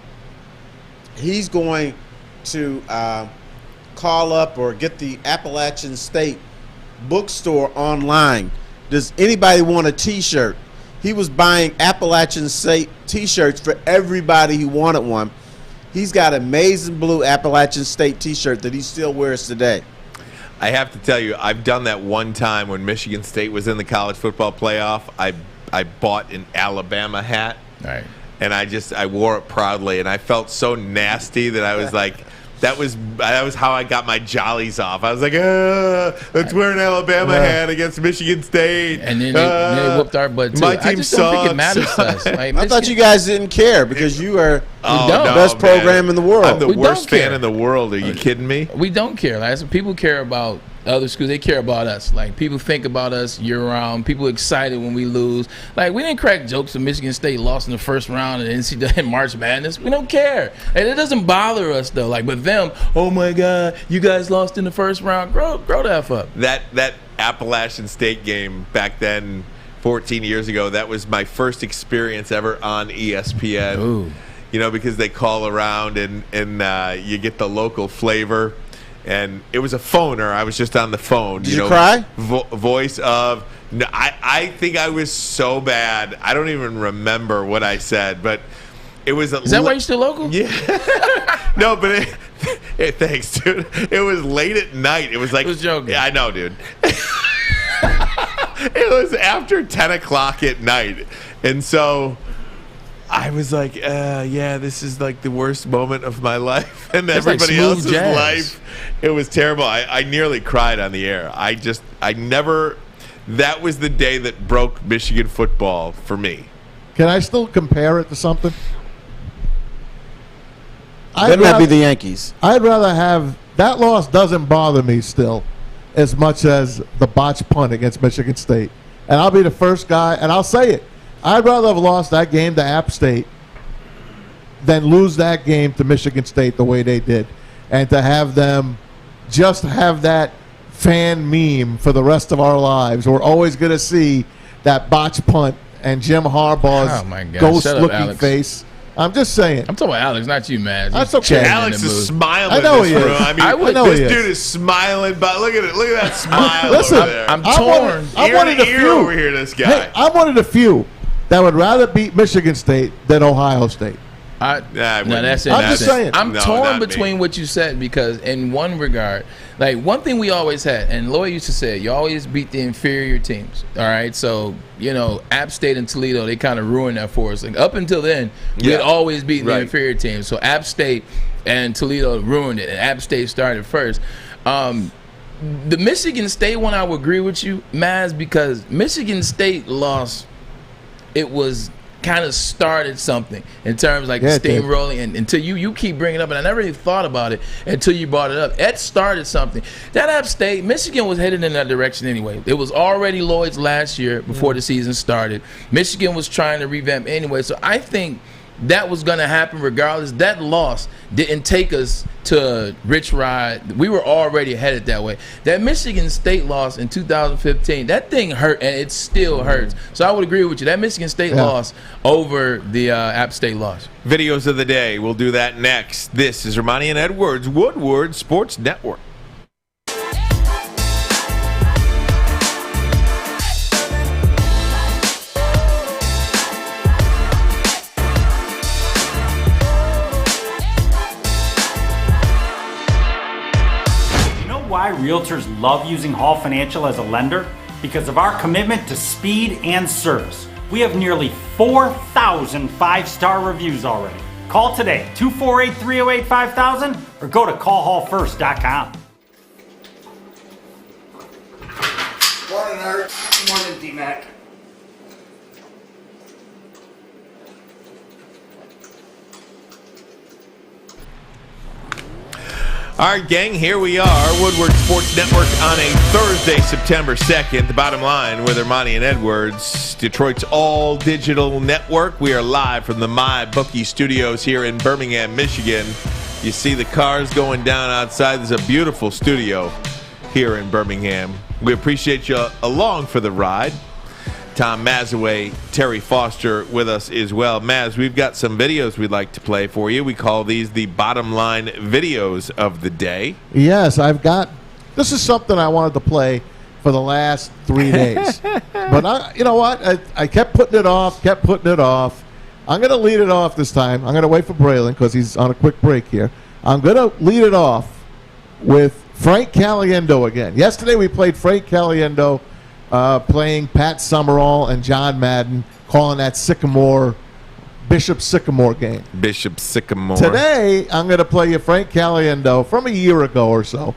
He's going to call up or get the Appalachian State bookstore online. Does anybody want a T-shirt? He was buying Appalachian State T-shirts for everybody who wanted one. He's got an amazing blue Appalachian State T-shirt that he still wears today. I have to tell you, I've done that one time when Michigan State was in the college football playoff. I bought an Alabama hat, and I wore it proudly, and I felt so nasty that I was like, that was how I got my jollies off. I was like, let's wear an Alabama hat against Michigan State. And then they whooped our butt too. My team I just don't think it matters to us. Like, I thought you guys didn't care because you are the best program in the world. I'm the worst fan in the world. Are you kidding me? We don't care. Like, people care about other schools. They care about us. Like, people think about us year-round. People excited when we lose. Like, we didn't crack jokes when Michigan State lost in the first round of the NCAA March Madness. We don't care. And it doesn't bother us, though. Like, but them, oh, my God, you guys lost in the first round. Grow the F up. That Appalachian State game back then, 14 years ago, that was my first experience ever on ESPN. Ooh. Because they call around and you get the local flavor. And it was a phoner. I was just on the phone. Did you cry? Voice of. No, I think I was so bad. I don't even remember what I said, but it was. Is that why you're still local? Yeah. No, but thanks, dude. It was late at night. It was like. It was joking. Yeah, I know, dude. It was after 10 o'clock at night, and so. I was like, this is like the worst moment of my life and it's everybody like else's life. It was terrible. I nearly cried on the air. That was the day that broke Michigan football for me. Can I still compare it to something? Better not be the Yankees. I'd rather have that loss doesn't bother me still as much as the botched punt against Michigan State. And I'll be the first guy, and I'll say it. I'd rather have lost that game to App State than lose that game to Michigan State the way they did. And to have them just have that fan meme for the rest of our lives. We're always going to see that botched punt and Jim Harbaugh's ghost-looking face. I'm just saying. I'm talking about Alex, not you, man. That's okay. Alex is smiling. I know he is. I mean, this dude is smiling, but look at it. Look at that smile Listen, over there. I'm torn. I'm one of the few over here. This guy. Hey, I'm one of the few that would rather beat Michigan State than Ohio State. That's it. I'm just saying. I'm torn between what you said because in one regard, like one thing we always had, and Lloyd used to say, you always beat the inferior teams. All right, so App State and Toledo, they kind of ruined that for us. Like up until then, we had always beaten the inferior teams. So App State and Toledo ruined it, and App State started first. The Michigan State one, I would agree with you, Maz, because Michigan State lost. It was kind of started something in terms like steamrolling, and until you keep bringing it up, and I never really thought about it until you brought it up. It started something. That App State, Michigan was headed in that direction anyway. It was already Lloyd's last year before the season started. Michigan was trying to revamp anyway, so I think that was going to happen regardless. That loss didn't take us to Rich Rod. We were already headed that way. That Michigan State loss in 2015, that thing hurt, and it still hurts. So I would agree with you. That Michigan State loss over the App State loss. Videos of the day. We'll do that next. This is Romani and Edwards, Woodward Sports Network. Why realtors love using Hall Financial as a lender? Because of our commitment to speed and service. We have nearly 4,000 five-star reviews already. Call today, 248-308-5000, or go to callhallfirst.com. Morning, Art. Morning, D-Mac. All right, gang, here we are, Woodward Sports Network on a Thursday, September 2nd. The bottom line with Armani and Edwards, Detroit's all-digital network. We are live from the MyBookie studios here in Birmingham, Michigan. You see the cars going down outside. There's a beautiful studio here in Birmingham. We appreciate you along for the ride. Tom Mazaway, Terry Foster with us as well. Maz, we've got some videos we'd like to play for you. We call these the bottom line videos of the day. Yes, this is something I wanted to play for the last 3 days. But you know what? I kept putting it off. I'm going to lead it off this time. I'm going to wait for Braylon because he's on a quick break here. I'm going to lead it off with Frank Caliendo again. Yesterday we played Frank Caliendo playing Pat Summerall and John Madden, calling that Bishop Sycamore game. Bishop Sycamore. Today, I'm going to play you Frank Caliendo from a year ago or so.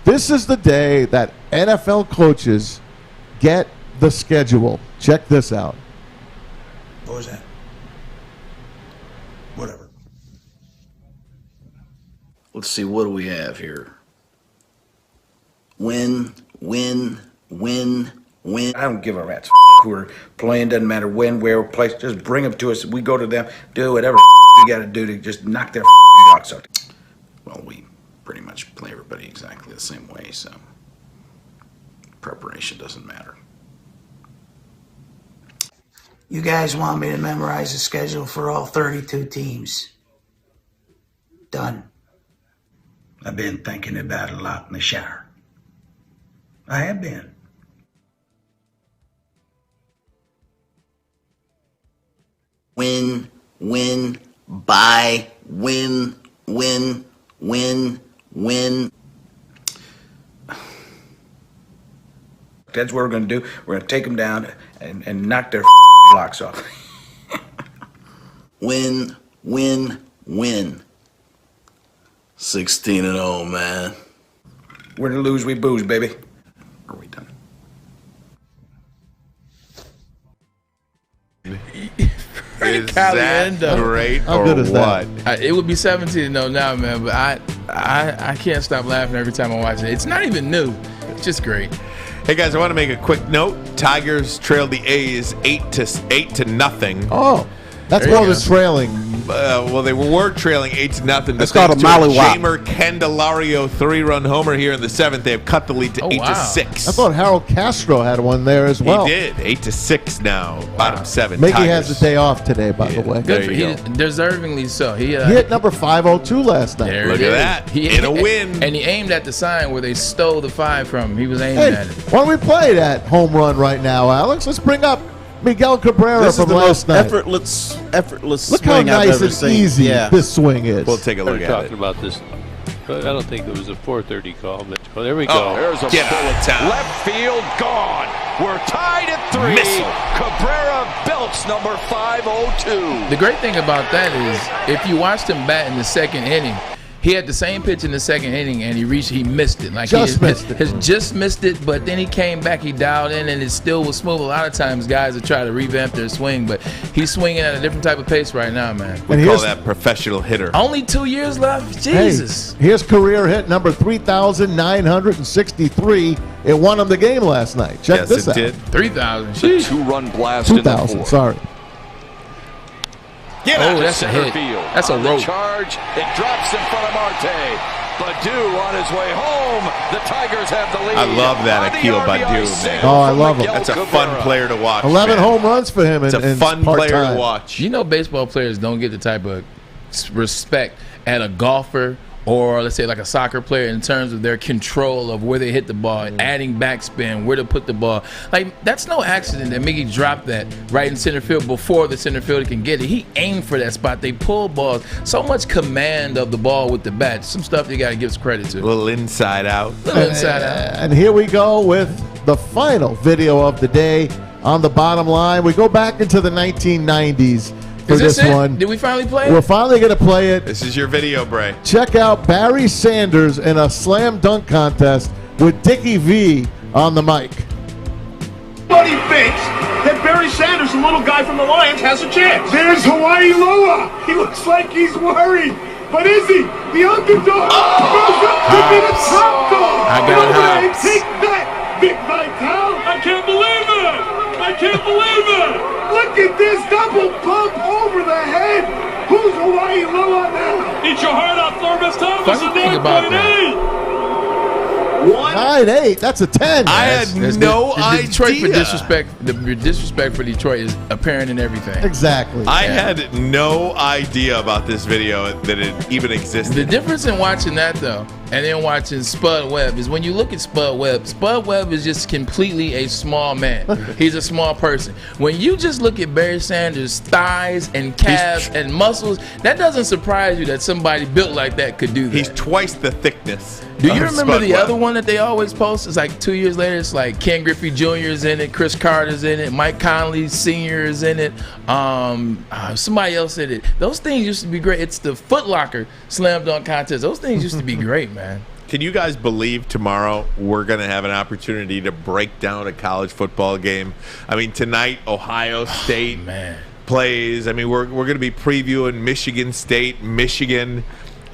This is the day that NFL coaches get the schedule. Check this out. What was that? Whatever. Let's see, what do we have here? Win. I don't give a rat's who are playing. Doesn't matter when, where, place. Just bring them to us. We go to them. Do whatever you got to do to just knock their docs out. Well, we pretty much play everybody exactly the same way, so preparation doesn't matter. You guys want me to memorize the schedule for all 32 teams? Done. I've been thinking about it a lot in the shower. I have been. Win, buy, win. That's what we're going to do. We're going to take them down and knock their blocks off. Win. 16-0, man. Win or lose, we booze, baby. Are we done? Is that great or what? It would be 17-0 now, man, but I can't stop laughing every time I watch it. It's not even new. It's just great. Hey guys, I want to make a quick note. Tigers trailed the A's 8-0. Oh, that's more than trailing. Well, they were trailing 8-0. That's called a mollywop. Jamer Candelario 3-run homer here in the 7th. They have cut the lead to 8-6. I thought Harold Castro had one there as well. He did. 8-6 now. Bottom 7. Miggy has the day off today, by the way. Good for him. Deservingly so. He hit number 502 last night. Look at that. In a win. And he aimed at the sign where they stole the 5 from him. He was aiming at it. Why don't we play that home run right now, Alex? Let's bring up Miguel Cabrera from last night. Effortless Look how swing I've nice ever and seen. easy this swing is. We'll take a look at it. Talking about this, but I don't think it was a 4:30 call. But there we go. Oh, there's a bullet town. Left field gone. We're tied at 3. Missile. Cabrera belts number 502. The great thing about that is if you watched him bat in the second inning, he had the same pitch in the second inning, and he missed it. Like just missed it, but then he came back, he dialed in, and it still was smooth. A lot of times guys will try to revamp their swing, but he's swinging at a different type of pace right now, man. We call that professional hitter. Only 2 years left? Jesus. Hey, here's career hit number 3,963. It won him the game last night. Check this out. Yes, it did. 3,000. It's a 2-run blast in the 2,000, 4th. sorry. That's a hit. That's a rope. Charge. It drops in front of Marte. Badu on his way home. The Tigers have the lead. I love that Akil Badu, man. Oh, I love him. That's a fun player to watch. 11 home runs for him. It's a fun player to watch. You know, baseball players don't get the type of respect at a golfer or let's say like a soccer player in terms of their control of where they hit the ball, adding backspin, where to put the ball. Like, that's no accident that Miggy dropped that right in center field before the center fielder can get it. He aimed for that spot. They pull balls. So much command of the ball with the bat. Some stuff you got to give us credit to. A little inside out. And here we go with the final video of the day on the bottom line. We go back into the 1990s. For Is this one. Did we finally play it? We're finally going to play it. This is your video, Bray. Check out Barry Sanders in a slam dunk contest with Dickie V on the mic. Everybody thinks that Barry Sanders, the little guy from the Lions, has a chance. There's Hawaii Loa. He looks like he's worried. But is he? The underdog goes up to be the top dog. I got it. Take that, Vic Vitale. I can't believe it. I can't believe it. Look at this double pump over the head. Who's Hawaii Loa now? Eat your heart out, Thurman Thomas. Funny thing about that. 9-8. That's a 10. I had no idea. Detroit for disrespect. The disrespect for Detroit is apparent in everything. Exactly. I had no idea about this video that it even existed. The difference in watching that though, and then watching Spud Webb is when you look at Spud Webb is just completely a small man. He's a small person. When you just look at Barry Sanders' thighs and calves and muscles, that doesn't surprise you that somebody built like that could do that. He's twice the thickness. Do you remember Spud the Webb. other one that they always post? It's like 2 years later. It's like Ken Griffey Jr. is in it, Chris Carter's in it, Mike Conley Sr. is in it, somebody else in it. Those things used to be great. It's the Foot Locker slam dunk contest. Those things used to be great, man. Can you guys believe tomorrow we're going to have an opportunity to break down a college football game? I mean, tonight Ohio State plays. I mean, we're going to be previewing Michigan State, Michigan.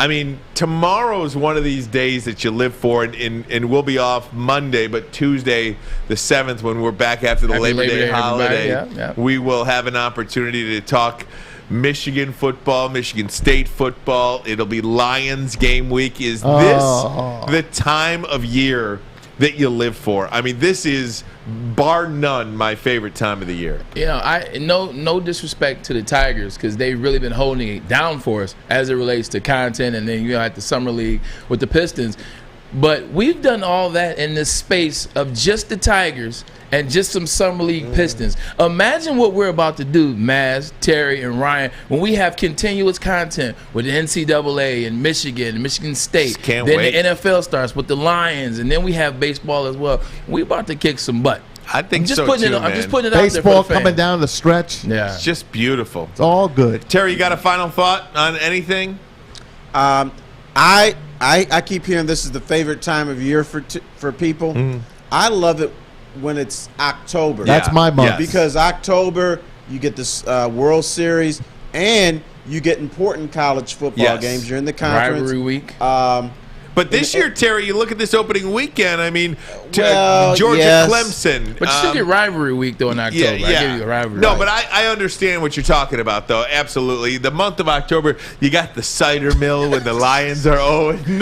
I mean, tomorrow's one of these days that you live for, and we'll be off Monday, but Tuesday, the 7th, when we're back after the Labor Day holiday, we will have an opportunity to talk Michigan football, Michigan State football. It'll be Lions game week. Is this the time of year that you live for? I mean, this is bar none my favorite time of the year. You know, no disrespect to the Tigers because they've really been holding it down for us as it relates to content, and then at the summer league with the Pistons. But we've done all that in the space of just the Tigers and just some summer league Pistons. Imagine what we're about to do, Maz, Terry, and Ryan, when we have continuous content with the NCAA and Michigan and Michigan State. Can't then wait. the NFL starts with the Lions, and then we have baseball as well. We about to kick some butt. I think I'm just so putting too, it. man. I'm just putting it out there for Baseball the fans. coming down the stretch. Yeah, it's just beautiful. It's all good. Terry, you got a final thought on anything? I keep hearing this is the favorite time of year for people. I love it when it's October. That's my month. Because October, you get this World Series. and you get important college football games. You're in the conference. Rivalry week. But this year, Terry, you look at this opening weekend. I mean, Well, Georgia, yes. Clemson. But you still get rivalry week, though, in October. I give you the rivalry. No, but I understand what you're talking about, though. Absolutely. The month of October, you got the cider mill when the Lions are 0-0.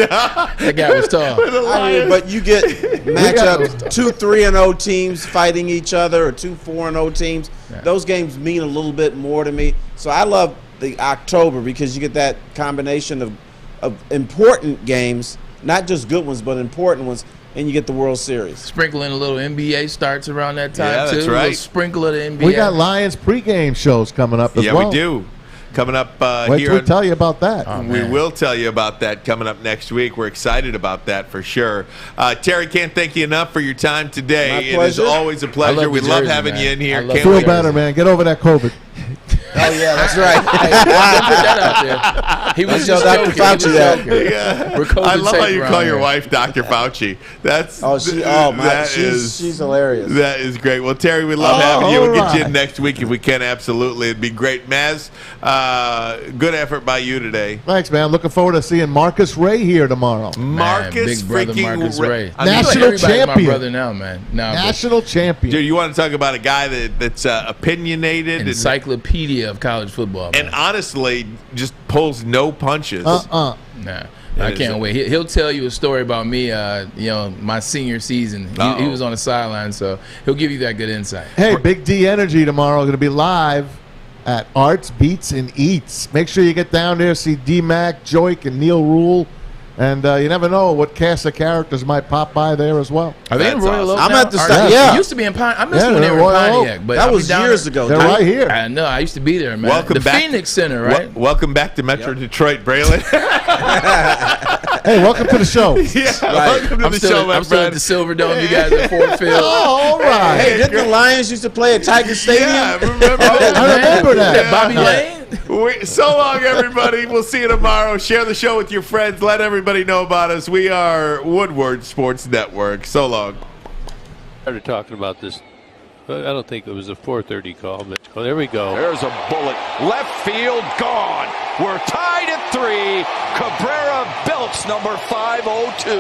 That guy was tough. But you get matchups, 2 3-0 teams fighting each other, or 2 4-0 teams. Yeah. Those games mean a little bit more to me. So I love the October because you get that combination of important games, not just good ones, but important ones, and you get the World Series. Sprinkle in a little NBA starts around that time, Yeah, too. that's A right. little sprinkle of the NBA. We got Lions pregame shows coming up as well. Yeah, we do. Coming up Wait here. till we tell you about that. We will tell you about that coming up next week. We're excited about that for sure. Terry, can't thank you enough for your time today. My It is pleasure. always a pleasure. We love having you in here. Can't Feel wait. better, man. Get over that COVID. Oh, yeah, that's right. Put that out there. He was just Dr. joking. Fauci that. Yeah. I love how you call your wife Dr. Fauci. That's she's hilarious. That is great. Well, Terry, we love having you. We'll get you in next week if we can. Absolutely, it'd be great. Maz, good effort by you today. Thanks, man. Looking forward to seeing Marcus Ray here tomorrow. Marcus big brother freaking Marcus Ray. National Everybody's champion. my brother now, man. National champion. Dude, you want to talk about a guy that's opinionated, encyclopedia of college football, man. and honestly just pulls no punches. Nah, I can't wait. He'll tell you a story about me. My senior season. He was on the sideline, so he'll give you that good insight. Hey, Big D Energy tomorrow going to be live at Arts, Beats, and Eats. Make sure you get down there, see D-Mac, Joik, and Neil Rule. And you never know what cast of characters might pop by there as well. Are they in Royal Oak I'm now? at the start. Yeah, It used to be in Pontiac. I missed when they were in Pontiac, but that was years ago. They're right here. I know. I used to be there, man. Welcome the back. Phoenix Center, right? Welcome back to Metro Detroit, Braylon. Hey, welcome to the show. Welcome to I'm the still, show, my I'm still friend. at the Silver Dome. You guys at Ford Field. Oh, all right. Hey, didn't the Lions used to play at Tiger Stadium? Yeah, remember I remember that. Bobby Lane. So long, everybody. We'll see you tomorrow. Share the show with your friends. Let everybody know about us. We are Woodward Sports Network. So long. Started talking about this. I don't think it was a 4:30 call, but there we go. There's a bullet. Left field gone. We're tied at 3. Cabrera belts number 502.